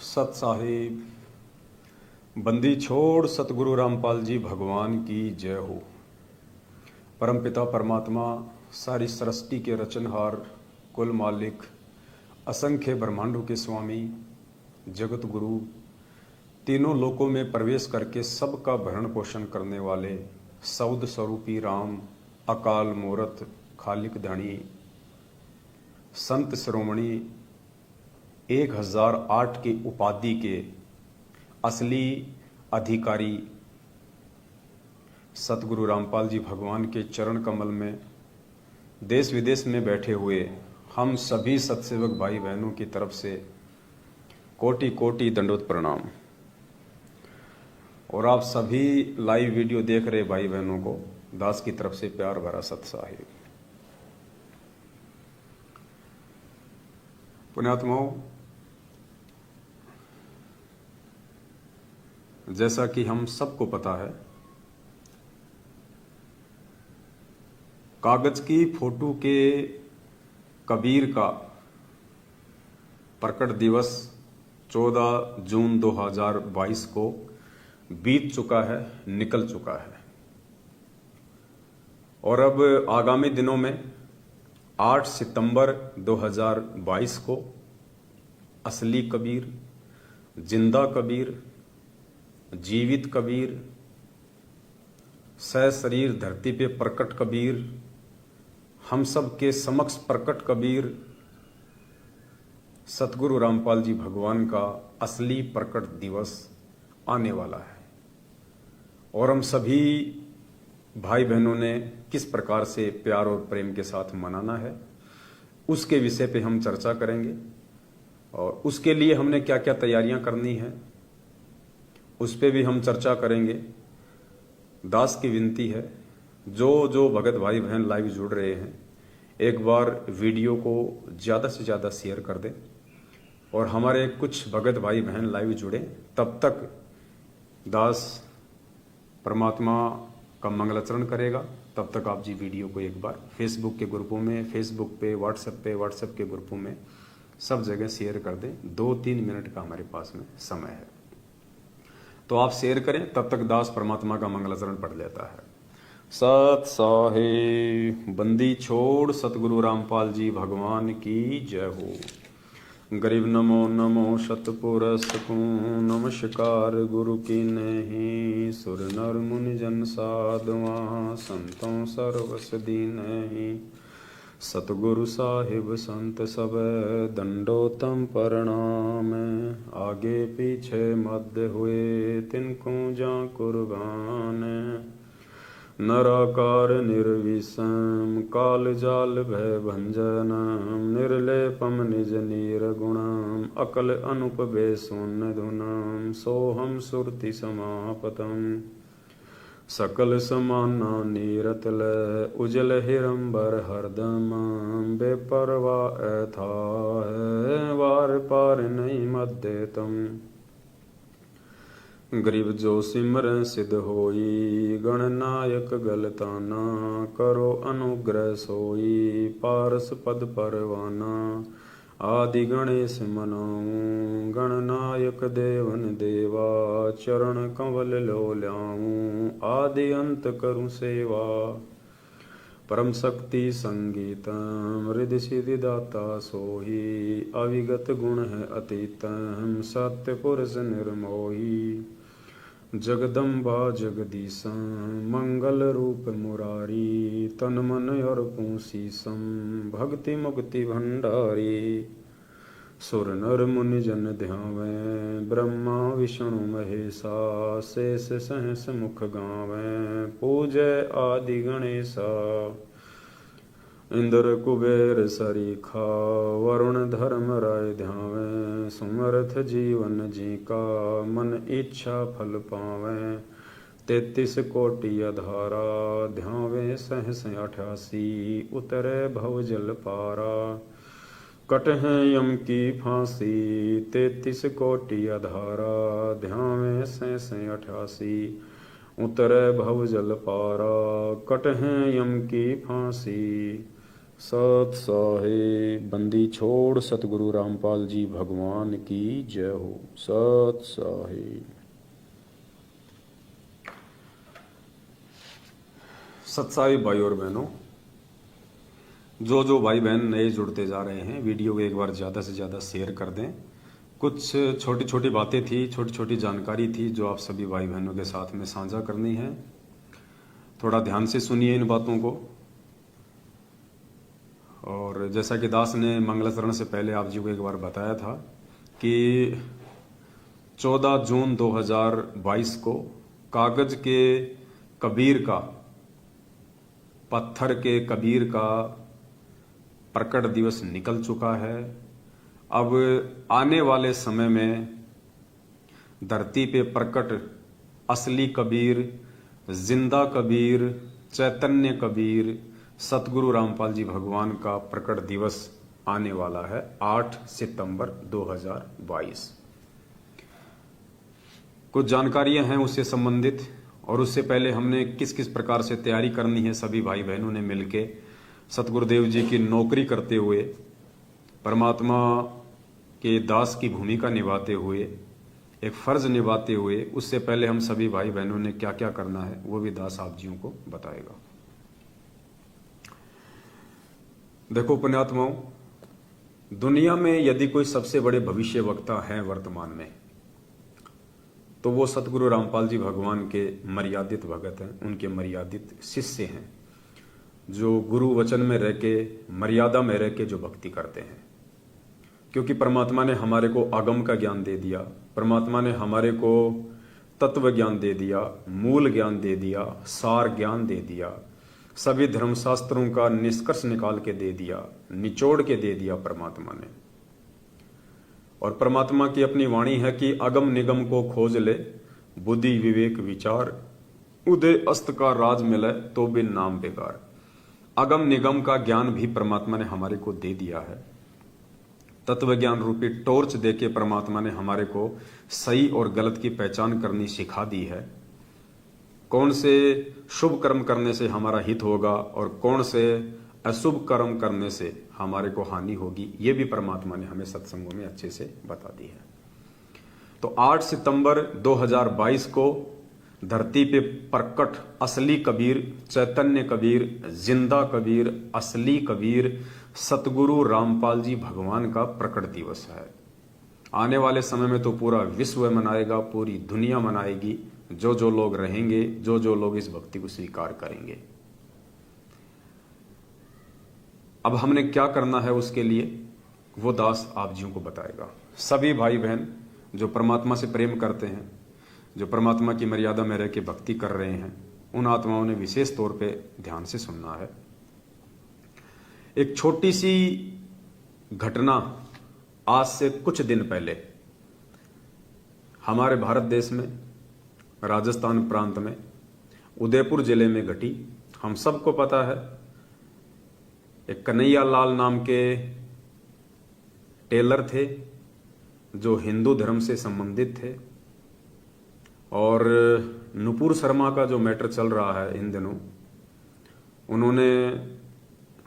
सत साहिब बंदी छोड़ सतगुरु रामपाल जी भगवान की जय हो। परमपिता परमात्मा सारी सृष्टि के रचनहार, कुल मालिक, असंख्य ब्रह्मांडों के स्वामी, जगत गुरु, तीनों लोकों में प्रवेश करके सबका भरण पोषण करने वाले सौद स्वरूपी राम, अकाल मूरत, खालिक धनी, संत शिरोमणि, 1008 की उपाधि के असली अधिकारी सतगुरु रामपाल जी भगवान के चरण कमल में देश विदेश में बैठे हुए हम सभी सत्सेवक भाई बहनों की तरफ से कोटि कोटि दंडोत प्रणाम। और आप सभी लाइव वीडियो देख रहे भाई बहनों को दास की तरफ से प्यार भरा सत साहिब। पुण्यात्माओं, जैसा कि हम सबको पता है, कागज की फोटो के कबीर का प्रकट दिवस 14 जून 2022 को बीत चुका है, निकल चुका है। और अब आगामी दिनों में 8 सितंबर 2022 को असली कबीर, जिंदा कबीर, जीवित कबीर, सशरीर धरती पे प्रकट कबीर, हम सब के समक्ष प्रकट कबीर सतगुरु रामपाल जी भगवान का असली प्रकट दिवस आने वाला है। और हम सभी भाई बहनों ने किस प्रकार से प्यार और प्रेम के साथ मनाना है, उसके विषय पे हम चर्चा करेंगे। और उसके लिए हमने क्या क्या तैयारियां करनी है, उस पे भी हम चर्चा करेंगे। दास की विनती है, जो भगत भाई बहन लाइव जुड़ रहे हैं, एक बार वीडियो को ज़्यादा से ज़्यादा शेयर कर दें। और हमारे कुछ भगत भाई बहन लाइव जुड़े, तब तक दास परमात्मा का मंगलाचरण करेगा। तब तक आप जी वीडियो को एक बार फेसबुक के ग्रुपों में, फेसबुक पे, व्हाट्सएप के ग्रुपों में, सब जगह शेयर कर दें। 2-3 मिनट का हमारे पास में समय है, तो आप शेयर करें। तब तक दास परमात्मा का मंगलाचरण पढ़ लेता है। सत साहिब बंदी छोड़ सतगुरु रामपाल जी भगवान की जय हो। गरीब नमो नमो शतपुरस को नमस्कार गुरु की नहीं, सुर नर मुनि जन साधुआ संतों सर्वस दीनहि। सतगुरु साहिब संत सब दंडोतम प्रणाम, आगे पीछे मध्य हुए तिनको जा कुर्बान। नराकार निर्विषम काल जाल भय भंजनम, निर्लेपम निज निर्गुणम अकल अनुपवे शून्य धुनम। सोहम सुरति समापतम सकल समाना नीरतल, उजल हिरंबर हरदम बेपरवा ऐथा है, वार पार नहीं मध्य तम। गरीब जो सिमर सिद्ध होई, गणनायक गलताना करो अनुग्रह सोई, पारस पद परवाना। आदि गणेश मनाऊं गणनायक देवन देवा, चरण कंवल लो ल्याऊं आदि अंत करूं सेवा। परम शक्ति संगीतम रिद्धि सिद्धि दाता सोही, अविगत गुण है अतीतम सत्य पुरुष निर्मोही। जगदम्बा जगदीशम मंगल रूप मुरारी, तन मन और पूसीसम भक्ति मुक्ति भंडारी। सुर नर मुनि जन ध्यावें ब्रह्मा विष्णु महेशा, शेष सहस मुख गावें पूजय आदि गणेशा। इंद्र कुबेर सरीखा वरुण धर्म राय ध्यावें, सुमर्थ जीवन जी का मन इच्छा फल पावें। 33 कोटि अधारा ध्यावें सहस 88, उतरे भव जल पारा। कट है यम की फांसी 33 कोटि अधारा, ध्यावें सहस 88, उतरे भव जल पारा। कट है यम की फांसी सत साहिब बंदी छोड़ सतगुरु रामपाल जी भगवान की जय हो। सत साहिब। सत साहिब भाई और बहनों, जो भाई बहन नए जुड़ते जा रहे हैं, वीडियो को एक बार ज़्यादा से ज़्यादा शेयर कर दें। कुछ छोटी छोटी बातें थी, छोटी छोटी जानकारी थी जो आप सभी भाई बहनों के साथ में साझा करनी है। थोड़ा ध्यान से सुनिए इन बातों को। और जैसा कि दास ने मंगलाचरण से पहले आप जी को एक बार बताया था कि 14 जून 2022 को कागज के कबीर का, पत्थर के कबीर का प्रकट दिवस निकल चुका है। अब आने वाले समय में धरती पे प्रकट असली कबीर, जिंदा कबीर, चैतन्य कबीर, सतगुरु रामपाल जी भगवान का प्रकट दिवस आने वाला है 8 सितंबर 2022। कुछ जानकारियां हैं उससे संबंधित, और उससे पहले हमने किस किस प्रकार से तैयारी करनी है सभी भाई बहनों ने मिलके सतगुरुदेव जी की नौकरी करते हुए, परमात्मा के दास की भूमिका निभाते हुए, एक फर्ज निभाते हुए, उससे पहले हम सभी भाई बहनों ने क्या क्या करना है वो भी दास आप जियों को बताएगा। देखो पुण्यात्माओं, दुनिया में यदि कोई सबसे बड़े भविष्य वक्ता हैं वर्तमान में, तो वो सतगुरु रामपाल जी भगवान के मर्यादित भगत हैं, उनके मर्यादित शिष्य हैं, जो गुरु वचन में रह के, मर्यादा में रह के जो भक्ति करते हैं। क्योंकि परमात्मा ने हमारे को आगम का ज्ञान दे दिया, परमात्मा ने हमारे को तत्व ज्ञान दे दिया, मूल ज्ञान दे दिया, सार ज्ञान दे दिया, सभी धर्मशास्त्रों का निष्कर्ष निकाल के दे दिया, निचोड़ के दे दिया परमात्मा ने। और परमात्मा की अपनी वाणी है कि अगम निगम को खोज ले, बुद्धि विवेक विचार, उदय अस्त का राज मिले तो भी नाम बेकार। अगम निगम का ज्ञान भी परमात्मा ने हमारे को दे दिया है। तत्व ज्ञान रूपी टॉर्च देके परमात्मा ने हमारे को सही और गलत की पहचान करनी सिखा दी है। कौन से शुभ कर्म करने से हमारा हित होगा और कौन से अशुभ कर्म करने से हमारे को हानि होगी, ये भी परमात्मा ने हमें सत्संगों में अच्छे से बता दी है। तो 8 सितंबर 2022 को धरती पे प्रकट असली कबीर, चैतन्य कबीर, जिंदा कबीर, असली कबीर, सतगुरु रामपाल जी भगवान का प्रकट दिवस है। आने वाले समय में तो पूरा विश्व मनाएगा, पूरी दुनिया मनाएगी, जो लोग रहेंगे, जो लोग इस भक्ति को स्वीकार करेंगे। अब हमने क्या करना है उसके लिए वो दास आप जियों को बताएगा। सभी भाई बहन जो परमात्मा से प्रेम करते हैं, जो परमात्मा की मर्यादा में रह के भक्ति कर रहे हैं, उन आत्माओं ने विशेष तौर पे ध्यान से सुनना है। एक छोटी सी घटना आज से कुछ दिन पहले हमारे भारत देश में, राजस्थान प्रांत में, उदयपुर जिले में घटी। हम सबको पता है, एक कन्हैया लाल नाम के टेलर थे जो हिंदू धर्म से संबंधित थे, और नुपुर शर्मा का जो मैटर चल रहा है इन दिनों, उन्होंने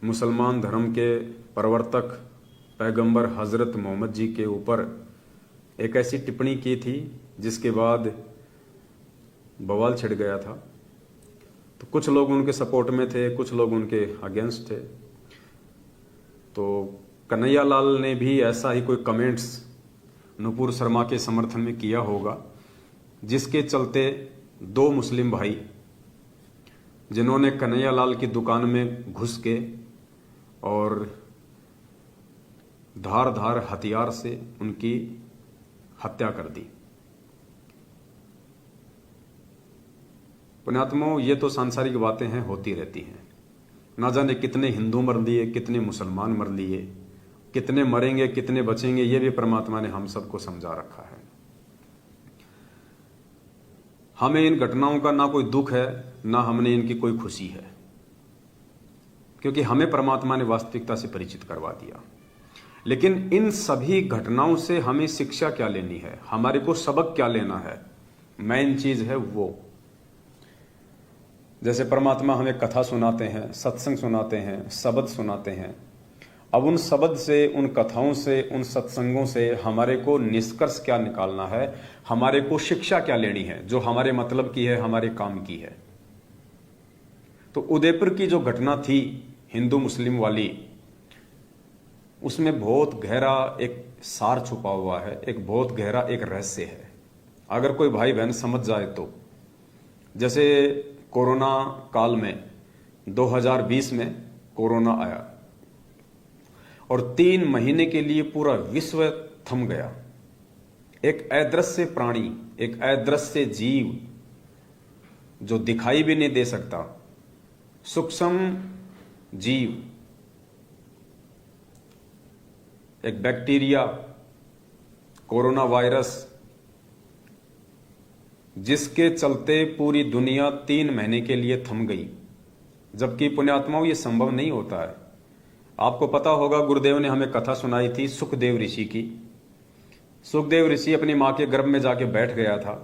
मुसलमान धर्म के प्रवर्तक पैगंबर हजरत मोहम्मद जी के ऊपर एक ऐसी टिप्पणी की थी जिसके बाद बवाल छिड़ गया था। तो कुछ लोग उनके सपोर्ट में थे, कुछ लोग उनके अगेंस्ट थे। तो कन्हैया लाल ने भी ऐसा ही कोई कमेंट्स नुपुर शर्मा के समर्थन में किया होगा, जिसके चलते 2 मुस्लिम भाई जिन्होंने कन्हैया लाल की दुकान में घुस के और धार हथियार से उनकी हत्या कर दी। पुण्यात्माओं, ये तो सांसारिक बातें हैं, होती रहती हैं। ना जाने कितने हिंदू मर लिए, कितने मुसलमान मर लिए, कितने मरेंगे, कितने बचेंगे, ये भी परमात्मा ने हम सबको समझा रखा है। हमें इन घटनाओं का ना कोई दुख है, ना हमने इनकी कोई खुशी है, क्योंकि हमें परमात्मा ने वास्तविकता से परिचित करवा दिया। लेकिन इन सभी घटनाओं से हमें शिक्षा क्या लेनी है, हमारे को सबक क्या लेना है, मेन चीज है वो। जैसे परमात्मा हमें कथा सुनाते हैं, सत्संग सुनाते हैं, शब्द सुनाते हैं। अब उन शब्द से, उन कथाओं से, उन सत्संगों से हमारे को निष्कर्ष क्या निकालना है, हमारे को शिक्षा क्या लेनी है, जो हमारे मतलब की है, हमारे काम की है। तो उदयपुर की जो घटना थी हिंदू मुस्लिम वाली, उसमें बहुत गहरा एक सार छुपा हुआ है, एक बहुत गहरा एक रहस्य है। अगर कोई भाई बहन समझ जाए तो, जैसे कोरोना काल में 2020 में कोरोना आया और 3 महीने के लिए पूरा विश्व थम गया। एक अदृश्य प्राणी, एक अदृश्य जीव जो दिखाई भी नहीं दे सकता, सूक्ष्म जीव, एक बैक्टीरिया, कोरोना वायरस, जिसके चलते पूरी दुनिया 3 महीने के लिए थम गई। जबकि पुण्यात्माओं ये संभव नहीं होता है। आपको पता होगा गुरुदेव ने हमें कथा सुनाई थी सुखदेव ऋषि की। सुखदेव ऋषि अपनी मां के गर्भ में जाके बैठ गया था,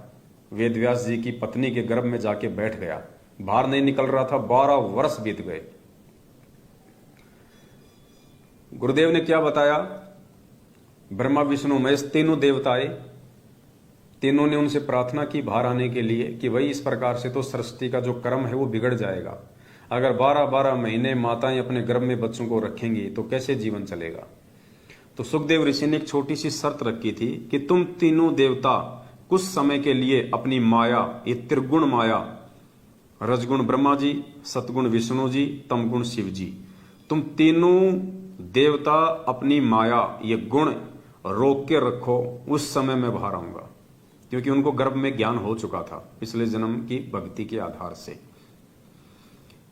वेदव्यास जी की पत्नी के गर्भ में जाके बैठ गया, बाहर नहीं निकल रहा था। 12 वर्ष बीत गए। गुरुदेव ने क्या बताया? ब्रह्मा विष्णु महेश तीनों देवता आए, तीनों ने उनसे प्रार्थना की बाहर आने के लिए कि भाई इस प्रकार से तो सृष्टि का जो क्रम है वो बिगड़ जाएगा। अगर 12-12 महीने माताएं अपने गर्भ में बच्चों को रखेंगी तो कैसे जीवन चलेगा। तो सुखदेव ऋषि ने एक छोटी सी शर्त रखी थी कि तुम तीनों देवता कुछ समय के लिए अपनी माया, ये त्रिगुण माया, रजगुण ब्रह्मा जी, सतगुण विष्णु जी, तमगुण शिव जी, तुम तीनों देवता अपनी माया, ये गुण रोक के रखो, उस समय मैं बाहर आऊंगा। क्योंकि उनको गर्भ में ज्ञान हो चुका था पिछले जन्म की भक्ति के आधार से।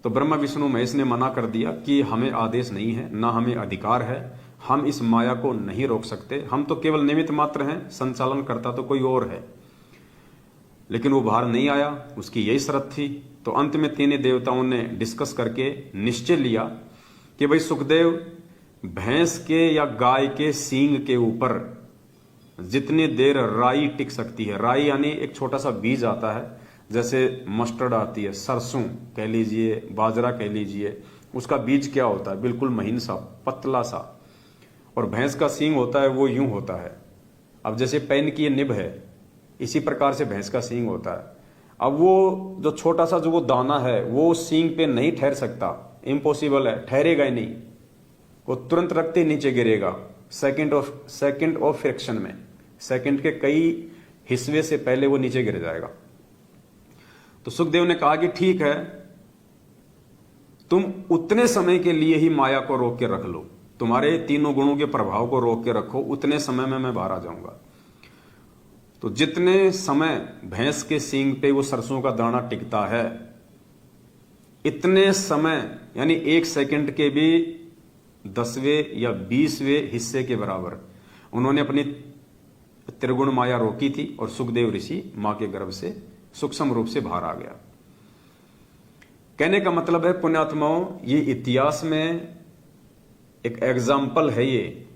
तो ब्रह्मा विष्णु महेश ने मना कर दिया कि हमें आदेश नहीं है, ना हमें अधिकार है, हम इस माया को नहीं रोक सकते, हम तो केवल निमित्त मात्र हैं, संचालन करता तो कोई और है। लेकिन वो बाहर नहीं आया, उसकी यही शर्त थी। तो अंत में तीनों देवताओं ने डिस्कस करके निश्चय लिया कि भाई सुखदेव, भैंस के या गाय के सींग के ऊपर जितनी देर राई टिक सकती है, राई यानी एक छोटा सा बीज आता है, जैसे मस्टर्ड आती है, सरसों कह लीजिए, बाजरा कह लीजिए, उसका बीज क्या होता है? बिल्कुल महीन सा, पतला सा। और भैंस का सींग होता है वो यूं होता है। अब जैसे पेन की ये निब है, इसी प्रकार से भैंस का सींग होता है। अब वो जो छोटा सा जो वो दाना है वो सींग पे नहीं ठहर सकता, इम्पॉसिबल है, ठहरेगा ही नहीं, वो तुरंत रखते नीचे गिरेगा सेकंड ऑफ फ्रैक्शन में, सेकंड के कई हिस्से से पहले वो नीचे गिर जाएगा। तो सुखदेव ने कहा कि ठीक है, तुम उतने समय के लिए ही माया को रोक के रख लो, तुम्हारे तीनों गुणों के प्रभाव को रोक के रखो, उतने समय में मैं बाहर आ जाऊंगा। तो जितने समय भैंस के सींग पे वो सरसों का दाना टिकता है, इतने समय यानी 1 सेकंड के भी 10वें या 20वें हिस्से के बराबर उन्होंने अपनी त्रिगुण माया रोकी थी और सुखदेव ऋषि मां के गर्भ से सूक्ष्म रूप से बाहर आ गया। कहने का मतलब है पुण्यात्माओं, ये इतिहास में एक एग्जाम्पल है। ये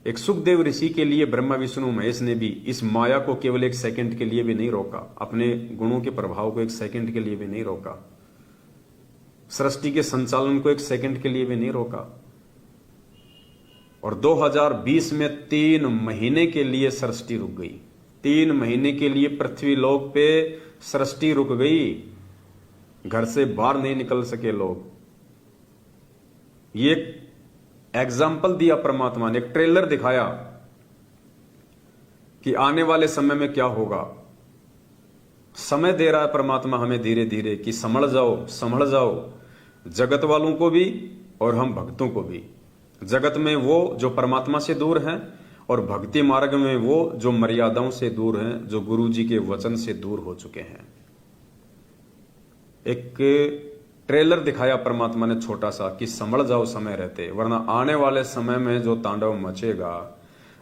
एक सुखदेव ऋषि के लिए ब्रह्मा विष्णु महेश ने भी इस माया को केवल 1 सेकंड के लिए भी नहीं रोका, अपने गुणों के प्रभाव को 1 सेकंड के लिए भी नहीं रोका, सृष्टि के संचालन को 1 सेकंड के लिए भी नहीं रोका। और 2020 में 3 महीने के लिए सृष्टि रुक गई। 3 महीने के लिए पृथ्वी लोक पे सृष्टि रुक गई, घर से बाहर नहीं निकल सके लोग। ये एग्जाम्पल दिया परमात्मा ने, एक ट्रेलर दिखाया कि आने वाले समय में क्या होगा। समय दे रहा है परमात्मा हमें धीरे धीरे कि संभल जाओ, संभल जाओ, जगत वालों को भी और हम भक्तों को भी। जगत में वो जो परमात्मा से दूर हैं और भक्ति मार्ग में वो जो मर्यादाओं से दूर हैं, जो गुरु जी के वचन से दूर हो चुके हैं। एक ट्रेलर दिखाया परमात्मा ने छोटा सा कि संभल जाओ समय रहते, वरना आने वाले समय में जो तांडव मचेगा,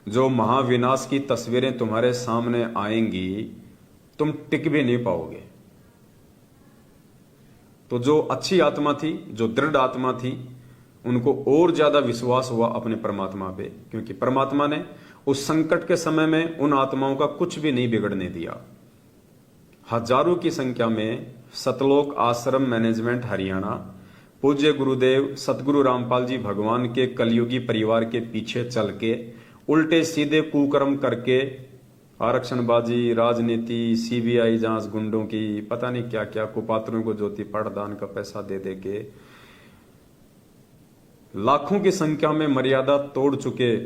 जो महाविनाश की तस्वीरें तुम्हारे सामने आएंगी, तुम टिक भी नहीं पाओगे। तो जो अच्छी आत्मा थी, जो दृढ़ आत्मा थी, उनको और ज्यादा विश्वास हुआ अपने परमात्मा पे, क्योंकि परमात्मा ने उस संकट के समय में उन आत्माओं का कुछ भी नहीं बिगड़ने दिया। हजारों की संख्या में सतलोक आश्रम मैनेजमेंट हरियाणा पूज्य गुरुदेव सतगुरु रामपाल जी भगवान के कलयुगी परिवार के पीछे चल के उल्टे सीधे कुकर्म करके आरक्षणबाजी, राजनीति, सीबीआई जांच, गुंडों की पता नहीं क्या क्या, कुपात्रों को ज्योति पाठदान का पैसा दे दे के लाखों की संख्या में मर्यादा तोड़ चुके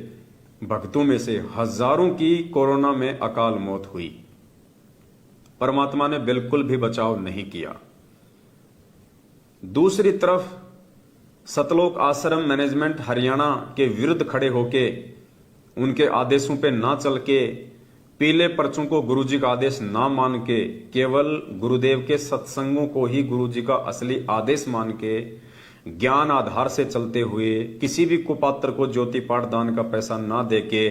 भक्तों में से हजारों की कोरोना में अकाल मौत हुई। परमात्मा ने बिल्कुल भी बचाव नहीं किया। दूसरी तरफ सतलोक आश्रम मैनेजमेंट हरियाणा के विरुद्ध खड़े होके उनके आदेशों पे ना चल के पीले पर्चों को गुरुजी का आदेश ना मान के केवल गुरुदेव के सत्संगों को ही गुरुजी का असली आदेश मान के ज्ञान आधार से चलते हुए किसी भी कुपात्र को ज्योति पाठदान का पैसा ना देके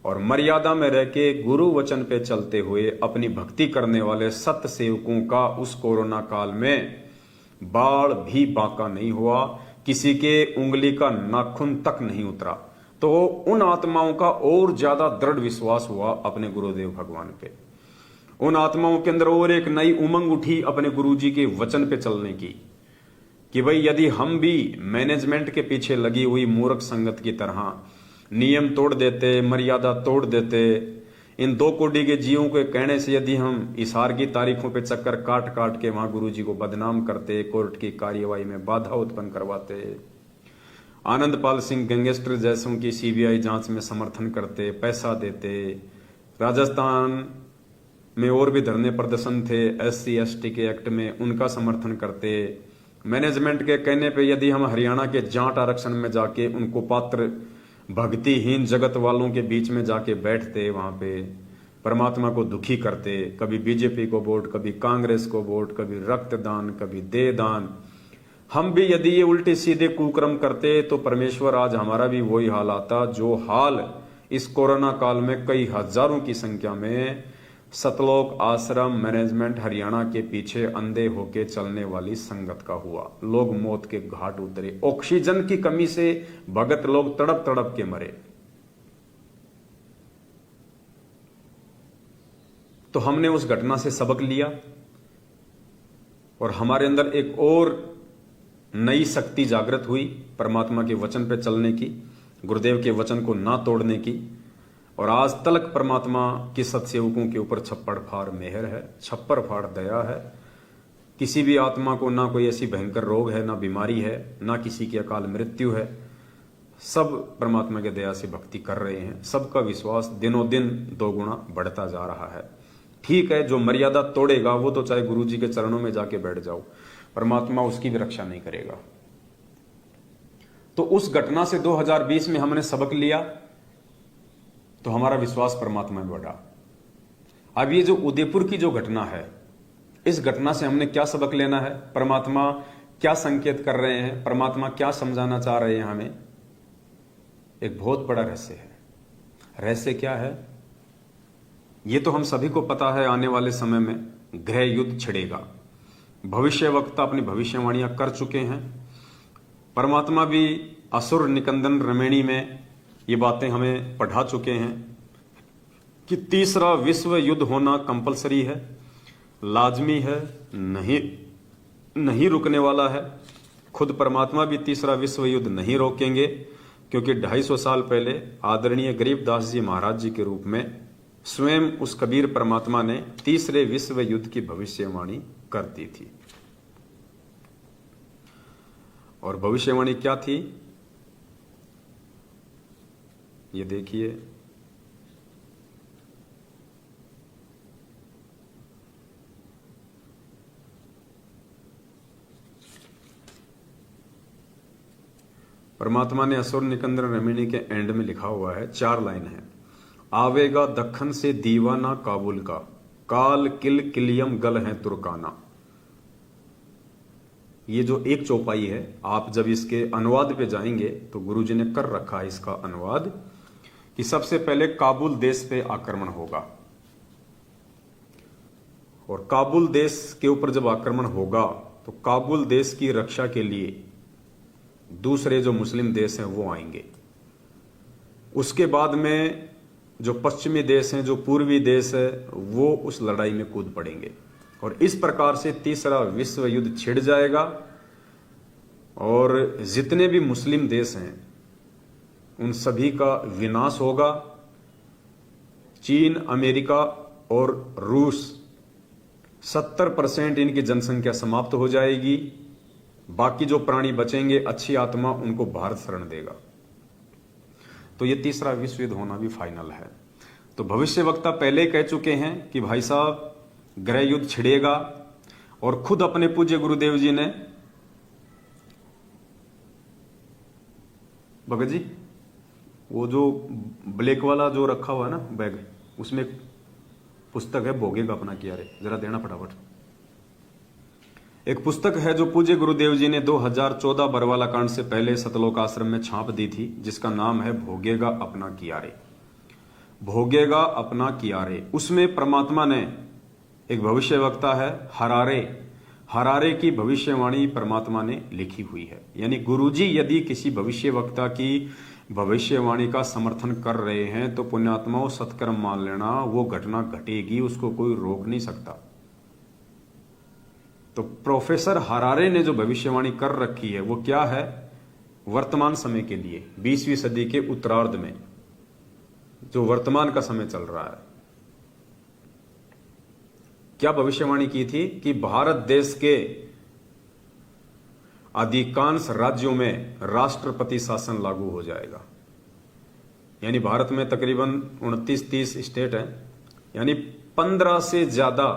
और मर्यादा में रह के गुरु वचन पे चलते हुए अपनी भक्ति करने वाले सत्य सेवकों का उस कोरोना काल में बाल भी बांका नहीं हुआ, किसी के उंगली का नाखून तक नहीं उतरा। तो उन आत्माओं का और ज्यादा दृढ़ विश्वास हुआ अपने गुरुदेव भगवान पे। उन आत्माओं के अंदर और एक नई उमंग उठी अपने गुरुजी के वचन पे चलने की कि भाई यदि हम भी मैनेजमेंट के पीछे लगी हुई मूर्ख संगत की तरह नियम तोड़ देते, मर्यादा तोड़ देते, इन 2 कोड़ी के जीवों के कहने से यदि हम इशार की तारीखों पे चक्कर काट काट के वहां गुरुजी को बदनाम करते, कोर्ट की कार्यवाही में बाधा उत्पन्न करवाते, आनंदपाल सिंह गैंगस्टर जैसों की सीबीआई जांच में समर्थन करते, पैसा देते, राजस्थान में और भी धरने प्रदर्शन थे SC ST के एक्ट में, उनका समर्थन करते, मैनेजमेंट के कहने पे यदि हम हरियाणा के जाट आरक्षण में जाके उनको पात्र भक्तिहीन जगत वालों के बीच में जाके बैठते, वहां पे परमात्मा को दुखी करते, कभी बीजेपी को वोट, कभी कांग्रेस को वोट, कभी रक्तदान, कभी देहदान, हम भी यदि ये उल्टे सीधे कुकर्म करते तो परमेश्वर आज हमारा भी वही हाल आता जो हाल इस कोरोना काल में कई हजारों की संख्या में सतलोक आश्रम मैनेजमेंट हरियाणा के पीछे अंधे होके चलने वाली संगत का हुआ। लोग मौत के घाट उतरे, ऑक्सीजन की कमी से भगत लोग तड़प तड़प के मरे। तो हमने उस घटना से सबक लिया और हमारे अंदर एक और नई शक्ति जागृत हुई परमात्मा के वचन पे चलने की, गुरुदेव के वचन को ना तोड़ने की। और आज तलक परमात्मा के सत्सेवकों के ऊपर छप्पड़ फाड़ मेहर है, छप्पर फाड़ दया है। किसी भी आत्मा को ना कोई ऐसी भयंकर रोग है, ना बीमारी है, ना किसी की अकाल मृत्यु है। सब परमात्मा के दया से भक्ति कर रहे हैं। सबका विश्वास दिनों दिन 2 गुना बढ़ता जा रहा है। ठीक है, जो मर्यादा तोड़ेगा वो तो चाहे गुरु जी के चरणों में जाके बैठ जाओ, परमात्मा उसकी भी रक्षा नहीं करेगा। तो उस घटना से 2020 में हमने सबक लिया तो हमारा विश्वास परमात्मा में बढ़ा। अब ये जो उदयपुर की जो घटना है, इस घटना से हमने क्या सबक लेना है, परमात्मा क्या संकेत कर रहे हैं, परमात्मा क्या समझाना चाह रहे हैं हमें, एक बहुत बड़ा रहस्य है। रहस्य क्या है ये तो हम सभी को पता है। आने वाले समय में गृह युद्ध छिड़ेगा। भविष्य वक्ता अपनी भविष्यवाणियां कर चुके हैं। परमात्मा भी असुर निकंदन रमेणी में ये बातें हमें पढ़ा चुके हैं कि तीसरा विश्व युद्ध होना कंपलसरी है, लाजमी है, नहीं रुकने वाला है। खुद परमात्मा भी तीसरा विश्व युद्ध नहीं रोकेंगे, क्योंकि 250 साल पहले आदरणीय गरीबदास जी महाराज जी के रूप में स्वयं उस कबीर परमात्मा ने तीसरे विश्व युद्ध की भविष्यवाणी कर दी थी। और भविष्यवाणी क्या थी ये देखिए। परमात्मा ने असुर निकंदन रमिणी के एंड में लिखा हुआ है, 4 लाइन है। आवेगा दखन से दीवाना काबुल का, काल किल किलियम गल है तुर्काना। ये जो एक चौपाई है, आप जब इसके अनुवाद पे जाएंगे तो गुरुजी ने कर रखा है इसका अनुवाद कि सबसे पहले काबुल देश पे आक्रमण होगा, और काबुल देश के ऊपर जब आक्रमण होगा तो काबुल देश की रक्षा के लिए दूसरे जो मुस्लिम देश हैं वो आएंगे। उसके बाद में जो पश्चिमी देश हैं, जो पूर्वी देश है, वो उस लड़ाई में कूद पड़ेंगे। और इस प्रकार से तीसरा विश्व युद्ध छिड़ जाएगा और जितने भी मुस्लिम देश हैं उन सभी का विनाश होगा। चीन, अमेरिका और रूस 70% इनकी जनसंख्या समाप्त हो जाएगी। बाकी जो प्राणी बचेंगे, अच्छी आत्मा, उनको भारत शरण देगा। तो ये तीसरा विश्व युद्ध होना भी फाइनल है। तो भविष्यवक्ता पहले कह चुके हैं कि भाई साहब गृह युद्ध छिड़ेगा, और खुद अपने पूज्य गुरुदेव जी ने, भगत जी वो जो ब्लैक वाला जो रखा हुआ है ना बैग, उसमें एक पुस्तक है, भोगेगा अपना किया रे, जरा देना फटाफट। एक पुस्तक है जो पूज्य गुरुदेव जी ने 2014 बरवाला कांड से पहले सतलोक आश्रम में छाप दी थी, जिसका नाम है भोगेगा अपना किया रे। भोगेगा अपना किया रे। उसमें परमात्मा ने, एक भविष्यवक्ता है हरारे की भविष्यवाणी परमात्मा ने लिखी हुई है। यानी गुरुजी यदि किसी भविष्यवक्ता की भविष्यवाणी का समर्थन कर रहे हैं तो पुण्यात्माओं सत्कर्म मान लेना, वो घटना घटेगी, उसको कोई रोक नहीं सकता। तो प्रोफेसर हरारे ने जो भविष्यवाणी कर रखी है वो क्या है? वर्तमान समय के लिए 20वीं सदी के उत्तरार्ध में जो वर्तमान का समय चल रहा है, क्या भविष्यवाणी की थी कि भारत देश के अधिकांश राज्यों में राष्ट्रपति शासन लागू हो जाएगा। यानी भारत में तकरीबन 29-30 स्टेट हैं, यानी 15 से ज्यादा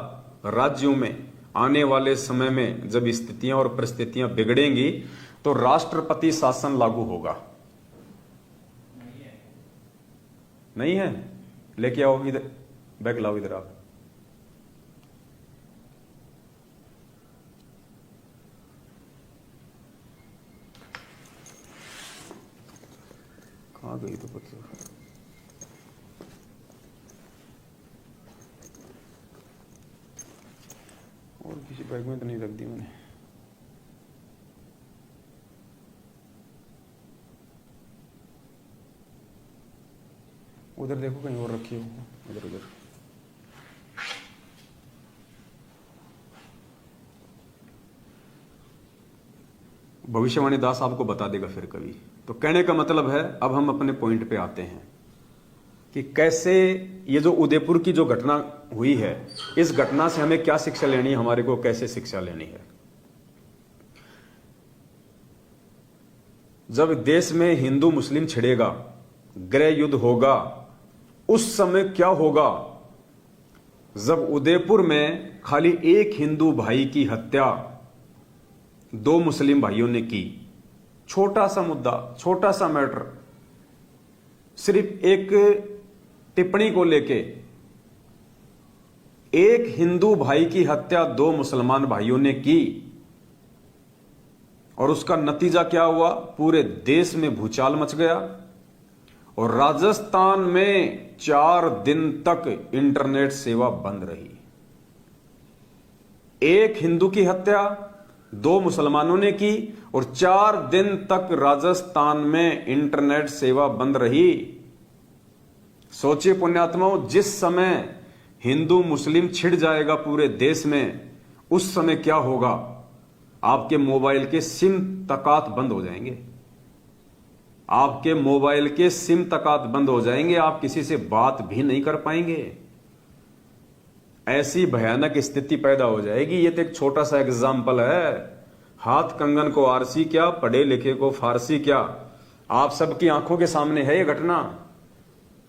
राज्यों में आने वाले समय में जब स्थितियां और परिस्थितियां बिगड़ेंगी तो राष्ट्रपति शासन लागू होगा। नहीं है? लेके आओ इधर, बैग लाओ इधर आप। कहाँ गई तो बच्चों? और किसी बैग में तो नहीं रख दी मैंने। उधर देखो कहीं और रखी हो, उधर उधर। भविष्यवाणी दास आपको बता देगा फिर कभी। तो कहने का मतलब है, अब हम अपने पॉइंट पे आते हैं कि कैसे ये जो उदयपुर की जो घटना हुई है, इस घटना से हमें क्या शिक्षा लेनी है, हमारे को कैसे शिक्षा लेनी है। जब देश में हिंदू मुस्लिम छिड़ेगा, गृह युद्ध होगा, उस समय क्या होगा? जब उदयपुर में खाली एक हिंदू भाई की हत्या 2 मुस्लिम भाइयों ने की, छोटा सा मुद्दा, छोटा सा मैटर, सिर्फ एक टिप्पणी को लेके एक हिंदू भाई की हत्या 2 मुसलमान भाइयों ने की, और उसका नतीजा क्या हुआ? पूरे देश में भूचाल मच गया और राजस्थान में 4 दिन तक इंटरनेट सेवा बंद रही। एक हिंदू की हत्या 2 मुसलमानों ने की और 4 दिन तक राजस्थान में इंटरनेट सेवा बंद रही। सोचिए पुण्यात्माओं, जिस समय हिंदू मुस्लिम छिड़ जाएगा पूरे देश में, उस समय क्या होगा? आपके मोबाइल के सिम तकात बंद हो जाएंगे। आपके मोबाइल के सिम तकात बंद हो जाएंगे, आप किसी से बात भी नहीं कर पाएंगे। ऐसी भयानक स्थिति पैदा हो जाएगी। ये तो एक छोटा सा एग्जाम्पल है। हाथ कंगन को आरसी क्या, पढ़े लिखे को फारसी क्या, आप सबकी आंखों के सामने है ये घटना।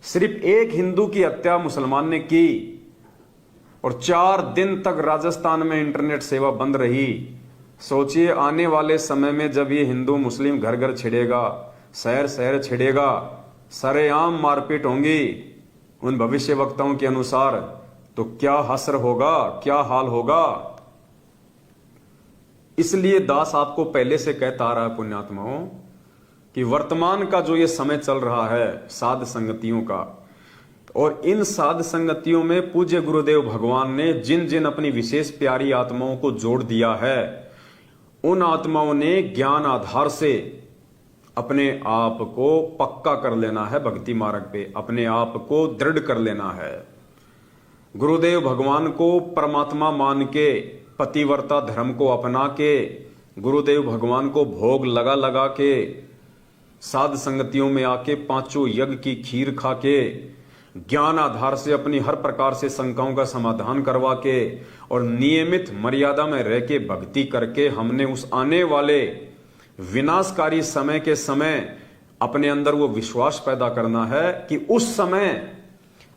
सिर्फ एक हिंदू की हत्या मुसलमान ने की और 4 दिन तक राजस्थान में इंटरनेट सेवा बंद रही। सोचिए आने वाले समय में जब ये हिंदू मुस्लिम घर घर छिड़ेगा, शहर शहर छिड़ेगा, सरेआम मारपीट होंगी उन भविष्यवक्ताओं के अनुसार, तो क्या हसर होगा, क्या हाल होगा। इसलिए दास आपको पहले से कहता आ रहा है पुण्यात्माओं कि वर्तमान का जो ये समय चल रहा है साध संगतियों का, और इन साध संगतियों में पूज्य गुरुदेव भगवान ने जिन जिन अपनी विशेष प्यारी आत्माओं को जोड़ दिया है, उन आत्माओं ने ज्ञान आधार से अपने आप को पक्का कर लेना है, भक्ति मार्ग पे अपने आप को दृढ़ कर लेना है। गुरुदेव भगवान को परमात्मा मान के, पतिव्रता धर्म को अपना के, गुरुदेव भगवान को भोग लगा लगा के, साध संगतियों में आके पांचों यज्ञ की खीर खा के, ज्ञान आधार से अपनी हर प्रकार से शंकाओं का समाधान करवा के और नियमित मर्यादा में रह के भक्ति करके हमने उस आने वाले विनाशकारी समय के समय अपने अंदर वो विश्वास पैदा करना है कि उस समय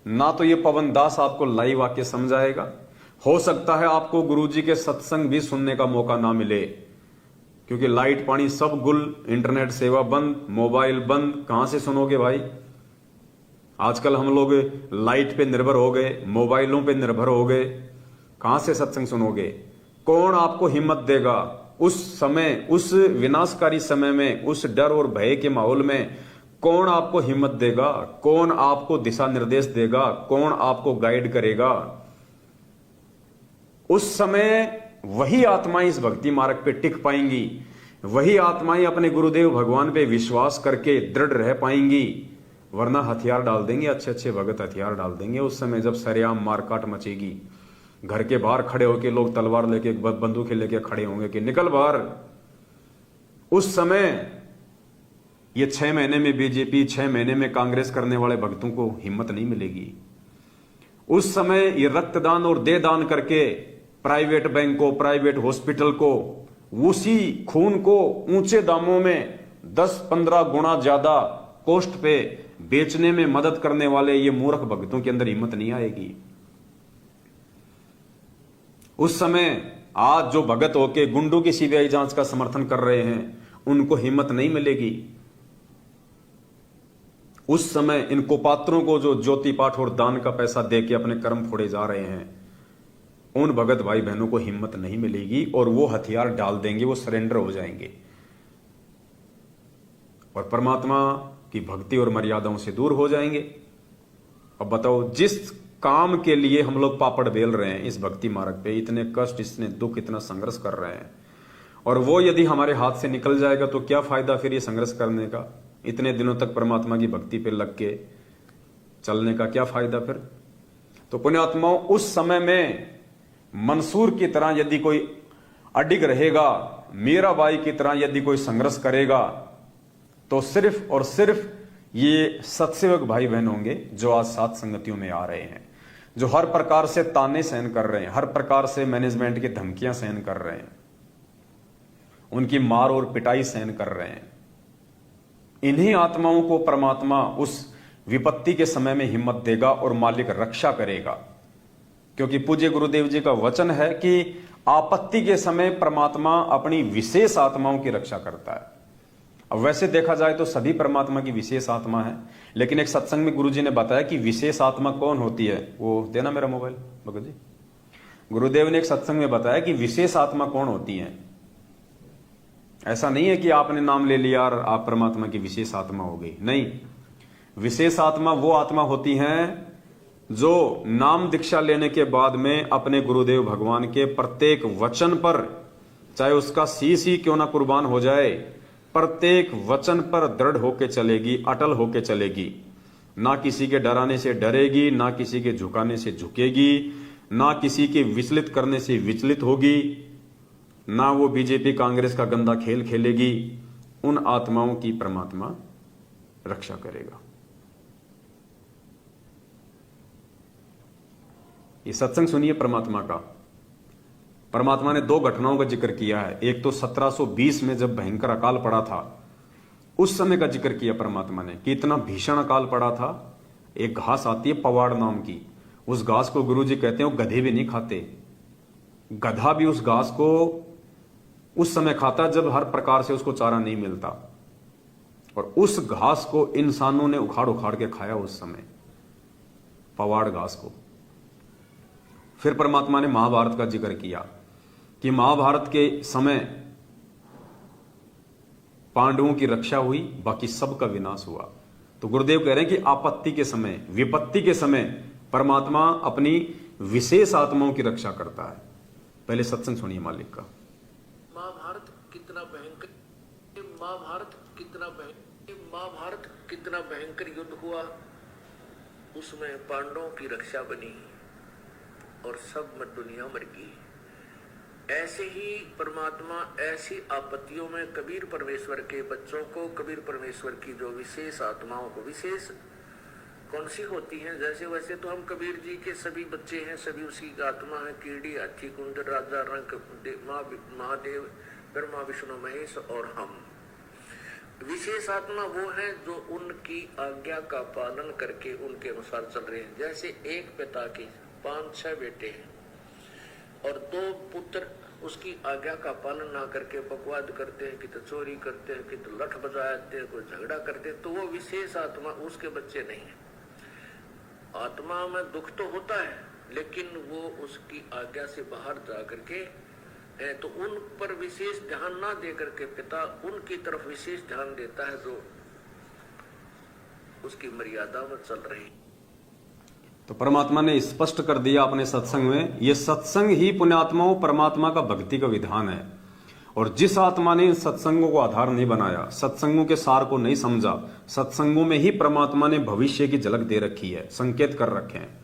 ना तो ये पवन दास आपको लाइव आके समझाएगा, हो सकता है आपको गुरुजी के सत्संग भी सुनने का मौका ना मिले, क्योंकि लाइट पानी सब गुल, इंटरनेट सेवा बंद, मोबाइल बंद, कहां से सुनोगे भाई। आजकल हम लोग लाइट पे निर्भर हो गए, मोबाइलों पे निर्भर हो गए, कहां से सत्संग सुनोगे। कौन आपको हिम्मत देगा उस समय, उस विनाशकारी समय में, उस डर और भय के माहौल में कौन आपको हिम्मत देगा, कौन आपको दिशा निर्देश देगा, कौन आपको गाइड करेगा। उस समय वही आत्माएं इस भक्ति मार्ग पे टिक पाएंगी, वही आत्माएं अपने गुरुदेव भगवान पे विश्वास करके दृढ़ रह पाएंगी, वरना हथियार डाल देंगे, अच्छे अच्छे भगत हथियार डाल देंगे उस समय जब सरेआम मारकाट मचेगी। घर के बाहर खड़े होके लोग तलवार लेके, बंदूकें लेके खड़े होंगे कि निकल बाहर। उस समय ये 6 महीने में बीजेपी, 6 महीने में कांग्रेस करने वाले भक्तों को हिम्मत नहीं मिलेगी। उस समय ये रक्तदान और देहदान करके प्राइवेट बैंक को, प्राइवेट हॉस्पिटल को, उसी खून को ऊंचे दामों में 10-15 गुना ज्यादा कॉस्ट पे बेचने में मदद करने वाले ये मूर्ख भक्तों के अंदर हिम्मत नहीं आएगी। उस समय आज जो भगत होके गुंडों की सीबीआई जांच का समर्थन कर रहे हैं, उनको हिम्मत नहीं मिलेगी। उस समय इन कुपात्रों को जो ज्योति पाठ और दान का पैसा देके अपने कर्म फोड़े जा रहे हैं, उन भगत भाई बहनों को हिम्मत नहीं मिलेगी और वो हथियार डाल देंगे, वो सरेंडर हो जाएंगे और परमात्मा की भक्ति और मर्यादाओं से दूर हो जाएंगे। अब बताओ, जिस काम के लिए हम लोग पापड़ बेल रहे हैं इस भक्ति मार्ग पे, इतने कष्ट, इतने दुख, इतना संघर्ष कर रहे हैं, और वो यदि हमारे हाथ से निकल जाएगा तो क्या फायदा फिर ये संघर्ष करने का। इतने दिनों तक परमात्मा की भक्ति पे लग के चलने का क्या फायदा फिर। तो पुण्यात्माओं, उस समय में मंसूर की तरह यदि कोई अडिग रहेगा, मीराबाई की तरह यदि कोई संघर्ष करेगा, तो सिर्फ और सिर्फ ये सत्सेवक भाई बहन होंगे जो आज साथ संगतियों में आ रहे हैं, जो हर प्रकार से ताने सहन कर रहे हैं, हर प्रकार से मैनेजमेंट की धमकियां सहन कर रहे हैं, उनकी मार और पिटाई सहन कर रहे हैं। इन्हीं आत्माओं को परमात्मा उस विपत्ति के समय में हिम्मत देगा और मालिक रक्षा करेगा, क्योंकि पूज्य गुरुदेव जी का वचन है कि आपत्ति के समय परमात्मा अपनी विशेष आत्माओं की रक्षा करता है। अब वैसे देखा जाए तो सभी परमात्मा की विशेष आत्मा है, लेकिन एक सत्संग में गुरुजी ने बताया कि विशेष आत्मा कौन होती है। वो देना मेरा मोबाइल भगत जी। गुरुदेव ने एक सत्संग में बताया कि विशेष आत्मा कौन होती है। ऐसा नहीं है कि आपने नाम ले लिया और आप परमात्मा की विशेष आत्मा हो गई, नहीं। विशेष आत्मा वो आत्मा होती है जो नाम दीक्षा लेने के बाद में अपने गुरुदेव भगवान के प्रत्येक वचन पर, चाहे उसका शीश ही क्यों ना कुर्बान हो जाए, प्रत्येक वचन पर दृढ़ होके चलेगी, अटल होके चलेगी। ना किसी के डराने से डरेगी, ना किसी के झुकाने से झुकेगी, ना किसी के विचलित करने से विचलित होगी, ना वो बीजेपी कांग्रेस का गंदा खेल खेलेगी। उन आत्माओं की परमात्मा रक्षा करेगा। ये सत्संग सुनिए परमात्मा का। परमात्मा ने 2 घटनाओं का जिक्र किया है। एक तो 1720 में जब भयंकर अकाल पड़ा था, उस समय का जिक्र किया परमात्मा ने कि इतना भीषण अकाल पड़ा था। एक घास आती है पवाड़ नाम की, उस घास को गुरुजी कहते हैं वो गधे भी नहीं खाते, गधा भी उस घास को उस समय खाता जब हर प्रकार से उसको चारा नहीं मिलता, और उस घास को इंसानों ने उखाड़ उखाड़ के खाया उस समय, पवाड़ घास को। फिर परमात्मा ने महाभारत का जिक्र किया कि महाभारत के समय पांडवों की रक्षा हुई, बाकी सबका विनाश हुआ। तो गुरुदेव कह रहे हैं कि आपत्ति के समय, विपत्ति के समय परमात्मा अपनी विशेष आत्माओं की रक्षा करता है। पहले सत्संग सुनिए मालिक का। महाभारत कितना कितना भयंकर युद्ध हुआ, उसमें पांडवों की रक्षा बनी। और सब में दुनिया मर गई। ऐसे ही परमात्मा ऐसी आपत्तियों में कबीर परमेश्वर के बच्चों को, कबीर परमेश्वर की जो विशेष आत्माओं को, विशेष कौन सी होती हैं, जैसे वैसे तो हम कबीर जी के सभी बच्चे हैं, सभी उसी की आत्मा है। कीड़ी, हाथी, कुंड, राजा, रंग, महादेव, ब्रह्मा, विष्णु, महेश और हम। विशेष आत्मा वो है जो उनकी आज्ञा का पालन करके उनके अनुसार चल रहे हैं। जैसे एक पिता के 5-6 बेटे हैं और 2 पुत्र उसकी आज्ञा का पालन ना करके बकवाद करते हैं, कि तो चोरी करते हैं, कि तो लठ बजाते हैं, कोई झगड़ा करते हैं, तो वो विशेष आत्मा उसके बच्चे नहीं है। आत्मा में दुख तो होता है, लेकिन वो उसकी आज्ञा से बाहर जा करके है, तो उन पर विशेष ध्यान ना दे करके पिता उनकी तरफ विशेष ध्यान देता है जो उसकी मर्यादा में चल रही। तो परमात्मा ने स्पष्ट कर दिया अपने सत्संग में, ये सत्संग ही पुण्यात्माओं परमात्मा का भक्ति का विधान है। और जिस आत्मा ने इन सत्संगों को आधार नहीं बनाया, सत्संगों के सार को नहीं समझा, सत्संगों में ही परमात्मा ने भविष्य की झलक दे रखी है, संकेत कर रखे हैं।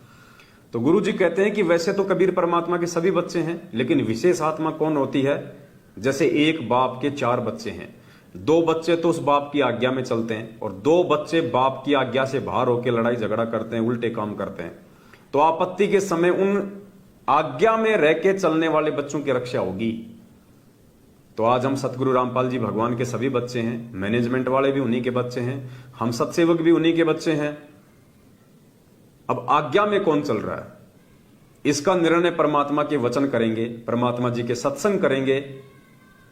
तो गुरु जी कहते हैं कि वैसे तो कबीर परमात्मा के सभी बच्चे हैं, लेकिन विशेष आत्मा कौन होती है? जैसे एक बाप के 4 बच्चे हैं, 2 बच्चे तो उस बाप की आज्ञा में चलते हैं और 2 बच्चे बाप की आज्ञा से बाहर होकर लड़ाई झगड़ा करते हैं, उल्टे काम करते हैं। तो आपत्ति के समय उन आज्ञा में रह के चलने वाले बच्चों की रक्षा होगी। तो आज हम सतगुरु रामपाल जी भगवान के सभी बच्चे हैं, मैनेजमेंट वाले भी उन्हीं के बच्चे हैं, हम सत्सेवक भी उन्हीं के बच्चे हैं। अब आज्ञा में कौन चल रहा है, इसका निर्णय परमात्मा के वचन करेंगे, परमात्मा जी के सत्संग करेंगे,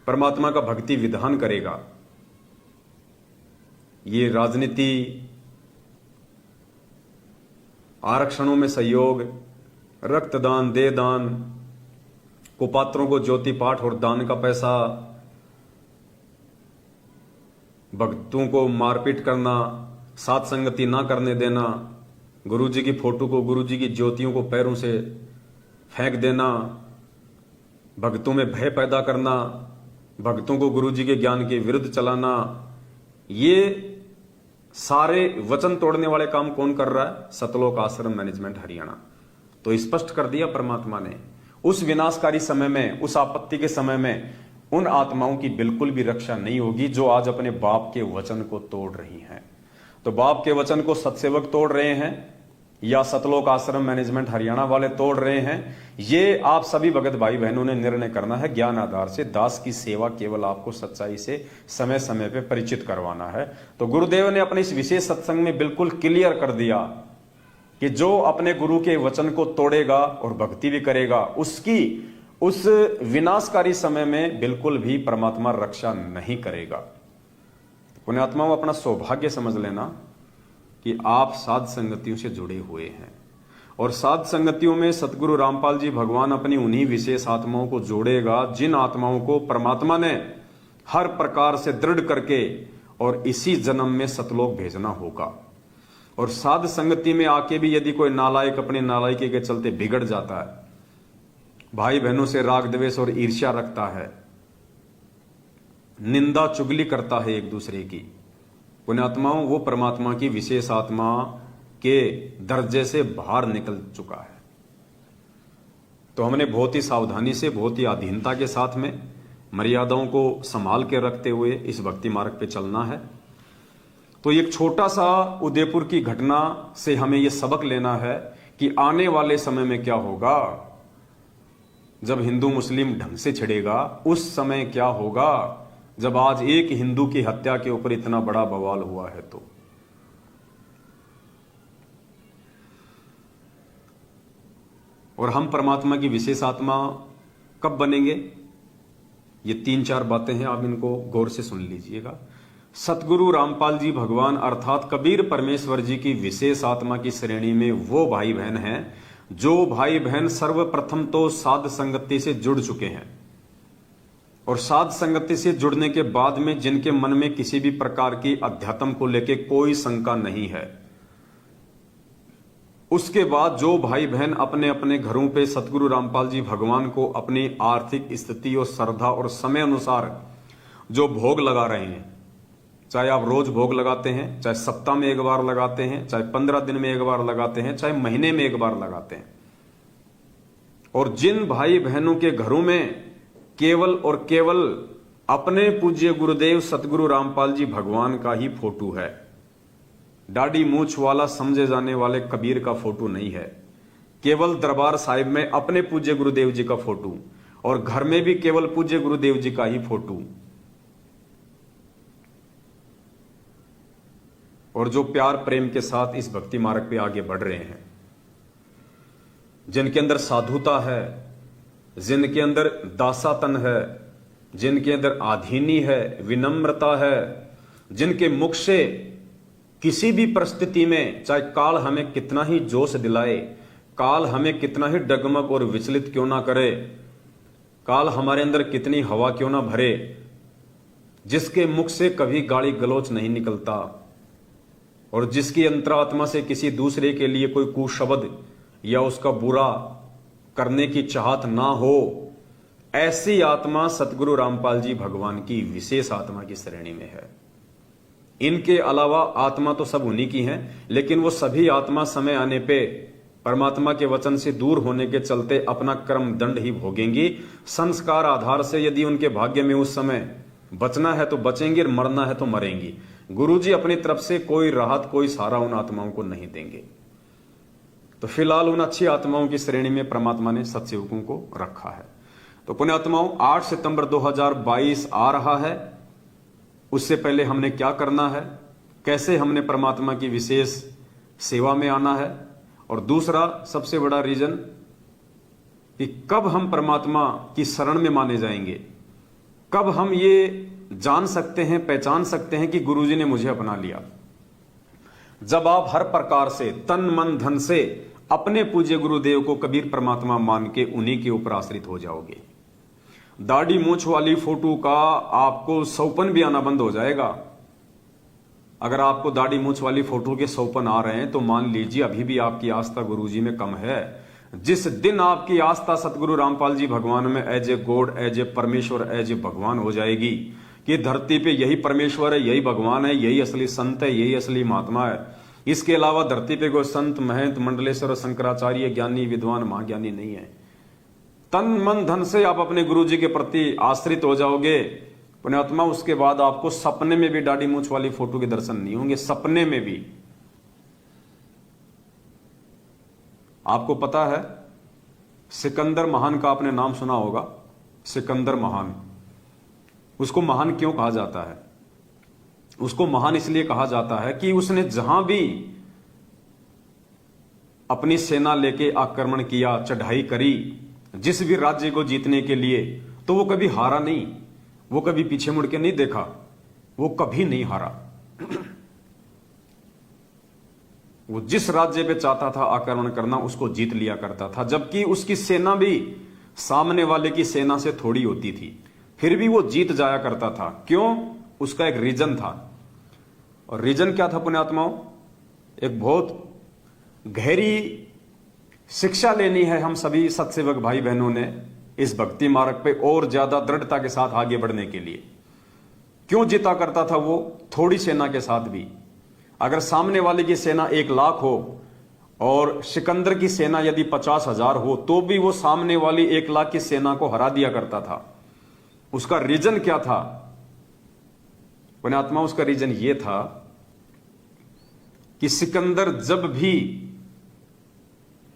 परमात्मा का भक्ति विधान करेगा। ये राजनीति, आरक्षणों में सहयोग, रक्तदान, देदान, कुपात्रों को ज्योति पाठ और दान का पैसा, भक्तों को मारपीट करना, साथ संगति ना करने देना, गुरुजी की फोटो को, गुरुजी की ज्योतियों को पैरों से फेंक देना, भक्तों में भय पैदा करना, भक्तों को गुरुजी के ज्ञान के विरुद्ध चलाना, ये सारे वचन तोड़ने वाले काम कौन कर रहा है? सतलोक आश्रम मैनेजमेंट हरियाणा। तो स्पष्ट कर दिया परमात्मा ने, उस विनाशकारी समय में, उस आपत्ति के समय में उन आत्माओं की बिल्कुल भी रक्षा नहीं होगी जो आज अपने बाप के वचन को तोड़ रही हैं। तो बाप के वचन को सत्सेवक तोड़ रहे हैं या सतलोक आश्रम मैनेजमेंट हरियाणा वाले तोड़ रहे हैं, ये आप सभी भगत भाई बहनों ने निर्णय करना है। ज्ञान आधार से दास की सेवा केवल आपको सच्चाई से समय समय पे परिचित करवाना है। तो गुरुदेव ने अपने इस विशेष सत्संग में बिल्कुल क्लियर कर दिया कि जो अपने गुरु के वचन को तोड़ेगा और भक्ति भी करेगा, उसकी उस विनाशकारी समय में बिल्कुल भी परमात्मा रक्षा नहीं करेगा। पुण्यात्माओं, अपना सौभाग्य समझ लेना कि आप साध संगतियों से जुड़े हुए हैं और साध संगतियों में सतगुरु रामपाल जी भगवान अपनी उन्हीं विशेष आत्माओं को जोड़ेगा जिन आत्माओं को परमात्मा ने हर प्रकार से दृढ़ करके और इसी जन्म में सतलोक भेजना होगा। और साध संगति में आके भी यदि कोई नालायक अपनी नालायकी के चलते बिगड़ जाता है, भाई बहनों से राग द्वेष और ईर्ष्या रखता है, निंदा चुगली करता है एक दूसरे की, पुण्यात्माओं, वो परमात्मा की विशेष आत्मा के दर्जे से बाहर निकल चुका है। तो हमने बहुत ही सावधानी से, बहुत ही अधीनता के साथ में मर्यादाओं को संभाल के रखते हुए इस भक्ति मार्ग पे चलना है। तो एक छोटा सा उदयपुर की घटना से हमें यह सबक लेना है कि आने वाले समय में क्या होगा, जब हिंदू मुस्लिम ढंग से छिड़ेगा, उस समय क्या होगा जब आज एक हिंदू की हत्या के ऊपर इतना बड़ा बवाल हुआ है। तो और हम परमात्मा की विशेष आत्मा कब बनेंगे, ये 3-4 बातें हैं, आप इनको गौर से सुन लीजिएगा। सतगुरु रामपाल जी भगवान अर्थात कबीर परमेश्वर जी की विशेष आत्मा की श्रेणी में वो भाई बहन हैं जो भाई बहन सर्वप्रथम तो साध संगति से जुड़ चुके हैं और साध संगति से जुड़ने के बाद में जिनके मन में किसी भी प्रकार की अध्यात्म को लेकर कोई शंका नहीं है, उसके बाद जो भाई बहन अपने अपने घरों पे सतगुरु रामपाल जी भगवान को अपनी आर्थिक स्थिति और श्रद्धा और समय अनुसार जो भोग लगा रहे हैं, चाहे आप रोज भोग लगाते हैं, चाहे सप्ताह में एक बार लगाते हैं, चाहे 15 दिन में एक बार लगाते हैं, चाहे महीने में एक बार लगाते हैं, और जिन भाई बहनों के घरों में केवल और केवल अपने पूज्य गुरुदेव सतगुरु रामपाल जी भगवान का ही फोटो है, दाढ़ी मूछ वाला समझे जाने वाले कबीर का फोटो नहीं है, केवल दरबार साहिब में अपने पूज्य गुरुदेव जी का फोटो और घर में भी केवल पूज्य गुरुदेव जी का ही फोटो, और जो प्यार प्रेम के साथ इस भक्ति मार्ग पे आगे बढ़ रहे हैं, जिनके अंदर साधुता है, जिनके अंदर दासातन है, जिनके अंदर आधीनी है, विनम्रता है, जिनके मुख से किसी भी परिस्थिति में चाहे काल हमें कितना ही जोश दिलाए, काल हमें कितना ही डगमग और विचलित क्यों ना करे, काल हमारे अंदर कितनी हवा क्यों ना भरे, जिसके मुख से कभी गाली गलौच नहीं निकलता और जिसकी अंतरात्मा से किसी दूसरे के लिए कोई कुशब्द या उसका बुरा करने की चाहत ना हो, ऐसी आत्मा सतगुरु रामपाल जी भगवान की विशेष आत्मा की श्रेणी में है। इनके अलावा आत्मा तो सब उन्हीं की हैं, लेकिन वो सभी आत्मा समय आने पे परमात्मा के वचन से दूर होने के चलते अपना कर्म दंड ही भोगेंगी। संस्कार आधार से यदि उनके भाग्य में उस समय बचना है तो बचेंगे, मरना है तो मरेंगी। गुरुजी अपनी तरफ से कोई राहत, कोई सहारा उन आत्माओं को नहीं देंगे। तो फिलहाल उन अच्छी आत्माओं की श्रेणी में परमात्मा ने सत्सेवकों को रखा है। तो पुण्यात्माओं, 8 सितंबर 2022 आ रहा है। उससे पहले हमने क्या करना है, कैसे हमने परमात्मा की विशेष सेवा में आना है, और दूसरा सबसे बड़ा रीजन कि कब हम परमात्मा की शरण में माने जाएंगे, कब हम ये जान सकते हैं, पहचान सकते हैं कि गुरुजी ने मुझे अपना लिया। जब आप हर प्रकार से तन मन धन से अपने पूज्य गुरुदेव को कबीर परमात्मा मान के उन्हीं के ऊपर आश्रित हो जाओगे। दाढ़ी मूछ वाली फोटो का आपको सौपन भी आना बंद हो जाएगा। अगर आपको दाढ़ी मूछ वाली फोटो के सौपन आ रहे हैं तो मान लीजिए अभी भी आपकी आस्था गुरुजी में कम है। जिस दिन आपकी आस्था सतगुरु रामपाल जी भगवान में as a god, as a परमेश्वर, एज ए भगवान हो जाएगी कि धरती पे यही परमेश्वर है, यही भगवान है, यही असली संत है, यही असली महात्मा है, इसके अलावा धरती पे कोई संत, महंत, मंडलेश्वर, शंकराचार्य, ज्ञानी, विद्वान, महाज्ञानी नहीं है। तन मन धन से आप अपने गुरुजी के प्रति आश्रित हो जाओगे पुण्यात्मा। उसके बाद आपको सपने में भी दाढ़ी मूछ वाली फोटो के दर्शन नहीं होंगे, सपने में भी। आपको पता है सिकंदर महान का आपने नाम सुना होगा। सिकंदर महान, उसको महान क्यों कहा जाता है? उसको महान इसलिए कहा जाता है कि उसने जहां भी अपनी सेना लेके आक्रमण किया, चढ़ाई करी, जिस भी राज्य को जीतने के लिए, तो वो कभी हारा नहीं, वो कभी पीछे मुड़ के नहीं देखा, वो कभी नहीं हारा। वो जिस राज्य पे चाहता था आक्रमण करना, उसको जीत लिया करता था। जबकि उसकी सेना भी सामने वाले की सेना से थोड़ी होती थी, फिर भी वो जीत जाया करता था। क्यों? उसका एक रीजन था। और रीजन क्या था पुण्यात्माओं? एक बहुत गहरी शिक्षा लेनी है हम सभी सत्सेवक भाई बहनों ने इस भक्ति मार्ग पे और ज्यादा दृढ़ता के साथ आगे बढ़ने के लिए। क्यों जीता करता था वो? थोड़ी सेना के साथ भी। अगर सामने वाले की सेना 1 लाख हो और सिकंदर की सेना यदि 50,000 हो, तो भी वो सामने वाली 1 लाख की सेना को हरा दिया करता था। उसका रीजन क्या था पुण्यात्मा? उसका रीजन ये था कि सिकंदर जब भी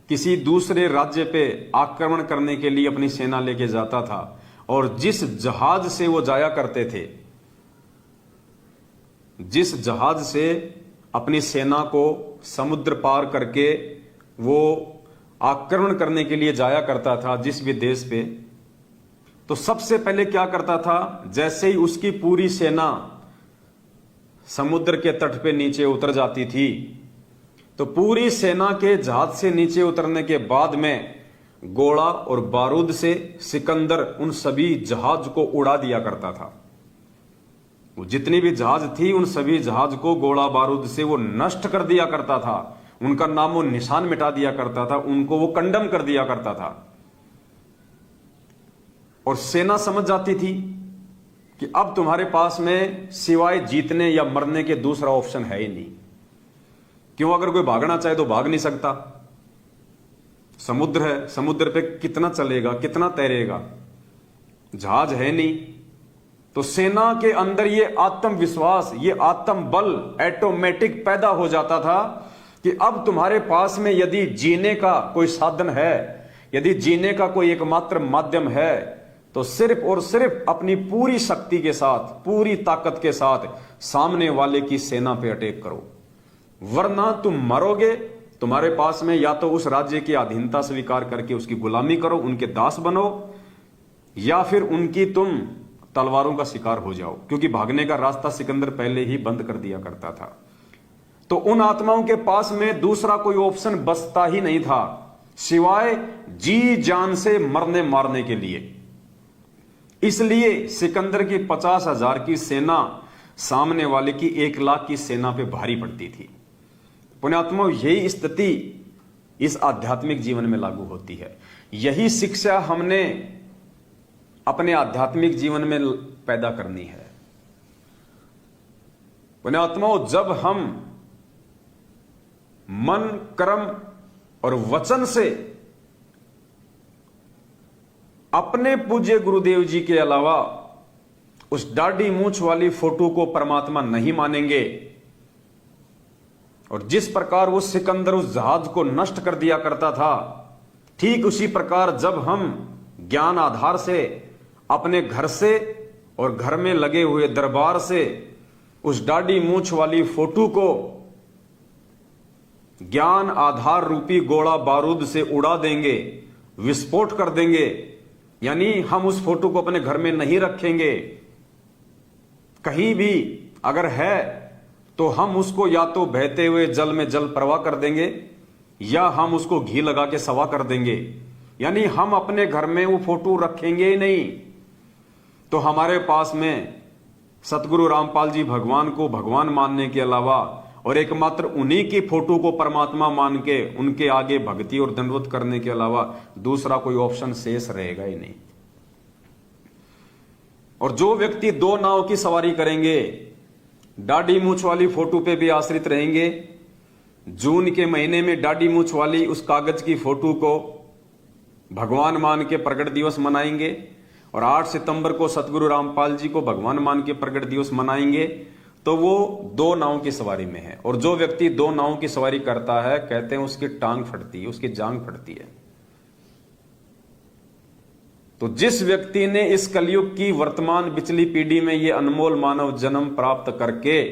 किसी दूसरे राज्य पे आक्रमण करने के लिए अपनी सेना लेके जाता था, और जिस जहाज से वो जाया करते थे, जिस जहाज से अपनी सेना को समुद्र पार करके वो आक्रमण करने के लिए जाया करता था जिस भी देश पे, तो सबसे पहले क्या करता था? जैसे ही उसकी पूरी सेना समुद्र के तट पे नीचे उतर जाती थी, तो पूरी सेना के जहाज से नीचे उतरने के बाद में गोला और बारूद से सिकंदर उन सभी जहाज को उड़ा दिया करता था। वो जितनी भी जहाज थी, उन सभी जहाज को गोला बारूद से वो नष्ट कर दिया करता था, उनका नामो निशान मिटा दिया करता था, उनको वो कंडम कर दिया करता था। और सेना समझ जाती थी कि अब तुम्हारे पास में सिवाय जीतने या मरने के दूसरा ऑप्शन है ही नहीं। क्यों? अगर कोई भागना चाहे तो भाग नहीं सकता, समुद्र है, समुद्र पे कितना चलेगा, कितना तैरेगा, जहाज है नहीं। तो सेना के अंदर ये आत्मविश्वास, ये आत्म बल ऑटोमेटिक पैदा हो जाता था कि अब तुम्हारे पास में यदि जीने का कोई साधन है, यदि जीने का कोई एकमात्र माध्यम है, तो सिर्फ और सिर्फ अपनी पूरी शक्ति के साथ, पूरी ताकत के साथ सामने वाले की सेना पे अटैक करो, वरना तुम मरोगे। तुम्हारे पास में या तो उस राज्य की अधीनता स्वीकार करके उसकी गुलामी करो, उनके दास बनो, या फिर उनकी तुम तलवारों का शिकार हो जाओ, क्योंकि भागने का रास्ता सिकंदर पहले ही बंद कर दिया करता था। तो उन आत्माओं के पास में दूसरा कोई ऑप्शन बचता ही नहीं था सिवाय जी जान से मरने मारने के लिए। इसलिए सिकंदर की 50,000 की सेना सामने वाले की 1 लाख की सेना पे भारी पड़ती थी। पुण्यात्माओं, यही स्थिति इस आध्यात्मिक जीवन में लागू होती है। यही शिक्षा हमने अपने आध्यात्मिक जीवन में पैदा करनी है। पुण्यात्माओं, जब हम मन, कर्म और वचन से अपने पूज्य गुरुदेव जी के अलावा उस दाढ़ी मूंछ वाली फोटो को परमात्मा नहीं मानेंगे, और जिस प्रकार वो सिकंदर उस जहाज को नष्ट कर दिया करता था, ठीक उसी प्रकार जब हम ज्ञान आधार से अपने घर से और घर में लगे हुए दरबार से उस दाढ़ी मूंछ वाली फोटो को ज्ञान आधार रूपी गोला बारूद से उड़ा देंगे, विस्फोट कर देंगे, यानी हम उस फोटो को अपने घर में नहीं रखेंगे, कहीं भी अगर है तो हम उसको या तो बहते हुए जल में जल प्रवाह कर देंगे, या हम उसको घी लगा के सवा कर देंगे, यानी हम अपने घर में वो फोटो रखेंगे ही नहीं। तो हमारे पास में सतगुरु रामपाल जी भगवान को भगवान मानने के अलावा और एकमात्र उन्हीं की फोटो को परमात्मा मान के उनके आगे भक्ति और दंडवत करने के अलावा दूसरा कोई ऑप्शन शेष रहेगा ही नहीं। और जो व्यक्ति 2 नाव की सवारी करेंगे, दाढ़ी मूंछ वाली फोटो पे भी आश्रित रहेंगे, जून के महीने में दाढ़ी मूंछ वाली उस कागज की फोटो को भगवान मान के प्रगट दिवस मनाएंगे, और 8 सितंबर को सतगुरु रामपाल जी को भगवान मान के प्रगट दिवस मनाएंगे, तो वो 2 नाव की सवारी में है। और जो व्यक्ति 2 नाव की सवारी करता है, कहते हैं उसकी टांग फटती है, उसकी जांग फटती है। तो जिस व्यक्ति ने इस कलयुग की वर्तमान बिचली पीढ़ी में ये अनमोल मानव जन्म प्राप्त करके,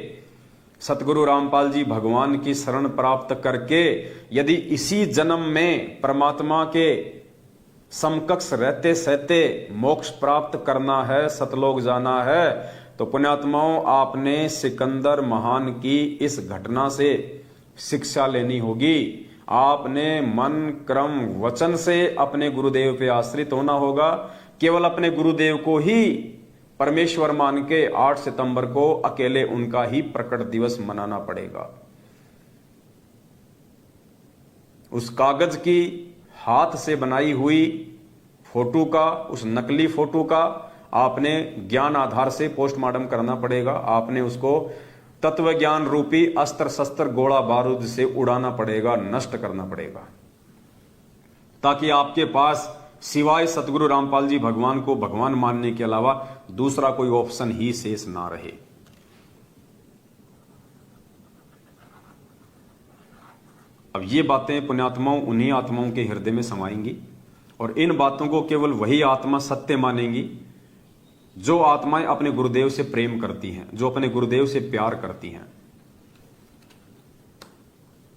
सतगुरु रामपाल जी भगवान की शरण प्राप्त करके, यदि इसी जन्म में परमात्मा के समकक्ष रहते सहते मोक्ष प्राप्त करना है, सतलोक जाना है, तो पुण्यात्माओं, आपने सिकंदर महान की इस घटना से शिक्षा लेनी होगी। आपने मन, क्रम, वचन से अपने गुरुदेव पे आश्रित होना होगा। केवल अपने गुरुदेव को ही परमेश्वर मान के 8 सितंबर को अकेले उनका ही प्रकट दिवस मनाना पड़ेगा। उस कागज की हाथ से बनाई हुई फोटो का, उस नकली फोटो का आपने ज्ञान आधार से पोस्टमार्टम करना पड़ेगा। आपने उसको तत्व ज्ञान रूपी अस्त्र शस्त्र गोला बारूद से उड़ाना पड़ेगा, नष्ट करना पड़ेगा, ताकि आपके पास सिवाय सतगुरु रामपाल जी भगवान को भगवान मानने के अलावा दूसरा कोई ऑप्शन ही शेष ना रहे। अब ये बातें पुण्यात्माओं उन्हीं आत्माओं के हृदय में समाएंगी, और इन बातों को केवल वही आत्मा सत्य मानेंगी जो आत्माएं अपने गुरुदेव से प्रेम करती हैं, जो अपने गुरुदेव से प्यार करती हैं।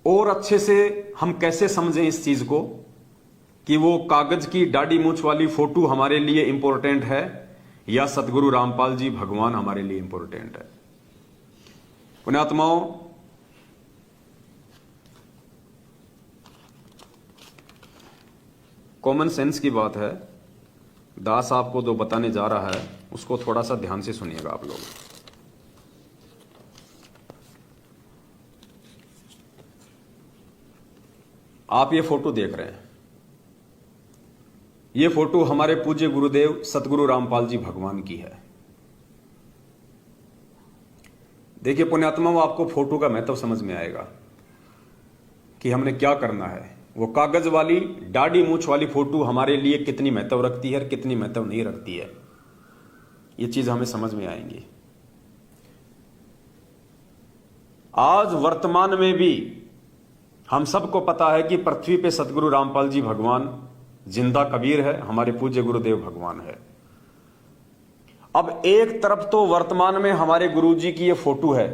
और अच्छे से हम कैसे समझें इस चीज को कि वो कागज की दाढ़ी मूंछ वाली फोटो हमारे लिए इंपॉर्टेंट है या सतगुरु रामपाल जी भगवान हमारे लिए इंपॉर्टेंट है। पुण्यात्माओं, कॉमन सेंस की बात है, दास आपको जो बताने जा रहा है उसको थोड़ा सा ध्यान से सुनिएगा आप लोग। आप ये फोटो देख रहे हैं, ये फोटो हमारे पूज्य गुरुदेव सतगुरु रामपाल जी भगवान की है। देखिए पुण्यात्माओं, आपको फोटो का महत्व समझ में आएगा कि हमने क्या करना है, वो कागज वाली दाढ़ी मूछ वाली फोटो हमारे लिए कितनी महत्व रखती है और कितनी महत्व नहीं रखती है, ये चीज हमें समझ में आएंगी। आज वर्तमान में भी हम सबको पता है कि पृथ्वी पे सतगुरु रामपाल जी भगवान जिंदा कबीर है, हमारे पूज्य गुरुदेव भगवान है। अब एक तरफ तो वर्तमान में हमारे गुरुजी की ये फोटो है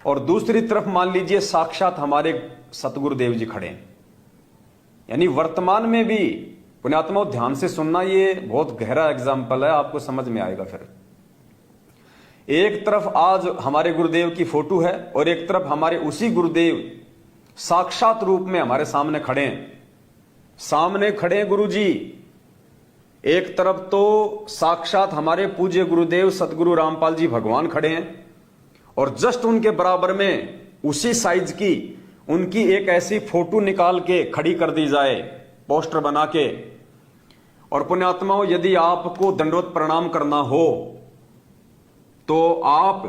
और दूसरी तरफ मान लीजिए साक्षात हमारे सतगुरुदेव जी खड़े हैं। यानी वर्तमान में भी पुण्यात्माओं ध्यान से सुनना, ये बहुत गहरा एग्जाम्पल है, आपको समझ में आएगा। फिर एक तरफ आज हमारे गुरुदेव की फोटो है और एक तरफ हमारे उसी गुरुदेव साक्षात रूप में हमारे सामने खड़े हैं। सामने खड़े गुरुजी, एक तरफ तो साक्षात हमारे पूज्य गुरुदेव सतगुरु रामपाल जी भगवान खड़े हैं और जस्ट उनके बराबर में उसी साइज की उनकी एक ऐसी फोटो निकाल के खड़ी कर दी जाए, पोस्टर बना के। और पुण्यात्माओं, यदि आपको दंडवत प्रणाम करना हो तो आप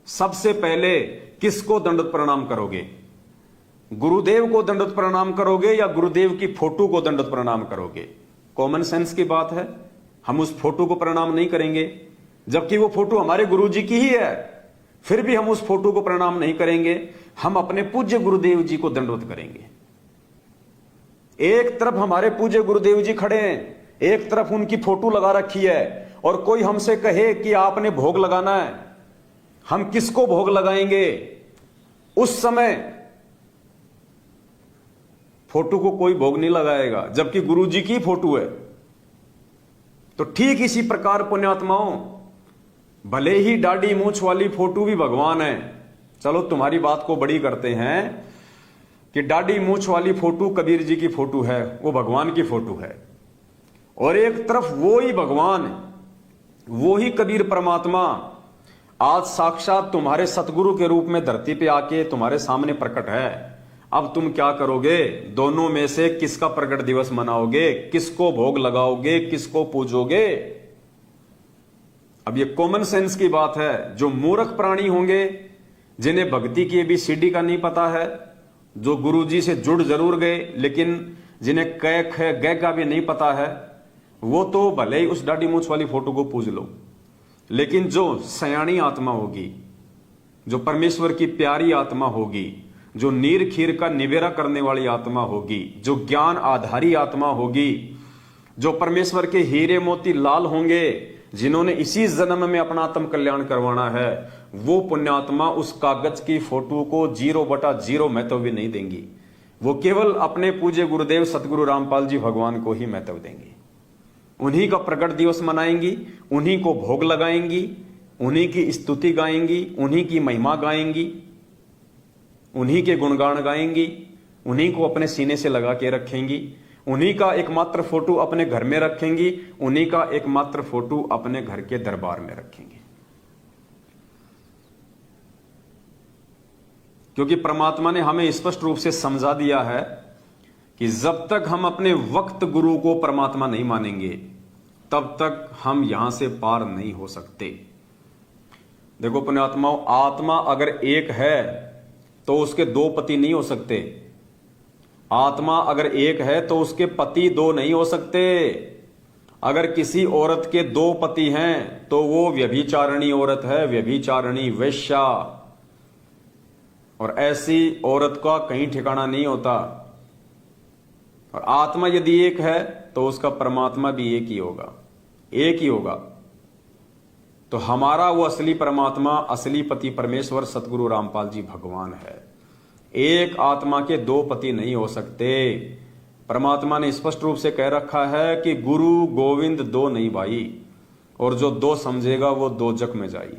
सबसे पहले किसको दंडवत प्रणाम करोगे? गुरुदेव को दंडवत प्रणाम करोगे या गुरुदेव की फोटो को दंडवत प्रणाम करोगे? कॉमन सेंस की बात है, हम उस फोटो को प्रणाम नहीं करेंगे, जबकि वो फोटो हमारे गुरुजी की ही है, फिर भी हम उस फोटो को प्रणाम नहीं करेंगे, हम अपने पूज्य गुरुदेव जी को दंडवत करेंगे। एक तरफ हमारे पूज्य गुरुदेव जी खड़े हैं, एक तरफ उनकी फोटो लगा रखी है, और कोई हमसे कहे कि आपने भोग लगाना है, हम किसको भोग लगाएंगे? उस समय फोटो को कोई भोग नहीं लगाएगा, जबकि गुरुजी की फोटो है। तो ठीक इसी प्रकार पुण्यात्माओं, भले ही दाढ़ी मूछ वाली फोटो भी भगवान है, चलो तुम्हारी बात को बड़ी करते हैं कि दाढ़ी मूछ वाली फोटो कबीर जी की फोटो है, वो भगवान की फोटो है, और एक तरफ वो ही भगवान, वो ही कबीर परमात्मा आज साक्षात तुम्हारे सतगुरु के रूप में धरती पे आके तुम्हारे सामने प्रकट है। अब तुम क्या करोगे? दोनों में से किसका प्रकट दिवस मनाओगे? किसको भोग लगाओगे? किसको पूजोगे? अब ये कॉमन सेंस की बात है। जो मूर्ख प्राणी होंगे, जिन्हें भक्ति की ABCD का नहीं पता है, जो गुरुजी से जुड़ जरूर गए लेकिन जिन्हें क ख ग का भी नहीं पता है, वो तो भले ही उस दाढ़ी मूछ वाली फोटो को पूज लो, लेकिन जो सयानी आत्मा होगी, जो परमेश्वर की प्यारी आत्मा होगी, जो नीर खीर का निवेरा करने वाली आत्मा होगी, जो ज्ञान आधारी आत्मा होगी, जो परमेश्वर के हीरे मोती लाल होंगे, जिन्होंने इसी जन्म में अपना आत्म कल्याण करवाना है, वो पुण्यात्मा उस कागज की फोटो को 0/0 महत्व भी नहीं देंगी। वो केवल अपने पूज्य गुरुदेव सतगुरु रामपाल जी भगवान को ही महत्व देंगी। उन्हीं का प्रकट दिवस मनाएंगी, उन्हीं को भोग लगाएंगी, उन्हीं की स्तुति गाएंगी, उन्हीं की महिमा गाएंगी, उन्हीं के गुणगान गाएंगी, उन्हीं को अपने सीने से लगा के रखेंगी, उन्हीं का एकमात्र फोटो अपने घर में रखेंगी, उन्हीं का एकमात्र फोटो अपने घर के दरबार में रखेंगे। क्योंकि परमात्मा ने हमें स्पष्ट रूप से समझा दिया है कि जब तक हम अपने वक्त गुरु को परमात्मा नहीं मानेंगे, तब तक हम यहां से पार नहीं हो सकते। देखो पुण्यात्माओं, आत्मा अगर एक है तो उसके 2 पति नहीं हो सकते। आत्मा अगर एक है तो उसके पति 2 नहीं हो सकते। अगर किसी औरत के 2 पति हैं तो वो व्यभिचारिणी औरत है, व्यभिचारिणी वेश्या, और ऐसी औरत का कहीं ठिकाना नहीं होता। और आत्मा यदि एक है तो उसका परमात्मा भी एक ही होगा, एक ही होगा। तो हमारा वो असली परमात्मा, असली पति परमेश्वर सतगुरु रामपाल जी भगवान है। एक आत्मा के 2 पति नहीं हो सकते। परमात्मा ने स्पष्ट रूप से कह रखा है कि गुरु गोविंद 2 नहीं भाई, और जो 2 समझेगा वो 2 जग में जाई।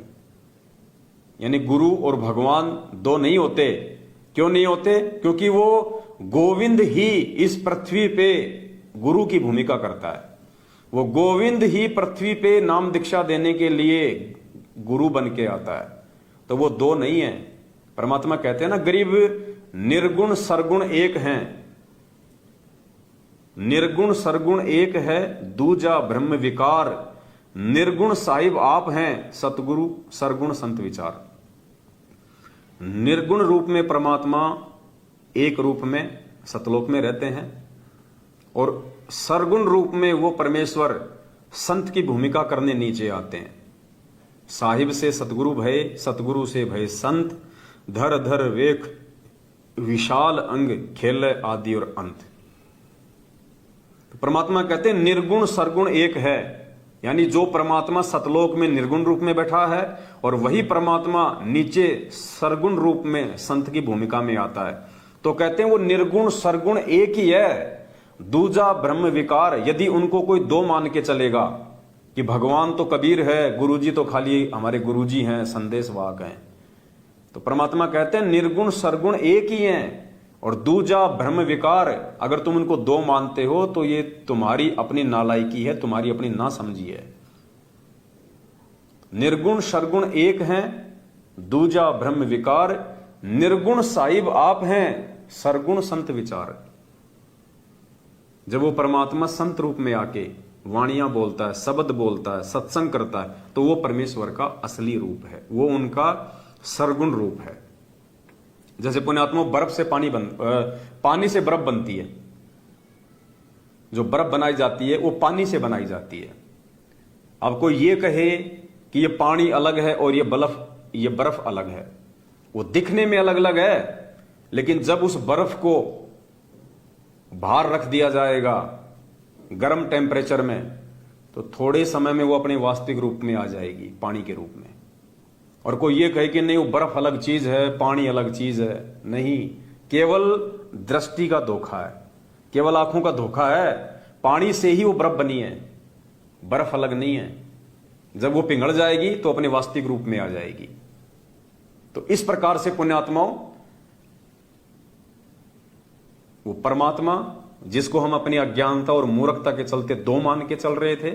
यानी गुरु और भगवान 2 नहीं होते। क्यों नहीं होते? क्योंकि वो गोविंद ही इस पृथ्वी पे गुरु की भूमिका करता है। वो गोविंद ही पृथ्वी पे नाम दीक्षा देने के लिए गुरु बन के आता है। तो वो 2 नहीं है। परमात्मा कहते हैं ना, गरीब निर्गुण सरगुण एक हैं, निर्गुण सरगुण एक है, दूजा ब्रह्म विकार, निर्गुण साहिब आप हैं, सतगुरु सरगुण संत विचार। निर्गुण रूप में परमात्मा एक रूप में, सतलोक में रहते हैं और सरगुण रूप में वो परमेश्वर संत की भूमिका करने नीचे आते हैं। साहिब से सतगुरु भय, सतगुरु से भय संत, धर धर वेख विशाल अंग, खेल आदि और अंत। तो परमात्मा कहते हैं निर्गुण सरगुण एक है, यानी जो परमात्मा सतलोक में निर्गुण रूप में बैठा है और वही परमात्मा नीचे सरगुण रूप में संत की भूमिका में आता है। तो कहते हैं वो निर्गुण सरगुण एक ही है। दूजा ब्रह्म विकार, यदि उनको कोई दो मान के चलेगा कि भगवान तो कबीर है, गुरुजी तो खाली हमारे गुरुजी हैं, संदेश वाहक हैं, तो परमात्मा कहते हैं निर्गुण सरगुण एक ही हैं। और दूजा ब्रह्म विकार, अगर तुम उनको दो मानते हो तो ये तुम्हारी अपनी नालायकी है, तुम्हारी अपनी नासमझी है। निर्गुण सरगुण एक हैं, दूजा ब्रह्म विकार, निर्गुण साहिब आप हैं, सरगुण संत विचार। जब वो परमात्मा संत रूप में आके वाणियां बोलता है, शब्द बोलता है, सत्संग करता है, तो वो परमेश्वर का असली रूप है, वो उनका सरगुण रूप है। जैसे पुण्यात्मा बर्फ से पानी से बर्फ बनती है, जो बर्फ बनाई जाती है वो पानी से बनाई जाती है। अब कोई ये कहे कि ये पानी अलग है और ये बर्फ अलग है, वो दिखने में अलग अलग है, लेकिन जब उस बर्फ को बाहर रख दिया जाएगा गर्म टेम्परेचर में, तो थोड़े समय में वो अपने वास्तविक रूप में आ जाएगी, पानी के रूप में। और कोई ये कहे कि नहीं वो बर्फ अलग चीज है, पानी अलग चीज है, नहीं, केवल दृष्टि का धोखा है, केवल आंखों का धोखा है। पानी से ही वो बर्फ बनी है, बर्फ अलग नहीं है। जब वो पिघल जाएगी तो अपने वास्तविक रूप में आ जाएगी। तो इस प्रकार से पुण्यात्माओं, वो परमात्मा जिसको हम अपनी अज्ञानता और मूर्खता के चलते दो मान के चल रहे थे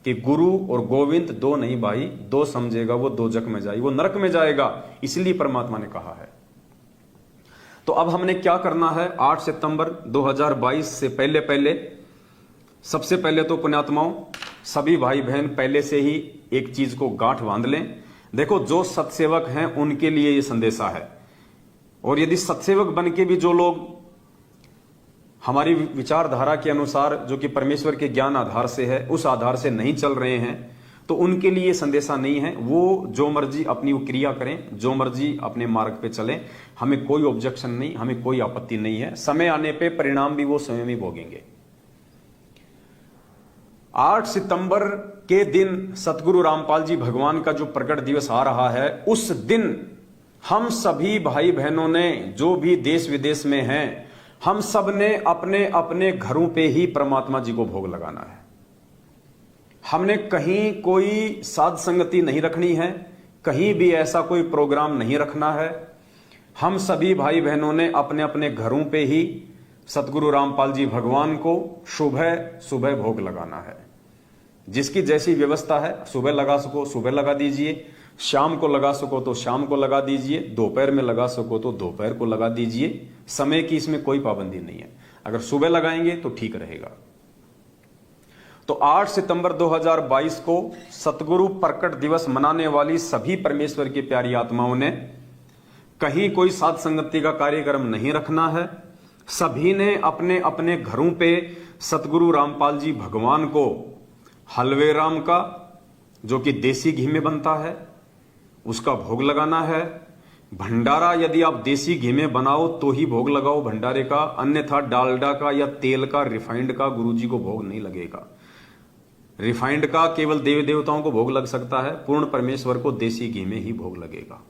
कि गुरु और गोविंद दो नहीं भाई, दो समझेगा वो दोजक में जाएगी, वो नरक में जाएगा, इसलिए परमात्मा ने कहा है। तो अब हमने क्या करना है 8 सितंबर 2022 से पहले सबसे पहले तो पुण्यात्माओं सभी भाई बहन पहले से ही एक चीज को गांठ बांध लें। देखो, जो सत्सेवक हैं उनके लिए ये संदेशा है, और यदि सत्सेवक बन के भी जो लोग हमारी विचारधारा के अनुसार, जो कि परमेश्वर के ज्ञान आधार से है, उस आधार से नहीं चल रहे हैं, तो उनके लिए संदेशा नहीं है। वो जो मर्जी अपनी वो क्रिया करें, जो मर्जी अपने मार्ग पे चलें, हमें कोई ऑब्जेक्शन नहीं, हमें कोई आपत्ति नहीं है। समय आने पे परिणाम भी वो स्वयं ही भोगेंगे। 8 सितंबर के दिन सतगुरु रामपाल जी भगवान का जो प्रकट दिवस आ रहा है, उस दिन हम सभी भाई बहनों ने, जो भी देश विदेश में हैं, हम सब ने अपने अपने घरों पे ही परमात्मा जी को भोग लगाना है। हमने कहीं कोई साध संगति नहीं रखनी है, कहीं भी ऐसा कोई प्रोग्राम नहीं रखना है। हम सभी भाई बहनों ने अपने अपने घरों पे ही सतगुरु रामपाल जी भगवान को सुबह सुबह भोग लगाना है। जिसकी जैसी व्यवस्था है, सुबह लगा सको सुबह लगा दीजिए, शाम को लगा सको तो शाम को लगा दीजिए, दोपहर में लगा सको तो दोपहर को लगा दीजिए। समय की इसमें कोई पाबंदी नहीं है, अगर सुबह लगाएंगे तो ठीक रहेगा। तो 8 सितंबर 2022 को सतगुरु प्रकट दिवस मनाने वाली सभी परमेश्वर की प्यारी आत्माओं ने कहीं कोई साध संगति का कार्यक्रम नहीं रखना है। सभी ने अपने अपने घरों पे सतगुरु रामपाल जी भगवान को हलवे राम का, जो कि देसी घी में बनता है, उसका भोग लगाना है। भंडारा यदि आप देसी घी में बनाओ तो ही भोग लगाओ भंडारे का, अन्यथा डालडा का या तेल का, रिफाइंड का गुरुजी को भोग नहीं लगेगा। रिफाइंड का केवल देवी देवताओं को भोग लग सकता है, पूर्ण परमेश्वर को देसी घी में ही भोग लगेगा।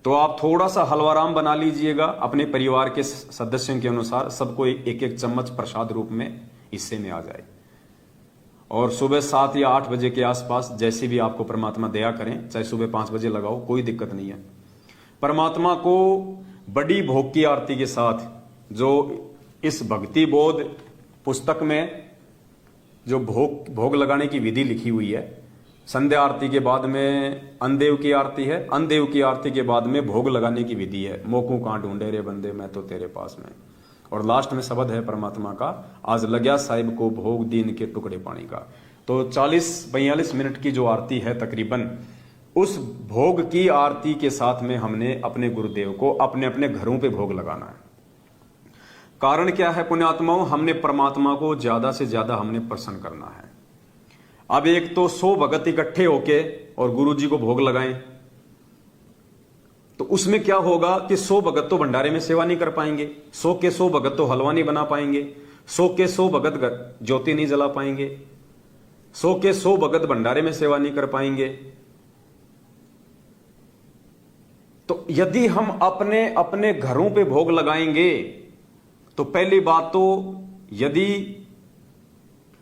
तो आप थोड़ा सा हलवाराम बना लीजिएगा अपने परिवार के सदस्यों के अनुसार, सबको एक एक चम्मच प्रसाद रूप में हिस्से में आ जाए। और सुबह 7 या 8 बजे के आसपास, जैसे भी आपको परमात्मा दया करें, चाहे सुबह 5 बजे लगाओ, कोई दिक्कत नहीं है। परमात्मा को बड़ी भोग की आरती के साथ, जो इस भक्ति बोध पुस्तक में जो भोग लगाने की विधि लिखी हुई है, संध्या आरती के बाद में अनदेव की आरती है, अनदेव की आरती के बाद में भोग लगाने की विधि है। मोकू कहां ढूंढे रे बंदे, मैं तो तेरे पास में। और लास्ट में शब्द है परमात्मा का, आज लग्या साहिब को भोग दीन के टुकड़े पानी का। तो 40-42 मिनट की जो आरती है तकरीबन, उस भोग की आरती के साथ में हमने अपने गुरुदेव को अपने अपने घरों पे भोग लगाना है। कारण क्या है पुण्यात्माओं, हमने परमात्मा को ज्यादा से ज्यादा हमने प्रसन्न करना है। अब एक तो 100 भगत इकट्ठे होके और गुरु जी को भोग लगाएं, तो उसमें क्या होगा कि 100 भगत तो भंडारे में सेवा नहीं कर पाएंगे, 100 के 100 भगत तो हलवा नहीं बना पाएंगे, 100 के 100 भगत ज्योति नहीं जला पाएंगे, 100 के 100 भगत भंडारे में सेवा नहीं कर पाएंगे। तो यदि हम अपने अपने घरों पे भोग लगाएंगे तो पहली बात तो यदि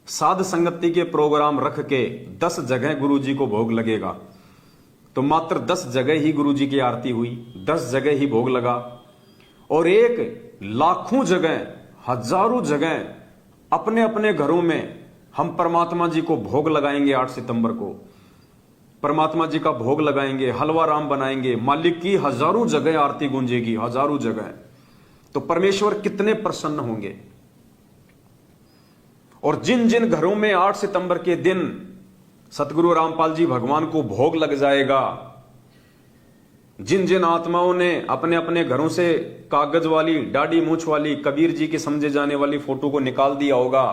साध संगति के प्रोग्राम रख के 10 जगह गुरु जी को भोग लगेगा तो मात्र 10 जगह ही गुरु जी की आरती हुई, 10 जगह ही भोग लगा। और एक लाखों जगह, हजारों जगह अपने अपने घरों में हम परमात्मा जी को भोग लगाएंगे। 8 सितंबर को परमात्मा जी का भोग लगाएंगे, हलवा राम बनाएंगे, मालिक की हजारों जगह आरती गूंजेगी, हजारों जगह। तो परमेश्वर कितने प्रसन्न होंगे। और जिन जिन घरों में 8 सितंबर के दिन सतगुरु रामपाल जी भगवान को भोग लग जाएगा, जिन जिन आत्माओं ने अपने अपने घरों से कागज वाली, दाढ़ी मूछ वाली, कबीर जी की समझे जाने वाली फोटो को निकाल दिया होगा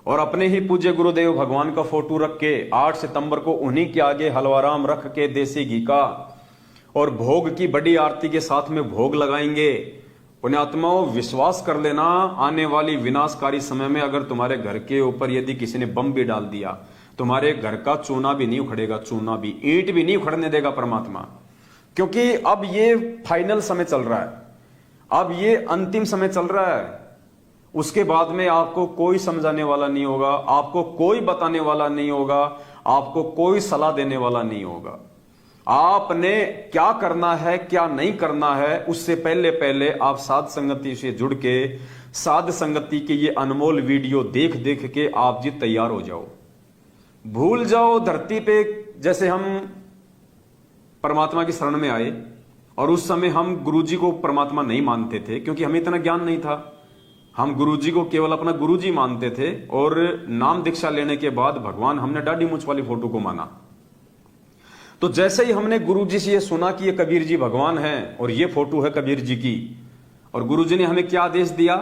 और अपने ही पूज्य गुरुदेव भगवान का फोटो रख के 8 सितंबर को उन्हीं के आगे हलवाराम रख के देसी घी का और भोग की बड़ी आरती के साथ में भोग लगाएंगे। पुण्यात्माओं, विश्वास कर लेना, आने वाली विनाशकारी समय में अगर तुम्हारे घर के ऊपर यदि किसी ने बम भी डाल दिया, तुम्हारे घर का चूना भी नहीं उखड़ेगा, चूना भी, ईंट भी नहीं उखड़ने देगा परमात्मा। क्योंकि अब ये फाइनल समय चल रहा है, अब ये अंतिम समय चल रहा है। उसके बाद में आपको कोई समझाने वाला नहीं होगा, आपको कोई बताने वाला नहीं होगा, आपको कोई सलाह देने वाला नहीं होगा। आपने क्या करना है, क्या नहीं करना है, उससे पहले पहले आप साध संगति से जुड़ के साध संगति के ये अनमोल वीडियो देख देख के आप जी तैयार हो जाओ। भूल जाओ धरती पे जैसे हम परमात्मा की शरण में आए और उस समय हम गुरुजी को परमात्मा नहीं मानते थे, क्योंकि हमें इतना ज्ञान नहीं था। हम गुरुजी को केवल अपना गुरुजी मानते थे और नाम दीक्षा लेने के बाद भगवान हमने दाढ़ी मूछ वाली फोटो को माना। तो जैसे ही हमने गुरुजी से ये सुना कि ये कबीर जी भगवान हैं और ये फोटो है कबीर जी की, और गुरुजी ने हमें क्या आदेश दिया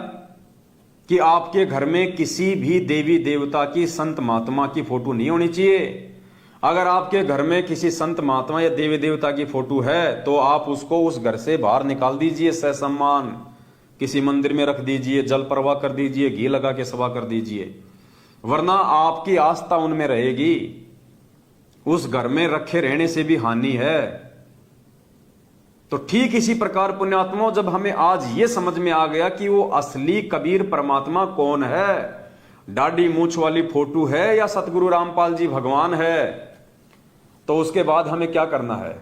कि आपके घर में किसी भी देवी देवता की, संत महात्मा की फोटो नहीं होनी चाहिए। अगर आपके घर में किसी संत महात्मा या देवी देवता की फोटो है तो आप उसको उस घर से बाहर निकाल दीजिए, ससम्मान किसी मंदिर में रख दीजिए, जल प्रवाह कर दीजिए, घी लगा के सवा कर दीजिए, वरना आपकी आस्था उनमें रहेगी। उस घर में रखे रहने से भी हानि है। तो ठीक इसी प्रकार पुण्यात्माओं, जब हमें आज ये समझ में आ गया कि वो असली कबीर परमात्मा कौन है, दाढ़ी मूछ वाली फोटो है या सतगुरु रामपाल जी भगवान है, तो उसके बाद हमें क्या करना है।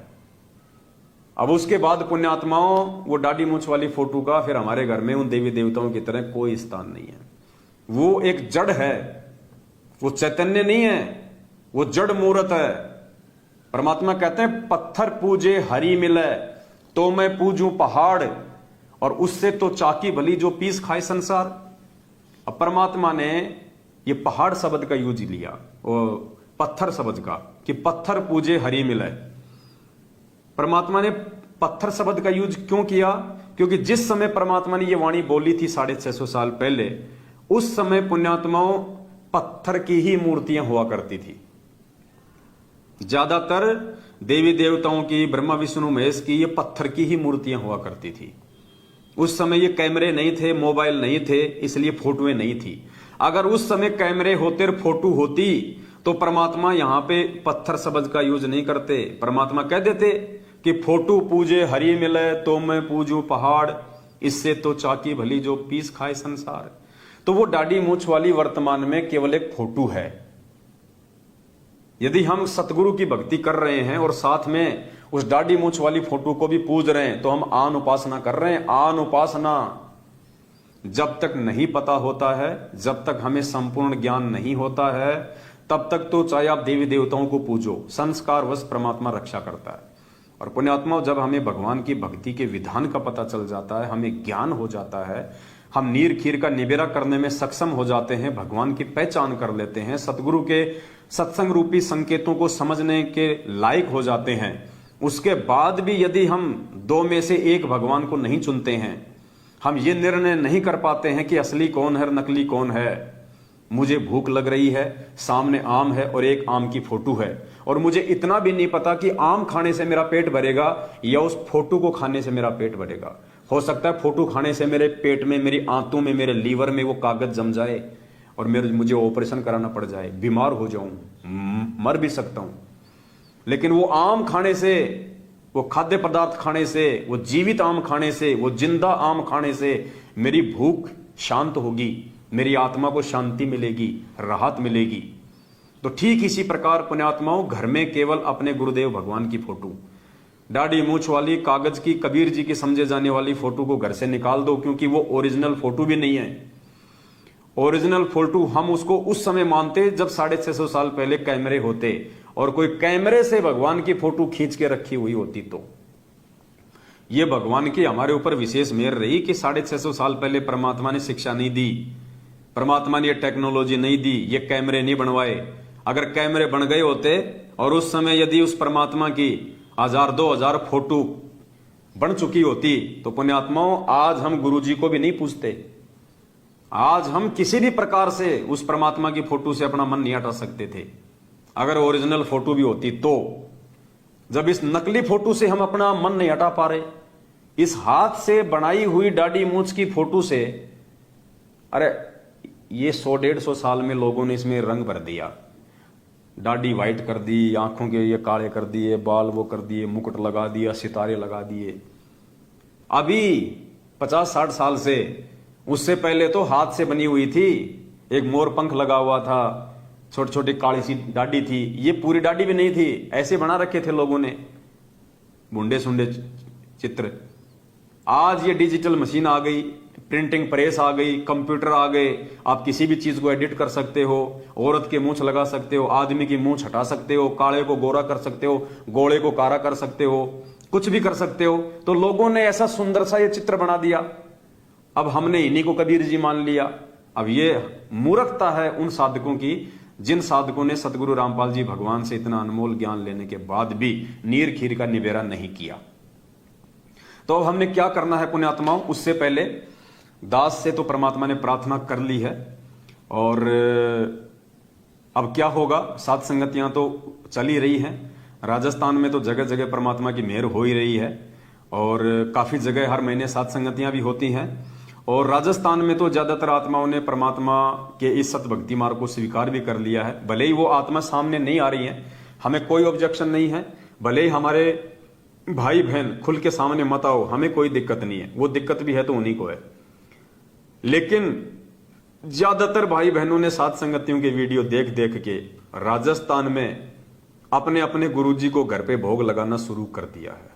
अब उसके बाद पुण्यात्माओं, वो दाढ़ी मूछ वाली फोटो का फिर हमारे घर में उन देवी देवताओं की तरह कोई स्थान नहीं है। वो एक जड़ है, वो चैतन्य नहीं है, वो जड़ मूर्त है। परमात्मा कहते हैं पत्थर पूजे हरि मिले तो मैं पूजूं पहाड़, और उससे तो चाकी भली जो पीस खाए संसार। अब परमात्मा ने ये पहाड़ शब्द का यूज लिया, वो पत्थर शब्द का, कि पत्थर पूजे हरि मिले। परमात्मा ने पत्थर शब्द का यूज क्यों किया? क्योंकि जिस समय परमात्मा ने ये वाणी बोली थी 650 साल पहले, उस समय पुण्यात्माओं पत्थर की ही मूर्तियां हुआ करती थी। ज्यादातर देवी देवताओं की, ब्रह्मा विष्णु महेश की, ये पत्थर की ही मूर्तियां हुआ करती थी। उस समय ये कैमरे नहीं थे, मोबाइल नहीं थे, इसलिए फोटोएं नहीं थी। अगर उस समय कैमरे होते और फोटो होती तो परमात्मा यहां पे पत्थर शब्द का यूज नहीं करते। परमात्मा कह देते कि फोटो पूजे हरि मिले तो मैं पूजू पहाड़, इससे तो चाकी भली जो पीस खाए संसार। तो वो दाढ़ी मूछ वाली वर्तमान में केवल एक फोटो है। यदि हम सतगुरु की भक्ति कर रहे हैं और साथ में उस दाढ़ी मूछ वाली फोटो को भी पूज रहे हैं तो हम आन उपासना कर रहे हैं। आन उपासना जब तक नहीं पता होता है, जब तक हमें संपूर्ण ज्ञान नहीं होता है, तब तक तो चाहे आप देवी देवताओं को पूजो, संस्कार वश परमात्मा रक्षा करता है। और पुण्यात्मा, जब हमें भगवान की भक्ति के विधान का पता चल जाता है, हमें ज्ञान हो जाता है, हम नीर खीर का निबेरा करने में सक्षम हो जाते हैं, भगवान की पहचान कर लेते हैं, सतगुरु के सत्संग रूपी संकेतों को समझने के लायक हो जाते हैं, उसके बाद भी यदि हम दो में से एक भगवान को नहीं चुनते हैं, हम ये निर्णय नहीं कर पाते हैं कि असली कौन है और नकली कौन है। मुझे भूख लग रही है, सामने आम है और एक आम की फोटो है, और मुझे इतना भी नहीं पता कि आम खाने से मेरा पेट भरेगा या उस फोटो को खाने से मेरा पेट भरेगा। हो सकता है फोटो खाने से मेरे पेट में, मेरी आंतों में, मेरे लीवर में वो कागज जम जाए और मुझे ऑपरेशन कराना पड़ जाए, बीमार हो जाऊं, मर भी सकता हूं। लेकिन वो आम खाने से, वो खाद्य पदार्थ खाने से, वो जीवित आम खाने से, वो जिंदा आम खाने से मेरी भूख शांत होगी, मेरी आत्मा को शांति मिलेगी, राहत मिलेगी। तो ठीक इसी प्रकार पुण्यात्माओं, घर में केवल अपने गुरुदेव भगवान की फोटो, दाढ़ी मूछ वाली कागज की कबीर जी की समझे जाने वाली फोटो को घर से निकाल दो, क्योंकि वो ओरिजिनल फोटो भी नहीं है। ओरिजिनल फोटो हम उसको उस समय मानते जब 650 साल पहले कैमरे होते और कोई कैमरे से भगवान की फोटो खींच के रखी हुई होती। तो ये भगवान की हमारे ऊपर विशेष मेहर रही कि 650 साल पहले परमात्मा ने शिक्षा नहीं दी, परमात्मा ने ये टेक्नोलॉजी नहीं दी, ये कैमरे नहीं बनवाए। अगर कैमरे बन गए होते और उस समय यदि उस परमात्मा की 1000-2000 फोटो बन चुकी होती तो पुण्यात्माओं आज हम गुरुजी को भी नहीं पूछते। आज हम किसी भी प्रकार से उस परमात्मा की फोटो से अपना मन नहीं हटा सकते थे, अगर ओरिजिनल फोटो भी होती तो। जब इस नकली फोटो से हम अपना मन नहीं हटा पा रहे, इस हाथ से बनाई हुई दाढ़ी मूछ की फोटो से, अरे ये 100-150 साल में लोगों ने इसमें रंग भर दिया, दाढ़ी व्हाइट कर दी, आंखों के ये काले कर दिए, बाल वो कर दिए, मुकुट लगा दिया, सितारे लगा दिए। अभी 50-60 साल से, उससे पहले तो हाथ से बनी हुई थी, एक मोर पंख लगा हुआ था, छोटी छोटी काली सी दाढ़ी थी, ये पूरी दाढ़ी भी नहीं थी, ऐसे बना रखे थे लोगों ने भुंडे सुंडे चित्र। आज ये डिजिटल मशीन आ गई, प्रिंटिंग प्रेस आ गई, कंप्यूटर आ गए, आप किसी भी चीज को एडिट कर सकते हो, औरत के मूंछ लगा सकते हो, आदमी की मूंछ हटा सकते हो, काले को गोरा कर सकते हो, गोले को काला कर सकते हो, कुछ भी कर सकते हो। तो लोगों ने ऐसा सुंदर सा ये चित्र बना दिया, अब हमने इन्हीं को कबीर जी मान लिया। अब ये मूर्खता है उन साधकों की जिन साधकों ने सतगुरु रामपाल जी भगवान से इतना अनमोल ज्ञान लेने के बाद भी नीर खीर का निबेरा नहीं किया। तो अब हमने क्या करना है पुण्यात्माओं, उससे पहले दास से तो परमात्मा ने प्रार्थना कर ली है, और अब क्या होगा, सात संगतियां तो चल ही रही हैं। राजस्थान में तो जगह जगह परमात्मा की मेहर हो ही रही है, और काफी जगह हर महीने सात संगतियां भी होती हैं। और राजस्थान में तो ज्यादातर आत्माओं ने परमात्मा के इस सत भक्ति मार्ग को स्वीकार भी कर लिया है। भले ही वो आत्मा सामने नहीं आ रही है, हमें कोई ऑब्जेक्शन नहीं है, भले ही हमारे भाई बहन खुल के सामने मत आओ, हमें कोई दिक्कत नहीं है, वो दिक्कत भी है तो उन्हीं को है। लेकिन ज्यादातर भाई बहनों ने सात संगतियों के वीडियो देख देख के राजस्थान में अपने अपने गुरुजी को घर पे भोग लगाना शुरू कर दिया है।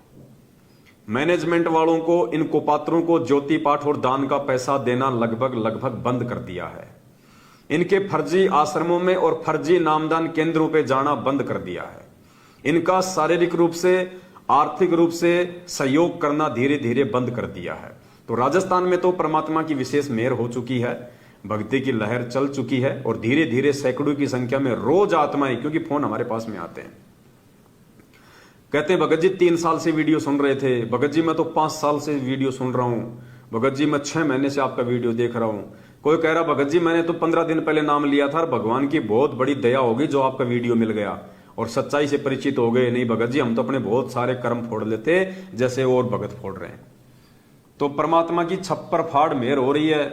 मैनेजमेंट वालों को, इन कुपात्रों को ज्योति पाठ और दान का पैसा देना लगभग बंद कर दिया है। इनके फर्जी आश्रमों में और फर्जी नामदान केंद्रों पे जाना बंद कर दिया है। इनका शारीरिक रूप से, आर्थिक रूप से सहयोग करना धीरे धीरे बंद कर दिया है। तो राजस्थान में तो परमात्मा की विशेष मेहर हो चुकी है, भक्ति की लहर चल चुकी है, और धीरे धीरे सैकड़ों की संख्या में रोज आत्माएं, क्योंकि फोन हमारे पास में आते हैं, कहते हैं भगत जी 3 साल से वीडियो सुन रहे थे, भगत जी मैं तो 5 साल से वीडियो सुन रहा हूं, भगत जी मैं 6 महीने से आपका वीडियो देख रहा हूं। कोई कह रहा भगत जी मैंने तो 15 दिन पहले नाम लिया था और भगवान की बहुत बड़ी दया होगी जो आपका वीडियो मिल गया और सच्चाई से परिचित हो गए। नहीं भगत जी, हम तो अपने बहुत सारे कर्म फोड़ लेते जैसे और भगत फोड़ रहे हैं। तो परमात्मा की छप्पर फाड़ मेहर हो रही है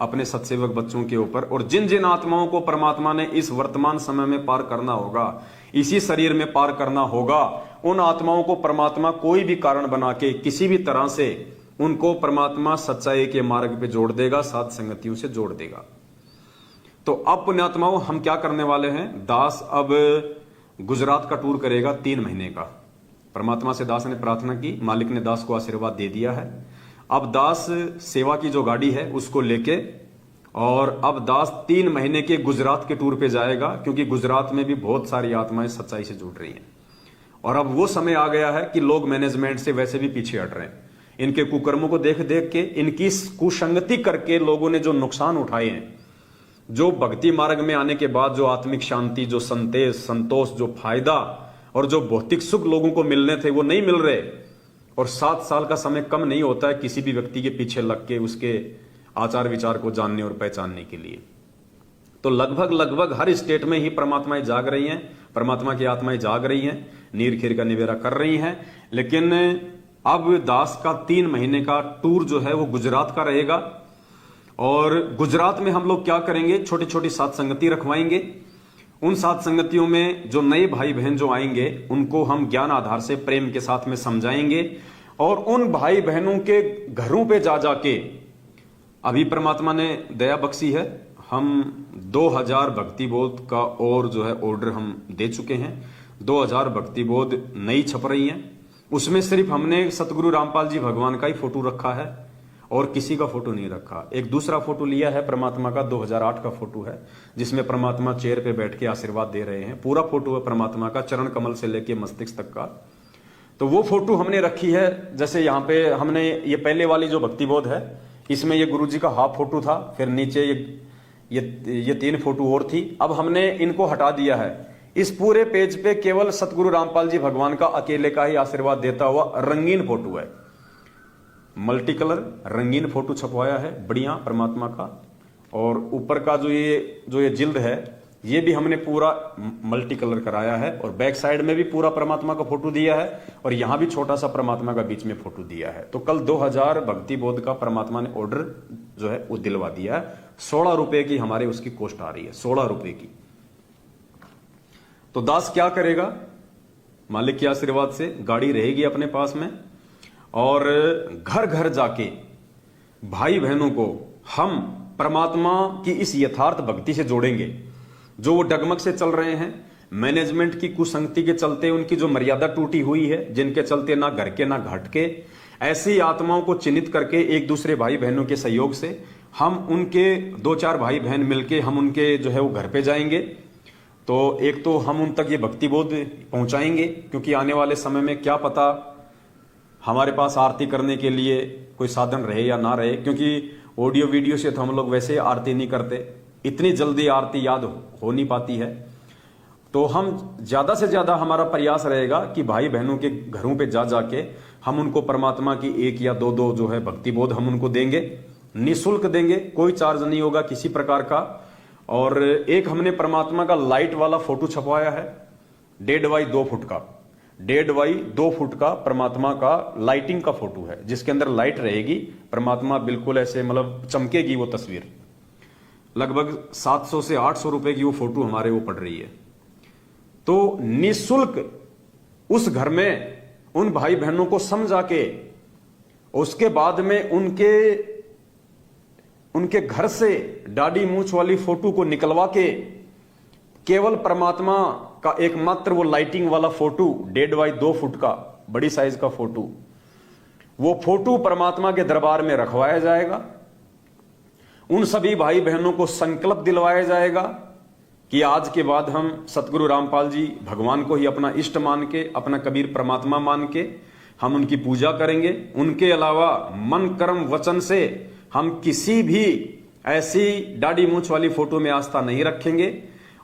अपने सत्सेवक बच्चों के ऊपर। और जिन जिन आत्माओं को परमात्मा ने इस वर्तमान समय में पार करना होगा, इसी शरीर में पार करना होगा, उन आत्माओं को परमात्मा कोई भी कारण बना के किसी भी तरह से उनको परमात्मा सच्चाई के मार्ग पे जोड़ देगा, सात संगतियों से जोड़ देगा। तो अब पुण्यात्माओं हम क्या करने वाले हैं, दास अब गुजरात का टूर करेगा 3 महीने का। परमात्मा से दास ने प्रार्थना की, मालिक ने दास को आशीर्वाद दे दिया है। अब दास सेवा की जो गाड़ी है उसको लेके, और अब दास 3 महीने के गुजरात के टूर पे जाएगा, क्योंकि गुजरात में भी बहुत सारी आत्माएं सच्चाई से जुड़ रही हैं। और अब वो समय आ गया है कि लोग मैनेजमेंट से वैसे भी पीछे हट रहे हैं। इनके कुकर्मों को देख देख के, इनकी कुसंगति करके लोगों ने जो नुकसान उठाए हैं, जो भक्ति मार्ग में आने के बाद जो आत्मिक शांति, जो संतोष, जो फायदा और जो भौतिक सुख लोगों को मिलने थे वो नहीं मिल रहे। और 7 साल का समय कम नहीं होता है किसी भी व्यक्ति के पीछे लग के उसके आचार विचार को जानने और पहचानने के लिए। तो लगभग हर स्टेट में ही परमात्माएं जाग रही हैं, परमात्मा की आत्माएं जाग रही हैं, नीर खीर का निवेरा कर रही हैं। लेकिन अब दास का 3 महीने का टूर जो है वो गुजरात का रहेगा। और गुजरात में हम लोग क्या करेंगे, छोटी छोटी सात संगति रखवाएंगे। उन सात संगतियों में जो नए भाई बहन जो आएंगे उनको हम ज्ञान आधार से प्रेम के साथ में समझाएंगे। और उन भाई बहनों के घरों पे जा जाके, अभी परमात्मा ने दया बख्शी है, हम 2000 भक्ति बोध का और जो है ऑर्डर हम दे चुके हैं। 2000 भक्ति बोध नई छप रही हैं। उसमें सिर्फ हमने सतगुरु रामपाल जी भगवान का ही फोटो रखा है और किसी का फोटो नहीं रखा। एक दूसरा फोटो लिया है परमात्मा का, 2008 का फोटो है, जिसमें परमात्मा चेयर पे बैठ के आशीर्वाद दे रहे हैं। पूरा फोटो है परमात्मा का, चरण कमल से लेके मस्तिष्क तक का। तो वो फोटो हमने रखी है। जैसे यहाँ पे हमने ये पहले वाली जो भक्ति बोध है, इसमें ये गुरु जी का हाफ फोटो था, फिर नीचे ये 3 फोटो और थी। अब हमने इनको हटा दिया है। इस पूरे पेज पे केवल सतगुरु रामपाल जी भगवान का अकेले का ही आशीर्वाद देता हुआ रंगीन फोटो है, मल्टी कलर रंगीन फोटो छपवाया है बढ़िया परमात्मा का। और ऊपर का जो ये जिल्द है ये भी हमने पूरा मल्टी कलर कराया है। और बैक साइड में भी पूरा परमात्मा का फोटो दिया है और यहां भी छोटा सा परमात्मा का बीच में फोटो दिया है। तो कल 2000 भक्ति बोध का परमात्मा ने ऑर्डर जो है वो दिलवा दिया है। 16 रुपए की हमारे उसकी कॉस्ट आ रही है, 16 रुपए की। तो दास क्या करेगा, मालिक के आशीर्वाद से गाड़ी रहेगी अपने पास में और घर घर जाके भाई बहनों को हम परमात्मा की इस यथार्थ भक्ति से जोड़ेंगे। जो वो डगमग से चल रहे हैं, मैनेजमेंट की कुसंगति के चलते उनकी जो मर्यादा टूटी हुई है, जिनके चलते ना घर के ना घाट के, ऐसी आत्माओं को चिन्हित करके एक दूसरे भाई बहनों के सहयोग से हम उनके 2-4 भाई बहन मिलके हम उनके जो है वो घर पे जाएंगे। तो एक तो हम उन तक ये भक्ति बोध पहुंचाएंगे, क्योंकि आने वाले समय में क्या पता हमारे पास आरती करने के लिए कोई साधन रहे या ना रहे, क्योंकि ऑडियो वीडियो से तो हम लोग वैसे आरती नहीं करते, इतनी जल्दी आरती याद हो नहीं पाती है। तो हम ज्यादा से ज्यादा हमारा प्रयास रहेगा कि भाई बहनों के घरों पे जा जाके हम उनको परमात्मा की 1 या 2 जो है भक्ति बोध हम उनको देंगे, निःशुल्क देंगे, कोई चार्ज नहीं होगा किसी प्रकार का। और एक हमने परमात्मा का लाइट वाला फोटो छपवाया है, 1.5 बाई 2 फुट का, 1.5 बाई 2 फुट का परमात्मा का लाइटिंग का फोटो है, जिसके अंदर लाइट रहेगी। परमात्मा बिल्कुल ऐसे मतलब चमकेगी वो तस्वीर। लगभग 700 से 800 रुपए की वो फोटो हमारे वो पड़ रही है। तो निःशुल्क उस घर में उन भाई बहनों को समझा के उसके बाद में उनके घर से दाढ़ी मूंछ वाली फोटो को निकलवा के केवल परमात्मा का एकमात्र वो लाइटिंग वाला फोटो 1.5 बाई 2 फुट का बड़ी साइज का फोटो, वो फोटो परमात्मा के दरबार में रखवाया जाएगा। उन सभी भाई बहनों को संकल्प दिलवाया जाएगा कि आज के बाद हम सतगुरु रामपाल जी भगवान को ही अपना इष्ट मान के, अपना कबीर परमात्मा मान के हम उनकी पूजा करेंगे। उनके अलावा मन कर्म वचन से हम किसी भी ऐसी दाढ़ी मूंछ वाली फोटो में आस्था नहीं रखेंगे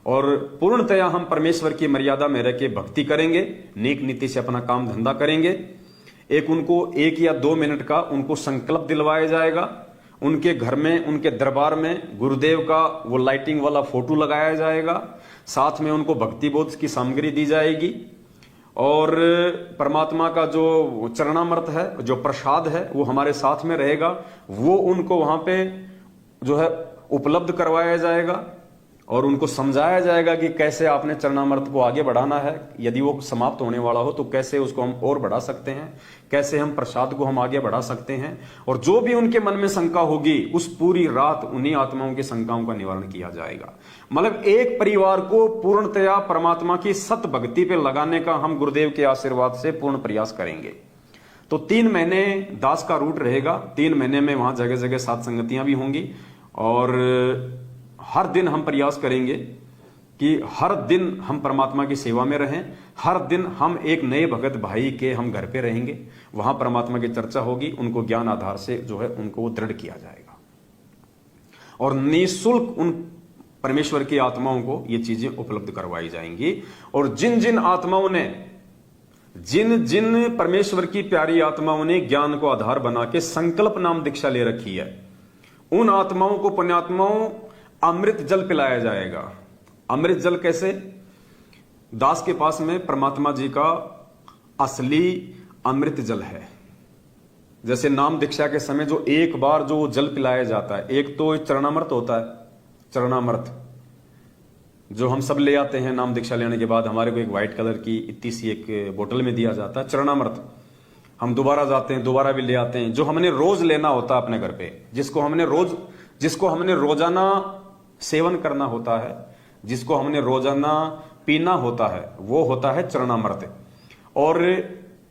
और पूर्णतया हम परमेश्वर की मर्यादा में रह के भक्ति करेंगे, नेक नीति से अपना काम धंधा करेंगे। एक उनको 1 या 2 मिनट का उनको संकल्प दिलवाया जाएगा। उनके घर में, उनके दरबार में गुरुदेव का वो लाइटिंग वाला फोटो लगाया जाएगा, साथ में उनको भक्ति बोध की सामग्री दी जाएगी और परमात्मा का जो चरणामृत है, जो प्रसाद है, वो हमारे साथ में रहेगा। वो उनको वहां पे जो है उपलब्ध करवाया जाएगा और उनको समझाया जाएगा कि कैसे आपने चरणामृत को आगे बढ़ाना है। यदि वो समाप्त होने वाला हो तो कैसे उसको हम और बढ़ा सकते हैं, कैसे हम प्रसाद को हम आगे बढ़ा सकते हैं। और जो भी उनके मन में शंका होगी उस पूरी रात उन्हीं आत्माओं की शंकाओं का निवारण किया जाएगा। मतलब एक परिवार को पूर्णतया परमात्मा की सत भक्ति पे लगाने का हम गुरुदेव के आशीर्वाद से पूर्ण प्रयास करेंगे। तो 3 महीने दास का रूट रहेगा। 3 महीने में वहां जगह जगह सात संगतियां भी होंगी और हर दिन हम प्रयास करेंगे कि हर दिन हम परमात्मा की सेवा में रहें। हर दिन हम एक नए भगत भाई के हम घर पे रहेंगे, वहां परमात्मा की चर्चा होगी, उनको ज्ञान आधार से जो है उनको दृढ़ किया जाएगा और निःशुल्क उन परमेश्वर की आत्माओं को ये चीजें उपलब्ध करवाई जाएंगी। और जिन जिन आत्माओं ने, जिन जिन परमेश्वर की प्यारी आत्माओं ने ज्ञान को आधार बना के संकल्प नाम दीक्षा ले रखी है, उन आत्माओं को, पुण्यात्माओं, अमृत जल पिलाया जाएगा। अमृत जल कैसे? दास के पास में परमात्मा जी का असली अमृत जल है। जैसे नाम दीक्षा के समय जो एक बार जो जल पिलाया जाता है, एक तो चरणामृत होता है, चरणामृत जो हम सब ले आते हैं नाम दीक्षा लेने के बाद, हमारे को एक व्हाइट कलर की इतनी सी एक बोतल में दिया जाता है चरणामृत। हम दोबारा जाते हैं, दोबारा भी ले आते हैं, जो हमने रोज लेना होता है अपने घर पे, जिसको हमने रोजाना सेवन करना होता है, जिसको हमने रोजाना पीना होता है, वो होता है चरणामृत। और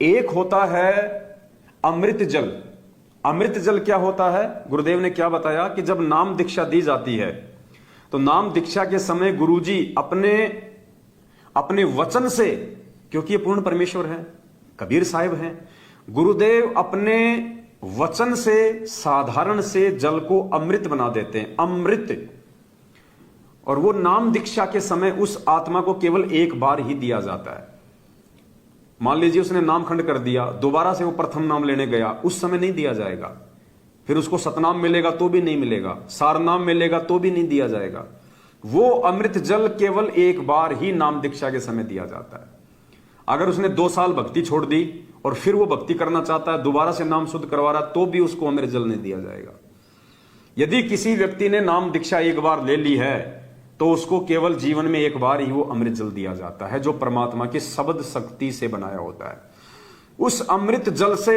एक होता है अमृत जल। अमृत जल क्या होता है? गुरुदेव ने क्या बताया कि जब नाम दीक्षा दी जाती है तो नाम दीक्षा के समय गुरुजी अपने वचन से, क्योंकि ये पूर्ण परमेश्वर है, कबीर साहिब हैं, गुरुदेव अपने वचन से साधारण से जल को अमृत बना देते हैं, अमृत। और वो नाम दीक्षा के समय उस आत्मा को केवल एक बार ही दिया जाता है। मान लीजिए उसने नाम खंड कर दिया, दोबारा से वो प्रथम नाम लेने गया, उस समय नहीं दिया जाएगा। फिर उसको सतनाम मिलेगा तो भी नहीं मिलेगा, सारनाम मिलेगा तो भी नहीं दिया जाएगा। वो अमृत जल केवल एक बार ही नाम दीक्षा के समय दिया जाता है। अगर उसने 2 साल भक्ति छोड़ दी और फिर वो भक्ति करना चाहता है, दोबारा से नाम शुद्ध करवा रहा, तो भी उसको अमृत जल नहीं दिया जाएगा। यदि किसी व्यक्ति ने नाम दीक्षा एक बार ले ली है तो उसको केवल जीवन में एक बार ही वो अमृत जल दिया जाता है, जो परमात्मा की शब्द शक्ति से बनाया होता है। उस अमृत जल से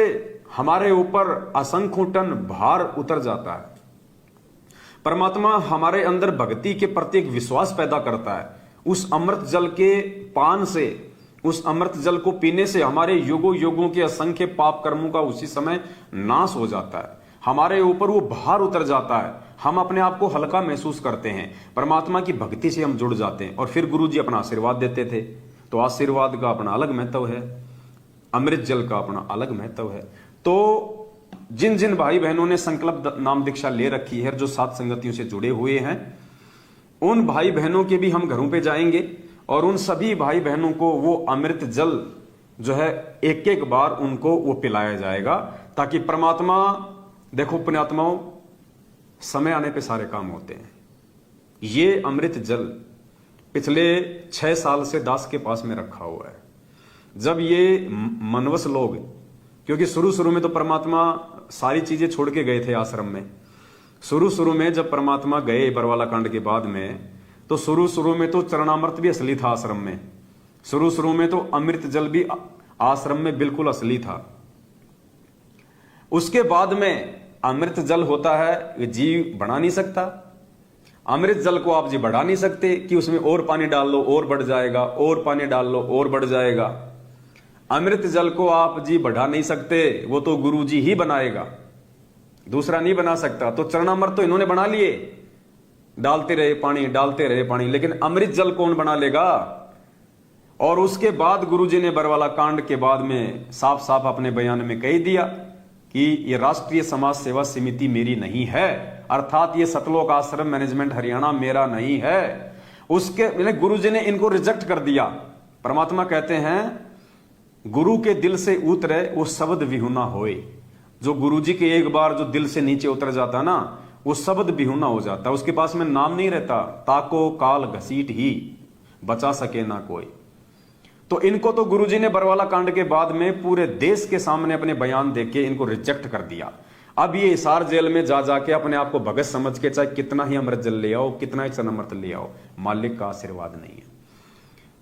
हमारे ऊपर असंख्य टन भार उतर जाता है। परमात्मा हमारे अंदर भक्ति के प्रति एक विश्वास पैदा करता है। उस अमृत जल के पान से, उस अमृत जल को पीने से हमारे युगों युगों के असंख्य पाप कर्मों का उसी समय नाश हो जाता है। हमारे ऊपर वो भार उतर जाता है, हम अपने आप को हल्का महसूस करते हैं, परमात्मा की भक्ति से हम जुड़ जाते हैं। और फिर गुरु जी अपना आशीर्वाद देते थे, तो आशीर्वाद का अपना अलग महत्व है, अमृत जल का अपना अलग महत्व है। तो जिन जिन भाई बहनों ने संकल्प नाम दीक्षा ले रखी है, जो सात संगतियों से जुड़े हुए हैं, उन भाई बहनों के भी हम घरों पे जाएंगे और उन सभी भाई बहनों को वो अमृत जल जो है एक एक बार उनको वो पिलाया जाएगा, ताकि परमात्मा, देखो पुण्यात्माओं, समय आने पे सारे काम होते हैं। ये अमृत जल पिछले 6 साल से दास के पास में रखा हुआ है। जब ये मनवस लोग, क्योंकि शुरू में तो परमात्मा सारी चीजें छोड़ के गए थे आश्रम में। शुरू में जब परमात्मा गए बरवाला कांड के बाद में, तो शुरू में तो चरणामृत भी असली था आश्रम में। शुरू में तो अमृत जल भी आश्रम में बिल्कुल असली था। उसके बाद में अमृत जल होता है, जीव बढ़ा नहीं सकता। अमृत जल को आप जी बढ़ा नहीं सकते कि उसमें और पानी डाल लो और बढ़ जाएगा, और पानी डाल लो और बढ़ जाएगा। अमृत जल को आप जी बढ़ा नहीं सकते, वो तो गुरु जी ही बनाएगा, दूसरा नहीं बना सकता। तो चरणामृत तो इन्होंने बना लिए, डालते रहे पानी, डालते रहे पानी, लेकिन अमृत जल कौन बना लेगा? और उसके बाद गुरु जी ने बरवाला कांड के बाद में साफ साफ अपने बयान में कह दिया कि ये राष्ट्रीय समाज सेवा समिति मेरी नहीं है, अर्थात ये सतलोक आश्रम मैनेजमेंट हरियाणा मेरा नहीं है। उसके गुरु जी ने इनको रिजेक्ट कर दिया। परमात्मा कहते हैं, गुरु के दिल से उतरे वो शब्द विहुना होए। जो गुरु जी के एक बार जो दिल से नीचे उतर जाता ना, वो शब्द विहुना हो जाता, उसके पास में नाम नहीं रहता। ताको काल घसीट ही बचा सके ना कोई। तो इनको तो गुरुजी ने बरवाला कांड के बाद में पूरे देश के सामने अपने बयान देके इनको रिजेक्ट कर दिया। अब ये हिसार जेल में जा जाके अपने आप को भगत समझ के चाहे कितना ही अमृत जल ले आओ, कितना ही चरणामृत ले आओ, मालिक का आशीर्वाद नहीं है।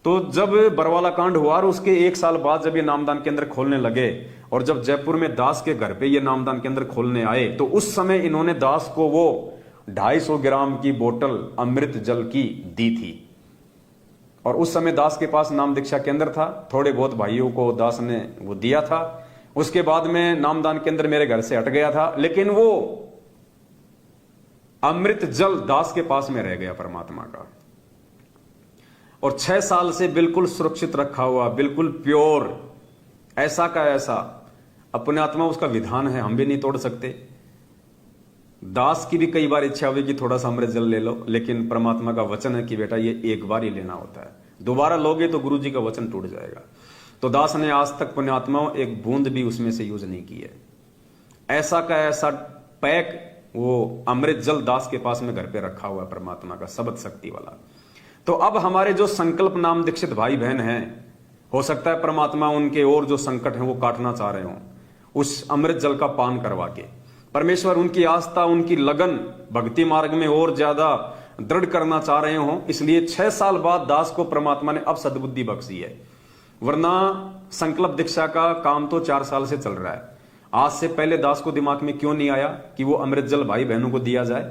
तो जब बरवाला कांड हुआ और उसके 1 साल बाद जब ये नामदान केंद्र खोलने लगे, और जब जयपुर में दास के घर पे ये नामदान केंद्र खोलने आए, तो उस समय इन्होंने दास को वो 250 ग्राम की बोतल अमृत जल की दी थी। और उस समय दास के पास नाम दीक्षा केंद्र था, थोड़े बहुत भाइयों को दास ने वो दिया था। उसके बाद में नामदान केंद्र मेरे घर से हट गया था, लेकिन वो अमृत जल दास के पास में रह गया परमात्मा का। और 6 साल से बिल्कुल सुरक्षित रखा हुआ, बिल्कुल प्योर, ऐसा का ऐसा। अपने आत्मा उसका विधान है, हम भी नहीं तोड़ सकते। दास की भी कई बार इच्छा हुई कि थोड़ा सा अमृत जल ले लो, लेकिन परमात्मा का वचन है कि बेटा ये एक बार ही लेना होता है, दोबारा लोगे तो गुरु जी का वचन टूट जाएगा। तो दास ने आज तक पुण्यात्माओं एक बूंद भी उसमें से यूज नहीं की है। ऐसा का ऐसा पैक वो अमृत जल दास के पास में घर पे रखा हुआ है परमात्मा का शब्द शक्ति वाला। तो अब हमारे जो संकल्प नाम दीक्षित भाई बहन हैं, हो सकता है परमात्मा उनके और जो संकट हैं वो काटना चाह रहे हों उस अमृत जल का पान करवा के। परमेश्वर उनकी आस्था, उनकी लगन भक्ति मार्ग में और ज्यादा दृढ़ करना चाह रहे हों, इसलिए 6 साल बाद दास को परमात्मा ने अब सद्बुद्धि बख्शी है। वरना संकल्प दीक्षा का काम तो 4 साल से चल रहा है। आज से पहले दास को दिमाग में क्यों नहीं आया कि वो अमृत जल भाई बहनों को दिया जाए?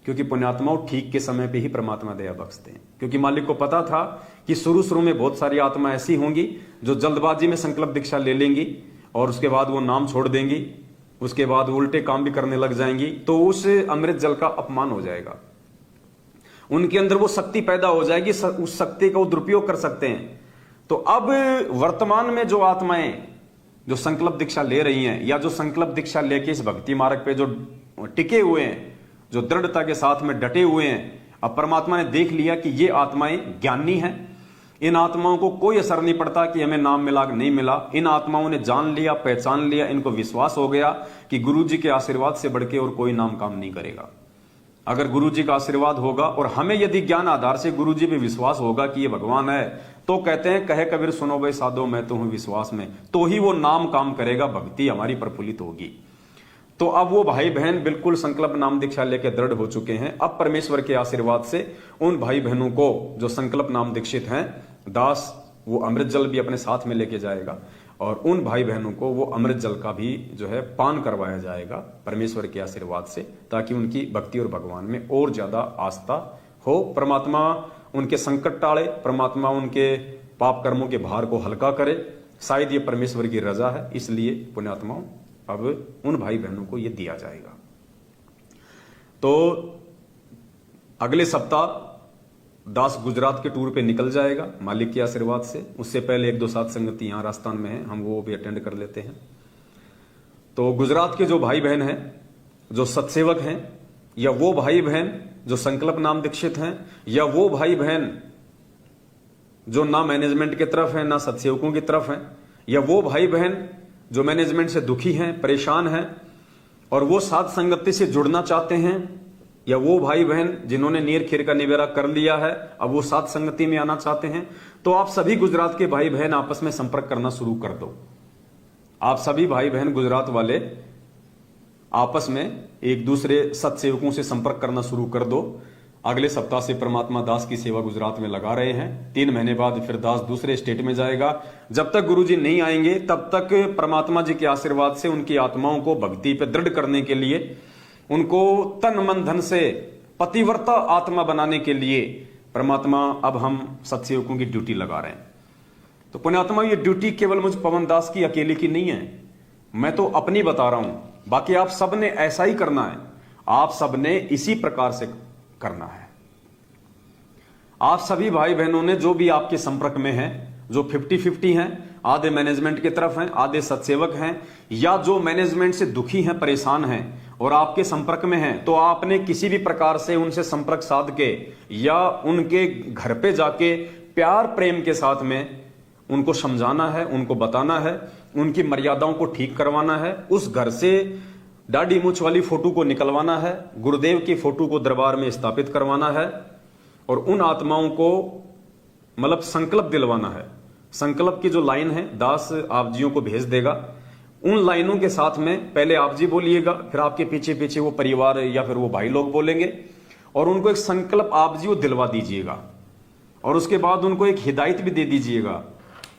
क्योंकि पुण्यात्माओं ठीक के समय पे ही परमात्मा दया बख्शते हैं। क्योंकि मालिक को पता था कि शुरू में बहुत सारी आत्मा ऐसी होंगी जो जल्दबाजी में संकल्प दीक्षा ले लेंगी और उसके बाद वो नाम छोड़ देंगी, उसके बाद उल्टे काम भी करने लग जाएंगी, तो उस अमृत जल का अपमान हो जाएगा। उनके अंदर वो शक्ति पैदा हो जाएगी, उस शक्ति का वो दुरुपयोग कर सकते हैं। तो अब वर्तमान में जो आत्माएं जो संकल्प दीक्षा ले रही हैं या जो संकल्प दीक्षा लेके इस भक्ति मार्ग पे जो टिके हुए हैं, जो दृढ़ता के साथ में डटे हुए हैं, अब परमात्मा ने देख लिया कि ये आत्माएं ज्ञानी हैं। इन आत्माओं को कोई असर नहीं पड़ता कि हमें नाम मिला नहीं मिला। इन आत्माओं ने जान लिया, पहचान लिया, इनको विश्वास हो गया कि गुरु जी के आशीर्वाद से बढ़ के और कोई नाम काम नहीं करेगा। अगर गुरु जी का आशीर्वाद होगा और हमें यदि ज्ञान आधार से गुरु जी पे विश्वास होगा कि ये भगवान है, तो कहते हैं कहे कबीर सुनो भाई साधो मैं तो हूं विश्वास में, तो ही वो नाम काम करेगा, भक्ति हमारी प्रफुल्लित होगी। तो अब वो भाई बहन बिल्कुल संकल्प नाम दीक्षा लेके दृढ़ हो चुके हैं। अब परमेश्वर के आशीर्वाद से उन भाई बहनों को जो संकल्प नाम दीक्षित हैं, दास वो अमृत जल भी अपने साथ में लेके जाएगा और उन भाई बहनों को वो अमृत जल का भी जो है पान करवाया जाएगा परमेश्वर के आशीर्वाद से, ताकि उनकी भक्ति और भगवान में और ज्यादा आस्था हो। परमात्मा उनके संकट टाले, परमात्मा उनके पाप कर्मों के भार को हल्का करे। शायद ये परमेश्वर की रजा है, इसलिए पुण्यात्माओं अब उन भाई बहनों को ये दिया जाएगा। तो अगले सप्ताह दास गुजरात के टूर पे निकल जाएगा मालिक के आशीर्वाद से। उससे पहले 1-2 साथ संगति यहां राजस्थान में है, हम वो भी अटेंड कर लेते हैं। तो गुजरात के जो भाई बहन हैं, जो सत्सेवक हैं, या वो भाई बहन जो संकल्प नाम दीक्षित हैं, या वो भाई बहन जो ना मैनेजमेंट की तरफ है ना सत्सेवकों की तरफ है, या वो भाई बहन जो मैनेजमेंट से दुखी हैं, परेशान हैं और वो साथ संगति से जुड़ना चाहते हैं, या वो भाई बहन जिन्होंने नीर खीर का निवेरा कर लिया है अब वो साथ संगति में आना चाहते हैं, तो आप सभी गुजरात के भाई बहन आपस में संपर्क करना शुरू कर दो। आप सभी भाई बहन गुजरात वाले आपस में एक दूसरे सत्सेवकों से संपर्क करना शुरू कर दो। अगले सप्ताह से परमात्मा दास की सेवा गुजरात में लगा रहे हैं। 3 महीने बाद फिर दास दूसरे स्टेट में जाएगा। जब तक गुरुजी नहीं आएंगे तब तक परमात्मा जी के आशीर्वाद से उनकी आत्माओं को भक्ति पे दृढ़ करने के लिए, उनको तन मन धन से पतिव्रता आत्मा बनाने के लिए परमात्मा अब हम सत्सेवकों की ड्यूटी लगा रहे हैं। तो पुण्यात्मा ये ड्यूटी केवल मुझ पवन दास की अकेले की नहीं है, मैं तो अपनी बता रहा हूं, बाकी आप सबने ऐसा ही करना है। आप सबने इसी प्रकार से करना है। आप सभी भाई बहनों ने जो भी आपके संपर्क में हैं, जो 50-50 हैं, आधे मैनेजमेंट की तरफ हैं, आधे सत्सेवक हैं, या जो मैनेजमेंट से दुखी हैं, परेशान हैं और आपके संपर्क में हैं, तो आपने किसी भी प्रकार से उनसे संपर्क साध के या उनके घर पे जाके प्यार प्रेम के साथ में उनको समझाना है, उनको बताना है, उनकी मर्यादाओं को ठीक करवाना है। उस घर से दाढ़ी मूछ वाली फोटो को निकलवाना है, गुरुदेव की फोटो को दरबार में स्थापित करवाना है और उन आत्माओं को मतलब संकल्प दिलवाना है। संकल्प की जो लाइन है दास आप जियों को भेज देगा। उन लाइनों के साथ में पहले आप जी बोलिएगा, फिर आपके पीछे पीछे वो परिवार या फिर वो भाई लोग बोलेंगे और उनको एक संकल्प आप जी वो दिलवा दीजिएगा। और उसके बाद उनको एक हिदायत भी दे दीजिएगा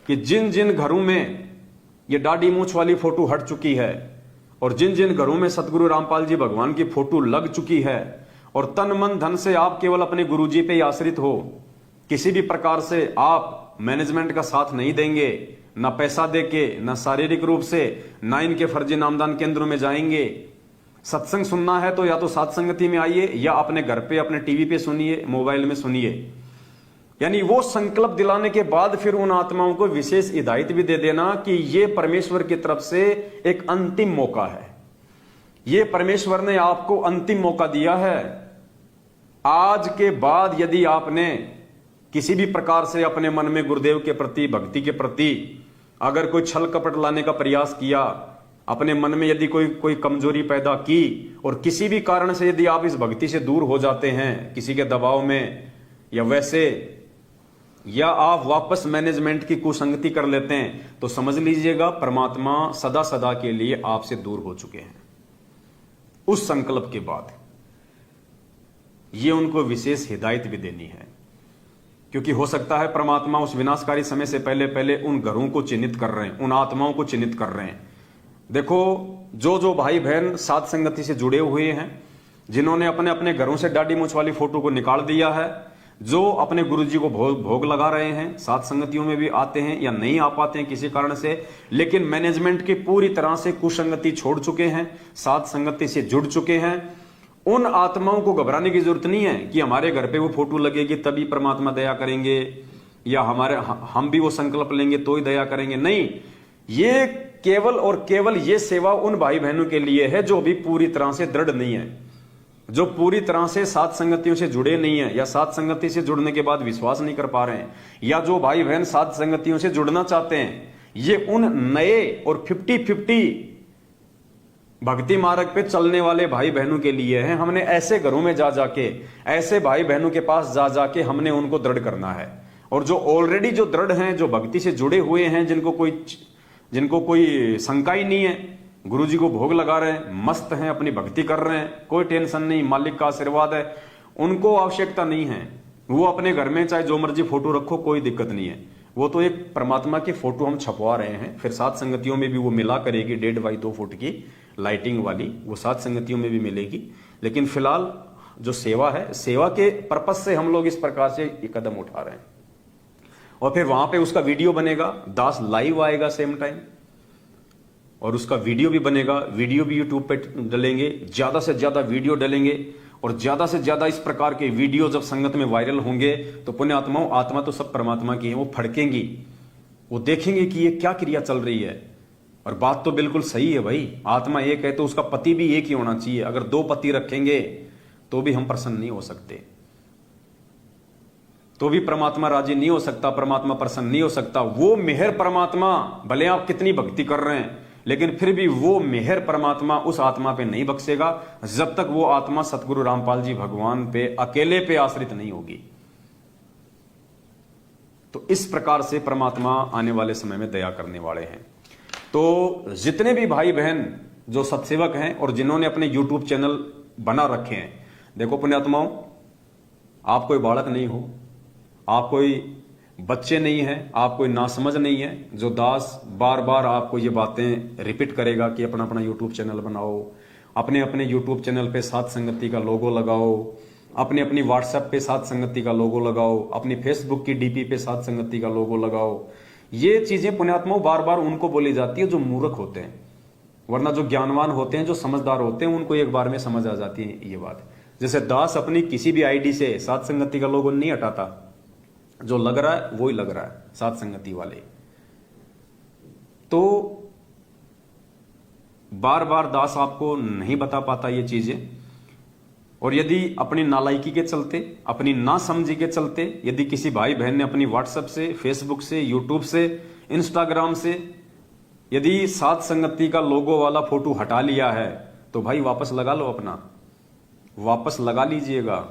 कि जिन जिन घरों में ये दाढ़ी मूछ वाली फोटो हट चुकी है और जिन जिन घरों में सतगुरु रामपाल जी भगवान की फोटो लग चुकी है और तन मन धन से आप केवल अपने गुरु जी पे ही आश्रित हो, किसी भी प्रकार से आप मैनेजमेंट का साथ नहीं देंगे, ना पैसा देके, ना शारीरिक रूप से, ना इनके फर्जी नामदान केंद्रों में जाएंगे। सत्संग सुनना है तो या तो सत्संगति में आइए या अपने घर पे अपने टीवी पे सुनिए, मोबाइल में सुनिए। यानी वो संकल्प दिलाने के बाद फिर उन आत्माओं को विशेष हिदायत भी दे देना कि ये परमेश्वर की तरफ से एक अंतिम मौका है ये परमेश्वर ने आपको अंतिम मौका दिया है। आज के बाद यदि आपने किसी भी प्रकार से अपने मन में गुरुदेव के प्रति, भक्ति के प्रति अगर कोई छल कपट लाने का प्रयास किया, अपने मन में यदि कोई कमजोरी पैदा की, और किसी भी कारण से यदि आप इस भक्ति से दूर हो जाते हैं, किसी के दबाव में या वैसे, या आप वापस मैनेजमेंट की कुसंगति कर लेते हैं, तो समझ लीजिएगा परमात्मा सदा सदा के लिए आपसे दूर हो चुके हैं। उस संकल्प के बाद ये उनको विशेष हिदायत भी देनी है, क्योंकि हो सकता है परमात्मा उस विनाशकारी समय से पहले पहले उन घरों को चिन्हित कर रहे हैं, उन आत्माओं को चिन्हित कर रहे हैं। देखो, जो भाई बहन साध संगति से जुड़े हुए हैं, जिन्होंने अपने अपने घरों से दाढ़ी मूंछ वाली फोटो को निकाल दिया है, जो अपने गुरुजी को भोग लगा रहे हैं, साध संगतियों में भी आते हैं या नहीं आ पाते हैं किसी कारण से, लेकिन मैनेजमेंट की पूरी तरह से कुसंगति छोड़ चुके हैं, साध संगति से जुड़ चुके हैं, उन आत्माओं को घबराने की जरूरत नहीं है कि हमारे घर पे वो फोटो लगेगी तभी परमात्मा दया करेंगे, या हम भी वो संकल्प लेंगे तो ही दया करेंगे। नहीं, ये केवल और केवल ये सेवा उन भाई बहनों के लिए है जो अभी पूरी तरह से दृढ़ नहीं है, जो पूरी तरह से साध संगतियों से जुड़े नहीं है, या साध संगति से जुड़ने के बाद विश्वास नहीं कर पा रहे हैं, या जो भाई बहन साध संगतियों से जुड़ना चाहते हैं। ये उन नए और 50-50 भक्ति मार्ग पे चलने वाले भाई बहनों के लिए है। हमने ऐसे घरों में जा जाके, ऐसे भाई बहनों के पास जा जाके हमने उनको दृढ़ करना है। और जो ऑलरेडी जो दृढ़ हैं, जो भक्ति से जुड़े हुए हैं, जिनको कोई शंका ही नहीं है, गुरुजी को भोग लगा रहे हैं, मस्त हैं, अपनी भक्ति कर रहे हैं, कोई टेंशन नहीं, मालिक का आशीर्वाद है, उनको आवश्यकता नहीं है। वो अपने घर में चाहे जो मर्जी फोटो रखो, कोई दिक्कत नहीं है। वो तो एक परमात्मा की फोटो हम छपवा रहे हैं, फिर साध संगतियों में भी वो मिला करेगी 1.5 बाई 2 फुट की लाइटिंग वाली, वो साध संगतियों में भी मिलेगी। लेकिन फिलहाल जो सेवा है, सेवा के पर्पस से हम लोग इस प्रकार से ये कदम उठा रहे हैं। और फिर वहां पे उसका वीडियो बनेगा, दास लाइव आएगा सेम टाइम, और उसका वीडियो भी बनेगा, वीडियो भी यूट्यूब पे डलेंगे, ज्यादा से ज्यादा वीडियो डलेंगे, और ज्यादा से ज्यादा इस प्रकार के वीडियो जब संगत में वायरल होंगे तो पुण्य आत्माओं, आत्मा तो सब परमात्मा की है, वो फड़केंगी, वो देखेंगे कि ये क्या क्रिया चल रही है। और बात तो बिल्कुल सही है भाई, आत्मा एक है तो उसका पति भी एक ही होना चाहिए। अगर 2 पति रखेंगे तो भी हम प्रसन्न नहीं हो सकते, तो भी परमात्मा राजी नहीं हो सकता, परमात्मा प्रसन्न नहीं हो सकता। वो मेहर परमात्मा, भले आप कितनी भक्ति कर रहे हैं, लेकिन फिर भी वो मेहर परमात्मा उस आत्मा पे नहीं बख्शेगा जब तक वो आत्मा सतगुरु रामपाल जी भगवान पे अकेले पे आश्रित नहीं होगी। तो इस प्रकार से परमात्मा आने वाले समय में दया करने वाले हैं। तो जितने भी भाई बहन जो सत्सेवक हैं और जिन्होंने अपने YouTube चैनल बना रखे हैं, देखो पुण्यात्माओं, आप कोई बालक नहीं हो, आप कोई बच्चे नहीं हैं, आप कोई नासमझ नहीं है, जो दास बार बार आपको ये बातें रिपीट करेगा कि अपना अपना YouTube चैनल बनाओ, अपने अपने YouTube चैनल पे साध संगति का लोगो लगाओ, अपने अपनी WhatsApp पे साध संगति का लोगो लगाओ, अपनी Facebook की DP पे साध संगति का लोगो लगाओ। ये चीजें पुण्यात्माओं बार बार उनको बोली जाती है जो मूर्ख होते हैं, वरना जो ज्ञानवान होते हैं, जो समझदार होते हैं, उनको एक बार में समझ आ जाती है ये बात। जैसे दास अपनी किसी भी आईडी से साध संगति का लोगो नहीं हटाता, जो लग रहा है वो ही लग रहा है साध संगति वाले। तो बार बार दास आपको नहीं बता पाता ये चीजें, और यदि अपनी नालायकी के चलते, अपनी नासमझी के चलते, यदि किसी भाई बहन ने अपनी WhatsApp से, Facebook से, YouTube से, Instagram से यदि साध संगति का लोगो वाला फोटो हटा लिया है, तो भाई वापस लगा लो, अपना वापस लगा लीजिएगा।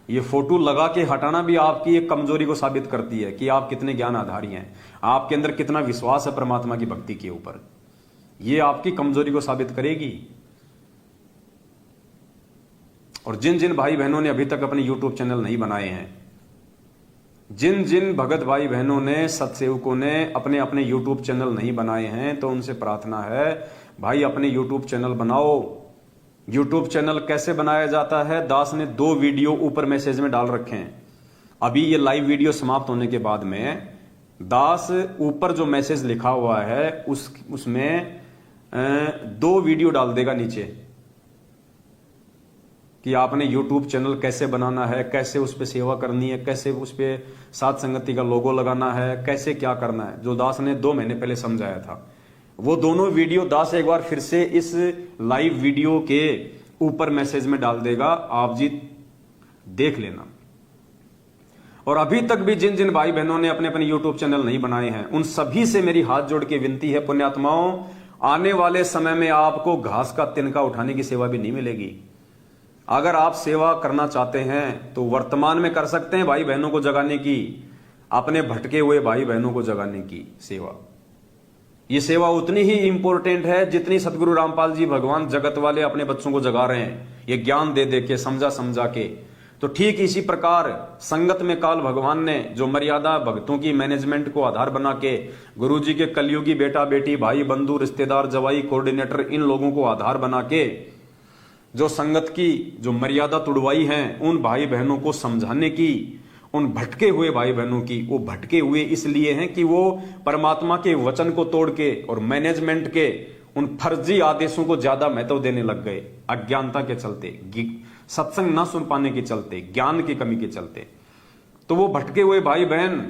ये फोटो लगा के हटाना भी आपकी एक कमजोरी को साबित करती है कि आप कितने ज्ञान आधारी हैं, आपके अंदर कितना विश्वास है परमात्मा की भक्ति के ऊपर। ये आपकी कमजोरी को साबित करेगी। और जिन जिन भाई बहनों ने अभी तक अपने YouTube चैनल नहीं बनाए हैं, जिन जिन भगत भाई बहनों ने, सत्सेवकों ने अपने अपने YouTube चैनल नहीं बनाए हैं, तो उनसे प्रार्थना है भाई अपने YouTube चैनल बनाओ। YouTube चैनल कैसे बनाया जाता है, दास ने 2 वीडियो ऊपर मैसेज में डाल रखे हैं। अभी ये लाइव वीडियो समाप्त होने के बाद में दास ऊपर जो मैसेज लिखा हुआ है उसमें 2 वीडियो डाल देगा नीचे कि आपने YouTube चैनल कैसे बनाना है, कैसे उस पर सेवा करनी है, कैसे उस पर साध संगति का लोगो लगाना है, कैसे क्या करना है, जो दास ने 2 महीने पहले समझाया था। वो दोनों वीडियो दास एक बार फिर से इस लाइव वीडियो के ऊपर मैसेज में डाल देगा, आप जी देख लेना। और अभी तक भी जिन जिन भाई बहनों ने अपने अपने यूट्यूब चैनल नहीं बनाए हैं, उन सभी से मेरी हाथ जोड़ के विनती है पुण्यात्माओं, आने वाले समय में आपको घास का तिनका उठाने की सेवा भी नहीं मिलेगी। अगर आप सेवा करना चाहते हैं तो वर्तमान में कर सकते हैं भाई बहनों को जगाने की, अपने भटके हुए भाई बहनों को जगाने की सेवा। ये सेवा उतनी ही इंपॉर्टेंट है जितनी सतगुरु रामपाल जी भगवान जगत वाले अपने बच्चों को जगा रहे हैं, ये ज्ञान दे दे के, समझा समझा के। तो ठीक इसी प्रकार संगत में काल भगवान ने जो मर्यादा भक्तों की मैनेजमेंट को आधार बना के गुरु जी के कलयुगी बेटा बेटी भाई बंधु रिश्तेदार जवाई कोऑर्डिनेटर इन लोगों को आधार बना के जो संगत की जो मर्यादा तुड़वाई है, उन भाई बहनों को समझाने की, उन भटके हुए भाई बहनों की। वो भटके हुए इसलिए हैं कि वो परमात्मा के वचन को तोड़ के और मैनेजमेंट के उन फर्जी आदेशों को ज्यादा महत्व देने लग गए, अज्ञानता के चलते, सत्संग ना सुन पाने के चलते, ज्ञान की कमी के चलते। तो वो भटके हुए भाई बहन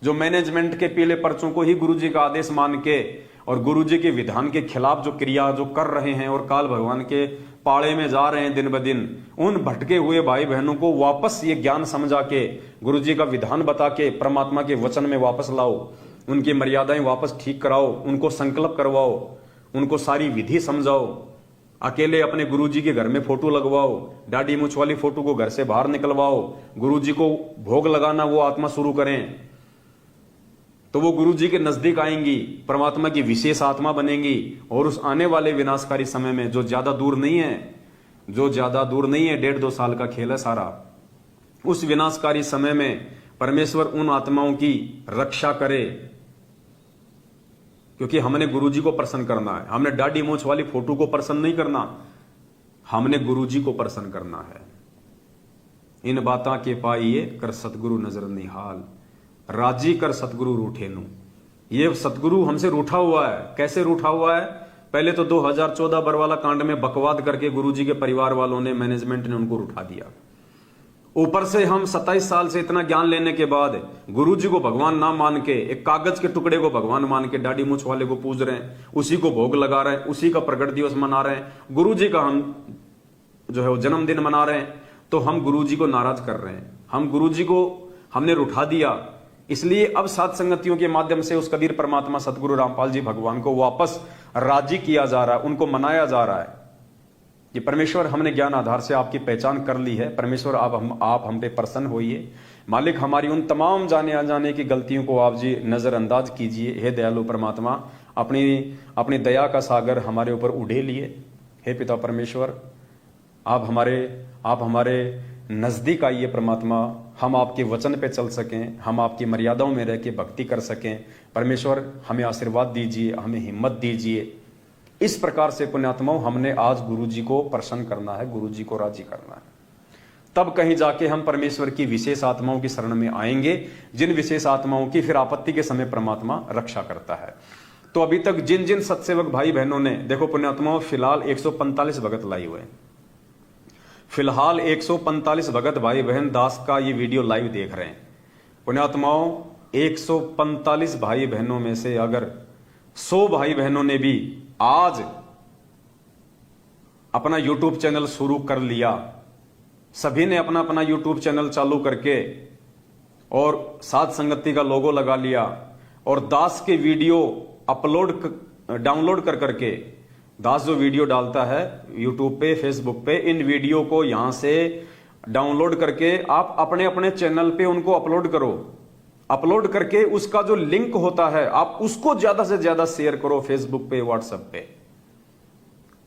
जो मैनेजमेंट के पीले पर्चों को ही गुरुजी का आदेश मान के और गुरुजी के विधान के खिलाफ जो क्रिया जो कर रहे हैं और काल भगवान के पाड़े में जा रहे हैं दिन ब दिन, उन भटके हुए भाई बहनों को वापस ये ज्ञान समझा के गुरुजी का विधान बता के परमात्मा के वचन में वापस लाओ, उनकी मर्यादाएं वापस ठीक कराओ, उनको संकल्प करवाओ, उनको सारी विधि समझाओ। अकेले अपने गुरुजी के घर में फोटो लगवाओ, दाढ़ी मूछ वाली फोटो को घर से बाहर निकलवाओ, गुरुजी को भोग लगाना वो आत्मा शुरू करें, तो वो गुरुजी के नजदीक आएंगी, परमात्मा की विशेष आत्मा बनेंगी। और उस आने वाले विनाशकारी समय में जो ज्यादा दूर नहीं है, जो ज्यादा दूर नहीं है, 1.5-2 साल का खेल है सारा, उस विनाशकारी समय में परमेश्वर उन आत्माओं की रक्षा करे। क्योंकि हमने गुरुजी को प्रसन्न करना है, हमने दाढ़ी मूछ वाली फोटो को प्रसन्न नहीं करना, हमने गुरुजी को प्रसन्न करना है। इन बातां के पाइए कर सतगुरु नजर निहाल, राजी कर सतगुरु रूठे नु। ये सतगुरु हमसे रूठा हुआ है। कैसे रूठा हुआ है? पहले तो 2014 बरवाला कांड में बकवाद करके गुरुजी के परिवार वालों ने, मैनेजमेंट ने उनको रूठा दिया। ऊपर से हम 27 साल से इतना ज्ञान लेने के बाद गुरुजी को भगवान ना मान के, एक कागज के टुकड़े को भगवान मान के दाढ़ी मूछ वाले को पूज रहे हैं, उसी को भोग लगा रहे हैं, उसी का प्रकट दिवस मना रहे हैं, गुरुजी का हम जो है वो जन्मदिन मना रहे हैं। तो हम गुरुजी को नाराज कर रहे हैं, हम गुरुजी को हमने रूठा दिया। इसलिए अब सात संगतियों के माध्यम से उस कबीर परमात्मा सतगुरु रामपाल जी भगवान को वापस राजी किया जा रहा है, उनको मनाया जा रहा है कि परमेश्वर हमने ज्ञान आधार से आपकी पहचान कर ली है, परमेश्वर आप हम पे प्रसन्न होइए। मालिक हमारी उन तमाम जाने अनजाने की गलतियों को आप जी नजरअंदाज कीजिए। हे दयालु परमात्मा, अपनी दया का सागर हमारे ऊपर उड़े लिए। हे पिता परमेश्वर, आप हमारे नजदीक आइए परमात्मा, हम आपके वचन पे चल सकें, हम आपकी मर्यादाओं में रह के भक्ति कर सकें। परमेश्वर हमें आशीर्वाद दीजिए, हमें हिम्मत दीजिए। इस प्रकार से पुण्यात्माओं हमने आज गुरुजी को प्रसन्न करना है, गुरुजी को राजी करना है। तब कहीं जाके हम परमेश्वर की विशेष आत्माओं की शरण में आएंगे, जिन विशेष आत्माओं की फिर आपत्ति के समय परमात्मा रक्षा करता है। तो अभी तक जिन जिन सत्सेवक भाई बहनों ने, देखो पुण्यात्माओं, फिलहाल 145 भगत लाई हुए, फिलहाल 145 भगत भाई बहन दास का ये वीडियो लाइव देख रहे हैं। पुण्यात्माओं, 145 भाई बहनों में से अगर 100 भाई बहनों ने भी आज अपना यूट्यूब चैनल शुरू कर लिया, सभी ने अपना अपना यूट्यूब चैनल चालू करके और साध संगति का लोगो लगा लिया और दास के वीडियो डाउनलोड कर करके, दास जो वीडियो डालता है यूट्यूब पे, फेसबुक पे, इन वीडियो को यहां से डाउनलोड करके आप अपने अपने चैनल पे उनको अपलोड करो। अपलोड करके उसका जो लिंक होता है आप उसको ज्यादा से ज्यादा शेयर करो, फेसबुक पे, व्हाट्सएप पे,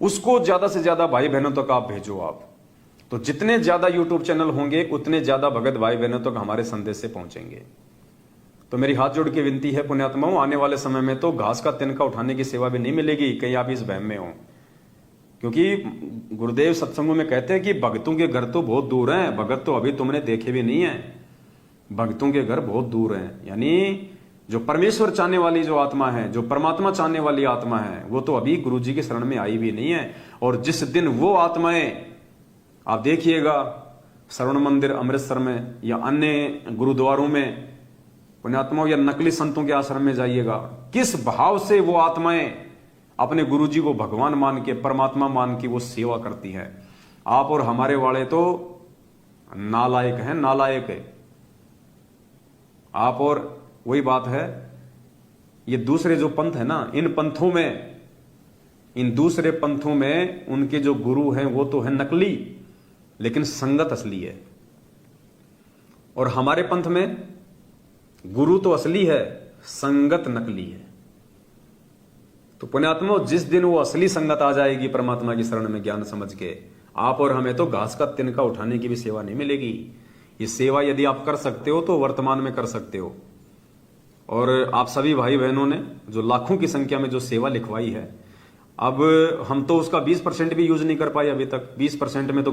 उसको ज्यादा से ज्यादा भाई बहनों तक आप भेजो। आप तो जितने ज्यादा यूट्यूब चैनल होंगे उतने ज्यादा भगत भाई बहनों तक हमारे संदेश से पहुंचेंगे। तो मेरी हाथ जोड़ के विनती है पुण्यात्माओं, आने वाले समय में तो घास का तिनका उठाने की सेवा भी नहीं मिलेगी, कहीं आप इस वहम में हो। क्योंकि गुरुदेव सत्संगों में कहते हैं कि भक्तों के घर तो बहुत दूर हैं, भगत तो अभी तुमने देखे भी नहीं है, भक्तों के घर बहुत दूर हैं। यानी जो परमेश्वर चाहने वाली जो आत्मा है, जो परमात्मा चाहने वाली आत्मा है, वो तो अभी गुरुजी की शरण में आई भी नहीं है। और जिस दिन वो आत्माएं, आप देखिएगा श्रवण मंदिर अमृतसर में या अन्य गुरुद्वारों में पुण्यात्माओं या नकली संतों के आश्रम में जाइएगा, किस भाव से वो आत्माएं अपने गुरुजी को भगवान मान के, परमात्मा मान के वो सेवा करती है। आप और हमारे वाले तो नालायक हैं, नालायक है आप। और वही बात है, ये दूसरे जो पंथ है ना, इन पंथों में, इन दूसरे पंथों में उनके जो गुरु हैं वो तो है नकली, लेकिन संगत असली है। और हमारे पंथ में गुरु तो असली है, संगत नकली है। तो पुण्यात्मा, जिस दिन वो असली संगत आ जाएगी परमात्मा की शरण में ज्ञान समझ के, आप और हमें तो घास का तिनका उठाने की भी सेवा नहीं मिलेगी। ये सेवा यदि आप कर सकते हो तो वर्तमान में कर सकते हो। और आप सभी भाई बहनों ने जो लाखों की संख्या में जो सेवा लिखवाई है, अब हम तो उसका 20% भी यूज नहीं कर पाए अभी तक। 20% में तो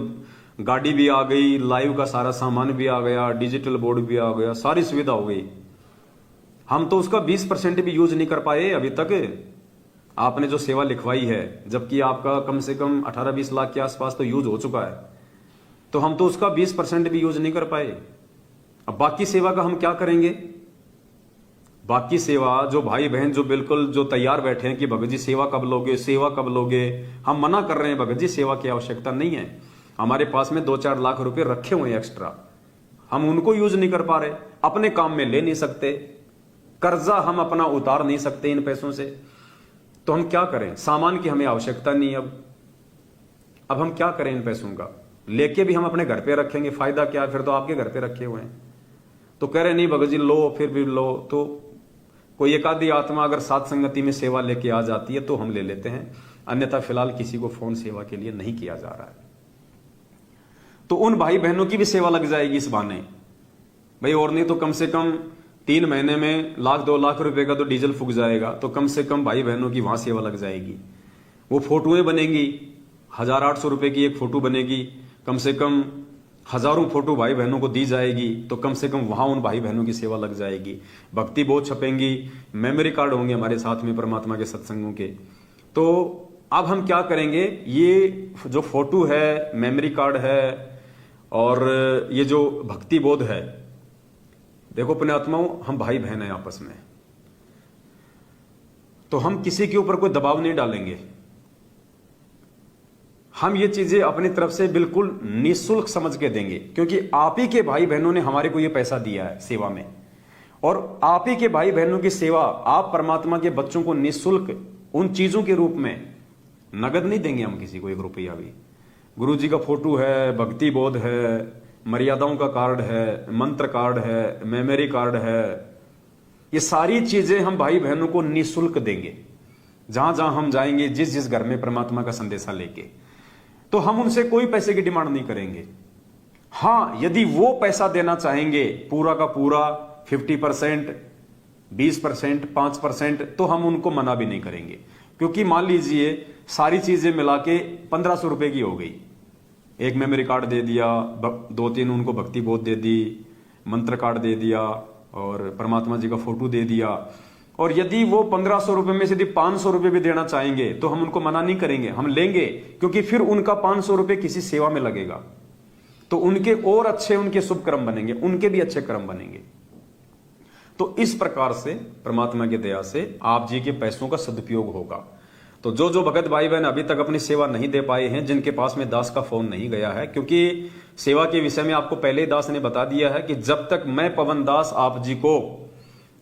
गाड़ी भी आ गई, लाइव का सारा सामान भी आ गया, डिजिटल बोर्ड भी आ गया, सारी सुविधा हो गई। हम तो उसका 20% भी यूज नहीं कर पाए अभी तक। आपने जो सेवा लिखवाई है, जबकि आपका कम से कम 18-20 लाख के आसपास तो यूज हो चुका है, तो हम तो उसका 20% भी यूज नहीं कर पाए। अब बाकी सेवा का हम क्या करेंगे? बाकी सेवा जो भाई बहन जो बिल्कुल जो तैयार बैठे हैं कि भगत जी सेवा कब लोगे, सेवा कब लोगे, हम मना कर रहे हैं, भगत जी सेवा की आवश्यकता नहीं है। हमारे पास में 2-4 लाख रुपए रखे हुए हैं एक्स्ट्रा, हम उनको यूज नहीं कर पा रहे, अपने काम में ले नहीं सकते, कर्जा हम अपना उतार नहीं सकते इन पैसों से, तो हम क्या करें? सामान की हमें आवश्यकता नहीं। अब हम क्या करें इन पैसों का? लेके भी हम अपने घर पे रखेंगे, फायदा क्या? फिर तो आपके घर पे रखे हुए हैं। तो कह रहे नहीं भगत जी लो, फिर भी लो। तो कोई एक आधी आत्मा अगर सात संगति में सेवा लेके आ जाती है तो हम ले लेते हैं, अन्यथा फिलहाल किसी को फोन सेवा के लिए नहीं किया जा रहा है। तो उन भाई बहनों की भी सेवा लग जाएगी इस बहाने भाई, और नहीं तो कम से कम 3 महीने में 1-2 लाख रुपए का तो डीजल फूक जाएगा, तो कम से कम भाई बहनों की वहां सेवा लग जाएगी। वो फोटोएं बनेंगी, 1,800 रुपए की एक फोटो बनेगी, कम से कम हजारों फोटो भाई बहनों को दी जाएगी, तो कम से कम वहां उन भाई बहनों की सेवा लग जाएगी। भक्ति बोध छपेंगी, मेमोरी कार्ड होंगे हमारे साथ में परमात्मा के सत्संगों के। तो अब हम क्या करेंगे? ये जो फोटो है, मेमोरी कार्ड है, और ये जो भक्ति बोध है, देखो पुण्यात्माओं, हम भाई बहन हैं आपस में, तो हम किसी के ऊपर कोई दबाव नहीं डालेंगे। हम ये चीजें अपनी तरफ से बिल्कुल निःशुल्क समझ के देंगे, क्योंकि आप ही के भाई बहनों ने हमारे को ये पैसा दिया है सेवा में, और आप ही के भाई बहनों की सेवा आप परमात्मा के बच्चों को निःशुल्क उन चीजों के रूप में, नगद नहीं देंगे हम किसी को 1 रुपया भी। गुरु जी का फोटो है, भक्ति बोध है, मर्यादाओं का कार्ड है, मंत्र कार्ड है, मेमोरी कार्ड है, ये सारी चीजें हम भाई बहनों को निःशुल्क देंगे जहां जहां हम जाएंगे, जिस जिस घर में परमात्मा का संदेशा लेके। तो हम उनसे कोई पैसे की डिमांड नहीं करेंगे। हां, यदि वो पैसा देना चाहेंगे पूरा का पूरा 50%, 20%, 5%, तो हम उनको मना भी नहीं करेंगे, क्योंकि मान लीजिए सारी चीजें मिला के 1500 रुपए की हो गई, एक मेमोरी कार्ड दे दिया, 2-3 उनको भक्ति बोध दे दी, मंत्र कार्ड दे दिया, और परमात्मा जी का फोटो दे दिया, और यदि वो 1500 रुपए में से यदि 500 रुपए भी देना चाहेंगे तो हम उनको मना नहीं करेंगे, हम लेंगे, क्योंकि फिर उनका 500 रुपए किसी सेवा में लगेगा, तो उनके और अच्छे, उनके शुभ कर्म बनेंगे, उनके भी अच्छे कर्म बनेंगे। तो इस प्रकार से परमात्मा की दया से आप जी के पैसों का सदुपयोग होगा। तो जो जो भगत भाई बहन अभी तक अपनी सेवा नहीं दे पाए हैं, जिनके पास में दास का फोन नहीं गया है, क्योंकि सेवा के विषय में आपको पहले ही दास ने बता दिया है कि जब तक मैं पवन दास आप जी को,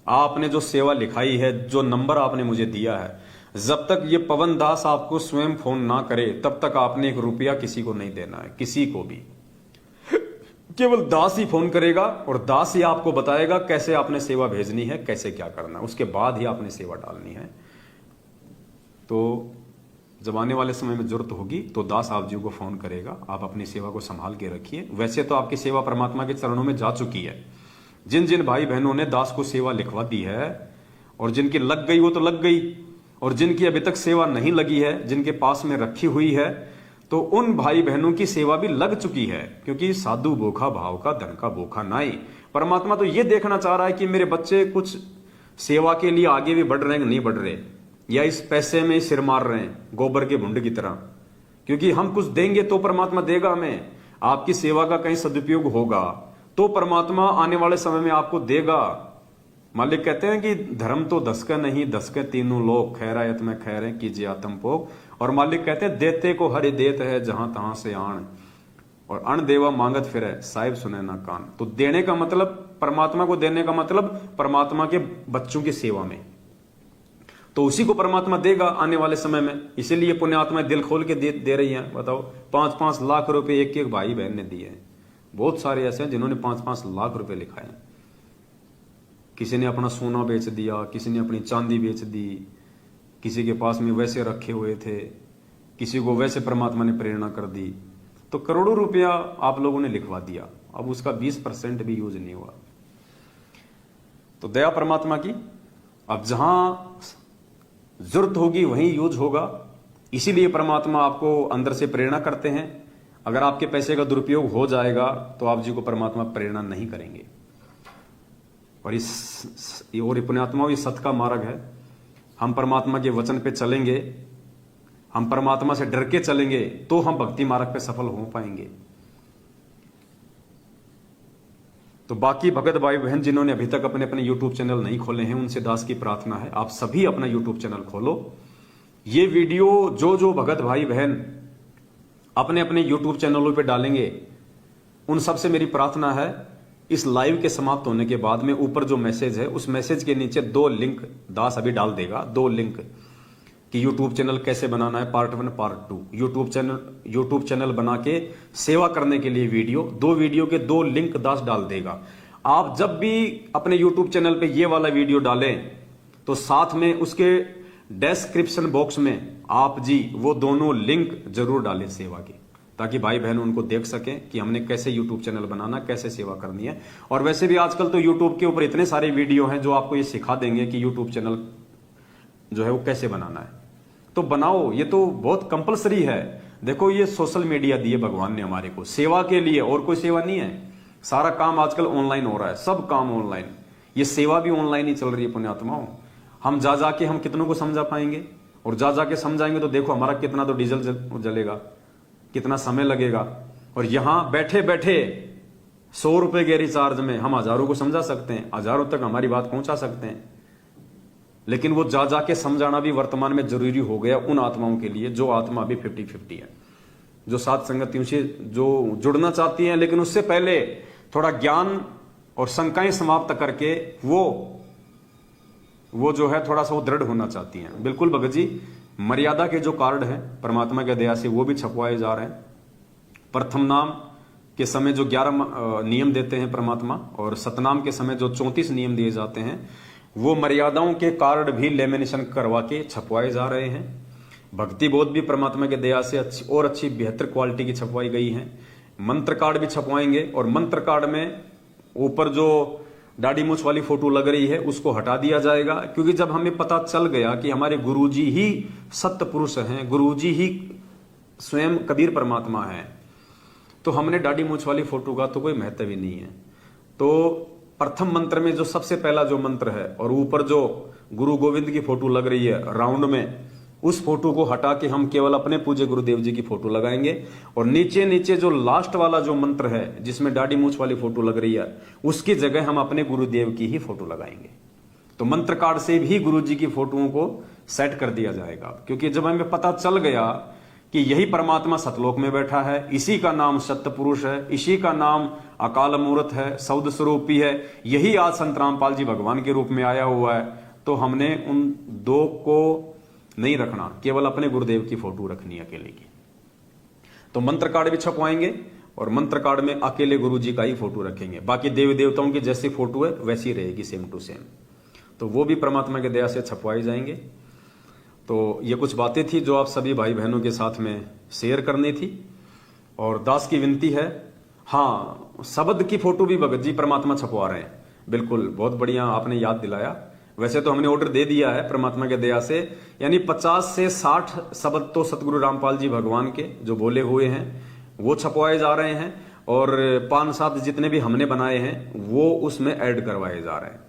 आपने जो सेवा लिखाई है, जो नंबर आपने मुझे दिया है, जब तक ये पवन दास आपको स्वयं फोन ना करे तब तक आपने 1 रुपया किसी को नहीं देना है, किसी को भी। केवल दास ही फोन करेगा और दास ही आपको बताएगा कैसे आपने सेवा भेजनी है, कैसे क्या करना, उसके बाद ही आपने सेवा डालनी है। तो जब आने वाले समय में जरूरत होगी तो दास आप जी को फोन करेगा, आप अपनी सेवा को संभाल के रखिए। वैसे तो आपकी सेवा परमात्मा के चरणों में जा चुकी है। जिन जिन भाई बहनों ने दास को सेवा लिखवा दी है, और जिनकी लग गई वो तो लग गई, और जिनकी अभी तक सेवा नहीं लगी है, जिनके पास में रखी हुई है, तो उन भाई बहनों की सेवा भी लग चुकी है, क्योंकि साधु भूखा भाव का धन का भूखा नाई। परमात्मा तो ये देखना चाह रहा है कि मेरे बच्चे कुछ सेवा के लिए आगे भी बढ़ रहे हैं कि नहीं बढ़ रहे, या इस पैसे में सिर मार रहे हैं गोबर के भुंड की तरह। क्योंकि हम कुछ देंगे तो परमात्मा देगा हमें, आपकी सेवा का कहीं सदुपयोग होगा तो परमात्मा आने वाले समय में आपको देगा। मालिक कहते हैं कि धर्म तो 10 का नहीं 10 के तीनों लोग, खैरायत में खैर कीजिए आत्मपोग। और मालिक कहते हैं देते को हरि देत है जहां तहां से आण, और अण देवा मांगत फिरे साहिब सुने ना कान। तो देने का मतलब, परमात्मा को देने का मतलब परमात्मा के बच्चों की सेवा में, तो उसी को परमात्मा देगा आने वाले समय में। इसीलिए पुण्यात्माएं दिल खोल के दे रही हैं। बताओ 5-5 लाख रुपए एक एक भाई बहन ने दिए हैं। बहुत सारे ऐसे हैं जिन्होंने 5-5 लाख रुपए लिखाए हैं। किसी ने अपना सोना बेच दिया, किसी ने अपनी चांदी बेच दी, किसी के पास में वैसे रखे हुए थे, किसी को वैसे परमात्मा ने प्रेरणा कर दी। तो करोड़ों रुपया आप लोगों ने लिखवा दिया, अब उसका 20% भी यूज नहीं हुआ। तो दया परमात्मा की, अब जहां जरूरत होगी वहीं यूज होगा। इसीलिए परमात्मा आपको अंदर से प्रेरणा करते हैं। अगर आपके पैसे का दुरुपयोग हो जाएगा तो आप जी को परमात्मा प्रेरणा नहीं करेंगे। और ये पुण्यात्मा ये सत का मार्ग है। हम परमात्मा के वचन पे चलेंगे, हम परमात्मा से डर के चलेंगे तो हम भक्ति मार्ग पे सफल हो पाएंगे। तो बाकी भगत भाई बहन जिन्होंने अभी तक अपने अपने YouTube चैनल नहीं खोले हैं, उनसे दास की प्रार्थना है आप सभी अपना YouTube चैनल खोलो। ये वीडियो जो भगत भाई बहन अपने अपने YouTube चैनलों पे डालेंगे, उन सबसे मेरी प्रार्थना है इस लाइव के समाप्त होने के बाद में ऊपर जो मैसेज है उस मैसेज के नीचे 2 लिंक दास अभी डाल देगा। 2 लिंक कि YouTube चैनल कैसे बनाना है, पार्ट 1 पार्ट 2। YouTube चैनल बना के सेवा करने के लिए वीडियो, 2 वीडियो के 2 लिंक दास डाल देगा। आप जब भी अपने YouTube चैनल पे ये वाला वीडियो डालें तो साथ में उसके डिस्क्रिप्शन बॉक्स में आप जी वो दोनों लिंक जरूर डालें सेवा के, ताकि भाई बहन उनको देख सकें कि हमने कैसे YouTube चैनल बनाना, कैसे सेवा करनी है। और वैसे भी आजकल तो YouTube के ऊपर इतने सारे वीडियो हैं जो आपको ये सिखा देंगे कि YouTube चैनल जो है वो कैसे बनाना है। तो बनाओ, ये तो बहुत कंपलसरी है। देखो ये सोशल मीडिया दिए भगवान ने हमारे को सेवा के लिए, और कोई सेवा नहीं है। सारा काम आजकल ऑनलाइन हो रहा है, सब काम ऑनलाइन। ये सेवा भी ऑनलाइन ही चल रही है पुण्यात्माओं। हम जा जाके हम कितनों को समझा पाएंगे, और जा जाके समझाएंगे तो देखो हमारा कितना तो डीजल जलेगा, कितना समय लगेगा। और यहां बैठे बैठे 100 रुपए के रिचार्ज में हम हजारों को समझा सकते हैं, हजारों तक हमारी बात पहुंचा सकते हैं। लेकिन वो जा जाके समझाना भी वर्तमान में जरूरी हो गया उन आत्माओं के लिए जो आत्मा अभी 50-50 है, जो सात संगतियों से जो जुड़ना चाहती हैं, लेकिन उससे पहले थोड़ा ज्ञान और शंकाएं समाप्त करके वो जो है थोड़ा सा वो दृढ़ होना चाहती हैं। बिल्कुल भगत जी, मर्यादा के जो कार्ड हैं परमात्मा के दया से वो भी छपवाए जा रहे हैं। प्रथम नाम के समय जो 11 नियम देते हैं परमात्मा, और सतनाम के समय जो 34 नियम दिए जाते हैं, वो मर्यादाओं के कार्ड भी लेमिनेशन करवा के छपवाए जा रहे हैं। भक्ति बोध भी परमात्मा के दया से अच्छी बेहतर क्वालिटी की छपवाई गई है। मंत्र कार्ड भी छपवाएंगे, और मंत्र कार्ड में ऊपर जो दाढ़ी मूछ वाली फोटो लग रही है उसको हटा दिया जाएगा। क्योंकि जब हमें पता चल गया कि हमारे गुरुजी ही सत्य पुरुष हैं, गुरुजी ही स्वयं कबीर परमात्मा है, तो हमने दाढ़ी मूछ वाली फोटो का तो कोई महत्व ही नहीं है। तो प्रथम मंत्र में जो सबसे पहला जो मंत्र है, और ऊपर जो गुरु गोविंद की फोटो लग रही है राउंड में, उस फोटो को हटा के हम केवल अपने पूज्य गुरुदेव जी की फोटो लगाएंगे। और नीचे नीचे जो लास्ट वाला जो मंत्र है जिसमें दाढ़ी मूछ वाली फोटो लग रही है, उसकी जगह हम अपने गुरुदेव की ही फोटो लगाएंगे। तो मंत्र कार्ड से भी गुरु जी की फोटोओं को सेट कर दिया जाएगा। क्योंकि जब हमें पता चल गया कि यही परमात्मा सतलोक में बैठा है, इसी का नाम सत्य पुरुष है, इसी का नाम अकाल मूर्त है, सौद स्वरूपी है, यही आज संत रामपाल जी भगवान के रूप में आया हुआ है, तो हमने उन 2 को नहीं रखना, केवल अपने गुरुदेव की फोटो रखनी अकेले की। तो मंत्र कार्ड भी छपवाएंगे, और मंत्र कार्ड में अकेले गुरु जी का ही फोटो रखेंगे। बाकी देवी देवताओं की जैसी फोटो है वैसी रहेगी, सेम टू सेम। तो वो भी परमात्मा के दया से छपवाए जाएंगे। तो ये कुछ बातें थी जो आप सभी भाई बहनों के साथ में शेयर करनी थी। और दास की विनती है, हाँ शब्द की फोटो भी भगत जी परमात्मा छपवा रहे हैं। बिल्कुल, बहुत बढ़िया आपने याद दिलाया। वैसे तो हमने ऑर्डर दे दिया है परमात्मा के दया से, यानी 50 से 60 शब्द तो सतगुरु रामपाल जी भगवान के जो बोले हुए हैं वो छपवाए जा रहे हैं, और 5-7 जितने भी हमने बनाए हैं वो उसमें ऐड करवाए जा रहे हैं।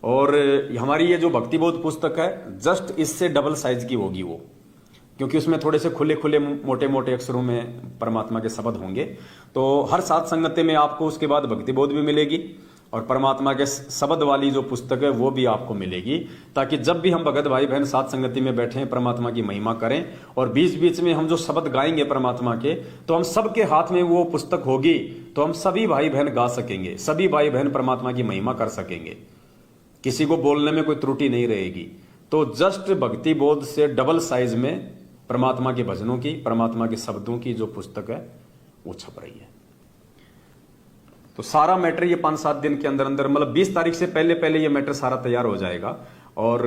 और हमारी ये जो भक्ति बोध पुस्तक है जस्ट इससे डबल साइज की होगी वो, क्योंकि उसमें थोड़े से खुले खुले मोटे मोटे अक्षरों में परमात्मा के शब्द होंगे। तो हर सात संगति में आपको उसके बाद भक्ति बोध भी मिलेगी, और परमात्मा के शब्द वाली जो पुस्तक है वो भी आपको मिलेगी, ताकि जब भी हम भगत भाई बहन साथ संगति में बैठे परमात्मा की महिमा करें और बीच बीच में हम जो शब्द गाएंगे परमात्मा के, तो हम सबके हाथ में वो पुस्तक होगी, तो हम सभी भाई बहन गा सकेंगे, सभी भाई बहन परमात्मा की महिमा कर सकेंगे, किसी को बोलने में कोई त्रुटि नहीं रहेगी। तो जस्ट भक्ति बोध से डबल साइज में परमात्मा के भजनों की, परमात्मा के शब्दों की जो पुस्तक है वो छप रही है। तो सारा मैटर ये 5-7 दिन के अंदर अंदर, मतलब 20 तारीख से पहले पहले ये मैटर सारा तैयार हो जाएगा। और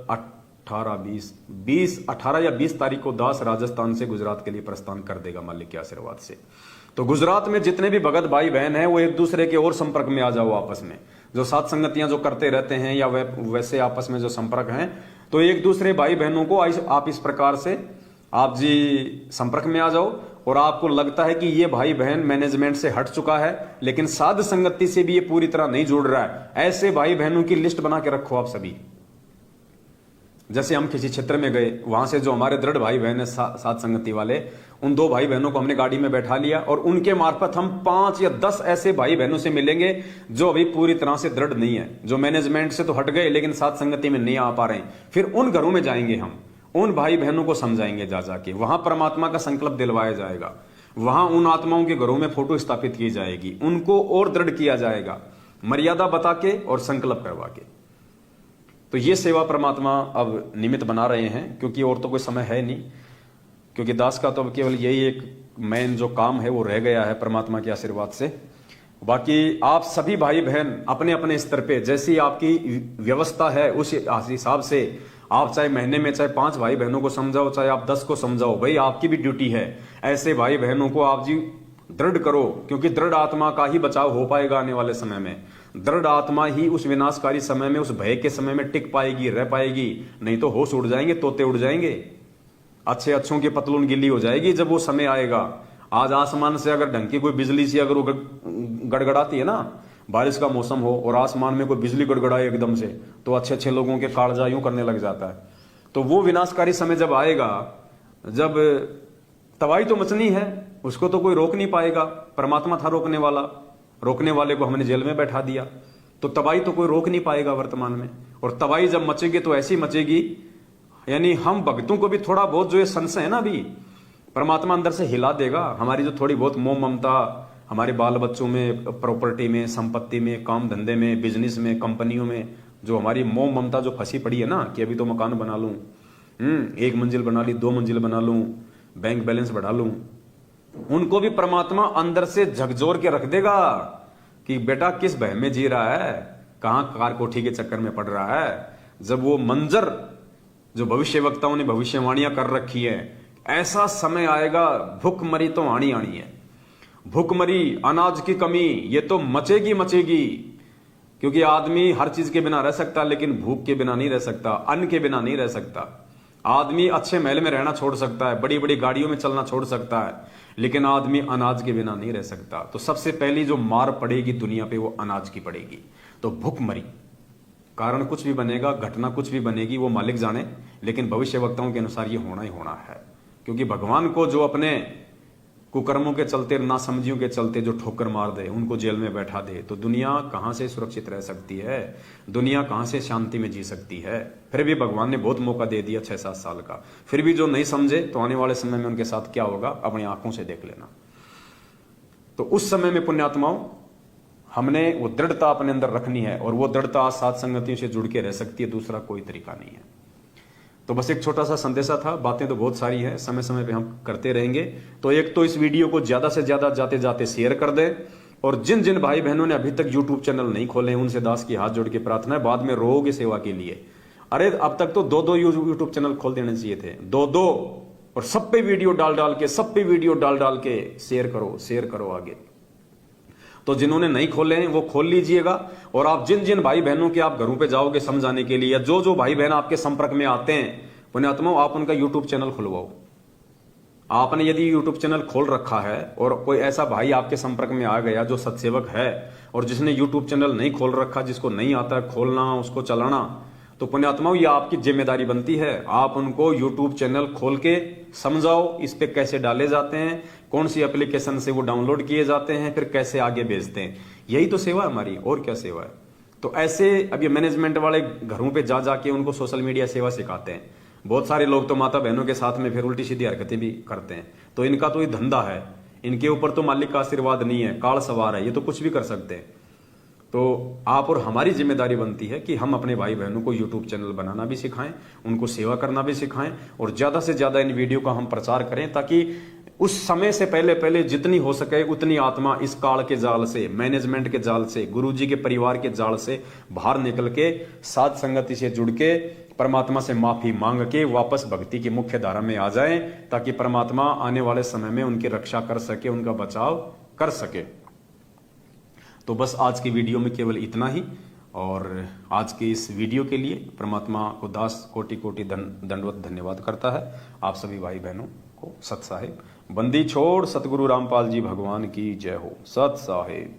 18 या 20 तारीख को दास राजस्थान से गुजरात के लिए प्रस्थान कर देगा मालिक के आशीर्वाद से। तो गुजरात में जितने भी भगत भाई बहन हैं वो एक दूसरे के और संपर्क में आ जाओ आपस में, जो सात संगतियां जो करते रहते हैं या वैसे आपस में जो संपर्क हैं, तो एक दूसरे भाई बहनों को आप इस प्रकार से आप जी संपर्क में आ जाओ। और आपको लगता है कि ये भाई बहन मैनेजमेंट से हट चुका है लेकिन साध संगति से भी ये पूरी तरह नहीं जुड़ रहा है, ऐसे भाई बहनों की लिस्ट बना के रखो आप सभी। जैसे हम किसी क्षेत्र में गए, वहां से जो हमारे दृढ़ भाई बहन है साध संगति वाले, उन 2 भाई बहनों को हमने गाड़ी में बैठा लिया और उनके मार्फत हम 5 या 10 ऐसे भाई बहनों से मिलेंगे जो अभी पूरी तरह से दृढ़ नहीं है, जो मैनेजमेंट से तो हट गए लेकिन साध संगति में नहीं आ पा रहे हैं। फिर उन घरों में जाएंगे, हम उन भाई बहनों को समझाएंगे, जा जाके वहां परमात्मा का संकल्प दिलवाया जाएगा, वहां उन आत्माओं के घरों में फोटो स्थापित की जाएगी, उनको और दृढ़ किया जाएगा, मर्यादा बता के और संकल्प करवा के। तो ये सेवा परमात्मा अब निमित्त बना रहे हैं, क्योंकि और तो कोई समय है नहीं, क्योंकि दास का तो अब केवल यही एक मेन जो काम है वो रह गया है परमात्मा के आशीर्वाद से। बाकी आप सभी भाई बहन अपने अपने स्तर पे जैसी आपकी व्यवस्था है उस हिसाब से आप चाहे महीने में चाहे 5 भाई बहनों को समझाओ, चाहे आप 10 को समझाओ, भाई आपकी भी ड्यूटी है। ऐसे भाई बहनों को आप जी दृढ़ करो, क्योंकि दृढ़ आत्मा का ही बचाव हो पाएगा आने वाले समय में। दृढ़ आत्मा ही उस विनाशकारी समय में, उस भय के समय में टिक पाएगी, रह पाएगी, नहीं तो होश उड़ जाएंगे, तोते उड़ जाएंगे, अच्छों की पतलून गिल्ली हो जाएगी जब वो समय आएगा। आज आसमान से अगर ढंग की कोई बिजली सी अगर गड़गड़ाती है ना, बारिश का मौसम हो और आसमान में कोई बिजली गड़गड़ाए एकदम से, तो अच्छे लोगों के कालजा यूं करने लग जाता है। तो वो विनाशकारी समय जब आएगा, जब तबाही तो मचनी है, उसको तो कोई रोक नहीं पाएगा। परमात्मा था रोकने वाला, रोकने वाले को हमने जेल में बैठा दिया, तो तबाही तो कोई रोक नहीं पाएगा वर्तमान में। और तबाही जब मचेगी तो ऐसी मचेगी, यानी हम भक्तों को भी थोड़ा बहुत जो ये संशय है ना, अभी परमात्मा अंदर से हिला देगा। हमारी जो थोड़ी बहुत मोह ममता हमारे बाल बच्चों में, प्रॉपर्टी में, संपत्ति में, काम धंधे में, बिजनेस में, कंपनियों में, जो हमारी मोह ममता जो फंसी पड़ी है ना, कि अभी तो मकान बना लूं, 1 मंजिल बना ली, 2 मंजिल बना लूं, बैंक बैलेंस बढ़ा लूं, उनको भी परमात्मा अंदर से झकझोर के रख देगा कि बेटा किस भय में जी रहा है, कहां कार कोठी के चक्कर में पड़ रहा है। जब वो मंजर जो भविष्य वक्ताओं ने भविष्यवाणियां कर रखी है, ऐसा समय आएगा, भूखमरी तो आनी आनी है, भूखमरी, अनाज की कमी, ये तो मचेगी मचेगी। क्योंकि आदमी हर चीज के बिना रह सकता, लेकिन भूख के बिना नहीं रह सकता, अन्न के बिना नहीं रह सकता। आदमी अच्छे महल में रहना छोड़ सकता है, बड़ी बड़ी गाड़ियों में चलना छोड़ सकता है, लेकिन आदमी अनाज के बिना नहीं रह सकता। तो सबसे पहली जो मार पड़ेगी दुनिया पे वो अनाज की पड़ेगी। तो भूखमरी, कारण कुछ भी बनेगा, घटना कुछ भी बनेगी, वो मालिक जाने, लेकिन भविष्यवक्ताओं के अनुसार ये होना ही होना है। क्योंकि भगवान को जो अपने कुकर्मों के चलते, नासमझियों के चलते जो ठोकर मार दे, उनको जेल में बैठा दे, तो दुनिया कहां से सुरक्षित रह सकती है, दुनिया कहां से शांति में जी सकती है। फिर भी भगवान ने बहुत मौका दे दिया 6-7 साल का, फिर भी जो नहीं समझे तो आने वाले समय में उनके साथ क्या होगा अपनी आंखों से देख लेना। तो उस समय में पुण्यात्माओं, हमने वो दृढ़ता अपने अंदर रखनी है, और वो दृढ़ता साथ संगतियों से जुड़ के रह सकती है, दूसरा कोई तरीका नहीं है। तो बस एक छोटा सा संदेशा था, बातें तो बहुत सारी हैं, समय समय पे हम करते रहेंगे। तो एक तो इस वीडियो को ज्यादा से ज्यादा जाते जाते शेयर कर दें, और जिन जिन भाई बहनों ने अभी तक यूट्यूब चैनल नहीं खोले उनसे दास की हाथ जोड़ के प्रार्थना है, बाद में रोगे सेवा के लिए। अरे अब तक तो 2-2 यूट्यूब चैनल खोल देने चाहिए थे, 2-2, और सब पे वीडियो डाल डाल के, सब पे वीडियो डाल डाल के शेयर करो आगे। तो जिन्होंने नहीं खोले हैं वो खोल लीजिएगा। और आप जिन जिन भाई बहनों के आप घरों पे जाओगे समझाने के लिए, या जो जो भाई बहन आपके संपर्क में आते हैं, पुण्यात्माओं आप उनका यूट्यूब चैनल खुलवाओ। आपने यदि यूट्यूब चैनल खोल रखा है और कोई ऐसा भाई आपके संपर्क में आ गया जो सत्सेवक है और जिसने यूट्यूब चैनल नहीं खोल रखा, जिसको नहीं आता है खोलना, उसको चलाना, तो पुण्यात्माओं ये आपकी जिम्मेदारी बनती है। आप उनको यूट्यूब चैनल खोल के समझाओ, इस पे कैसे डाले जाते हैं, कौन सी एप्लीकेशन से वो डाउनलोड किए जाते हैं, फिर कैसे आगे भेजते हैं। यही तो सेवा है हमारी, और क्या सेवा है। तो ऐसे अब ये मैनेजमेंट वाले घरों पे जा जाके उनको सोशल मीडिया सेवा सिखाते हैं। बहुत सारे लोग तो माता बहनों के साथ में फिर उल्टी सीधी हरकतें भी करते हैं। तो इनका तो ये धंधा है, इनके ऊपर तो मालिक का आशीर्वाद नहीं है, काल सवार है, ये तो कुछ भी कर सकते हैं। तो आप और हमारी जिम्मेदारी बनती है कि हम अपने भाई बहनों को यूट्यूब चैनल बनाना भी सिखाएं, उनको सेवा करना भी सिखाएं, और ज्यादा से ज्यादा इन वीडियो का हम प्रचार करें, ताकि उस समय से पहले पहले जितनी हो सके उतनी आत्मा इस काल के जाल से, मैनेजमेंट के जाल से, गुरुजी के परिवार के जाल से बाहर निकल के साध संगति से जुड़ के परमात्मा से माफी मांग के वापस भक्ति की मुख्य धारा में आ जाएं, ताकि परमात्मा आने वाले समय में उनकी रक्षा कर सके, उनका बचाव कर सके। तो बस आज की वीडियो में केवल इतना ही, और आज के इस वीडियो के लिए परमात्मा को दास कोटि कोटि दंडवत धन्यवाद करता है। आप सभी भाई बहनों को सत साहेब। बंदी छोड़ सतगुरु रामपाल जी भगवान की जय हो। सत साहेब।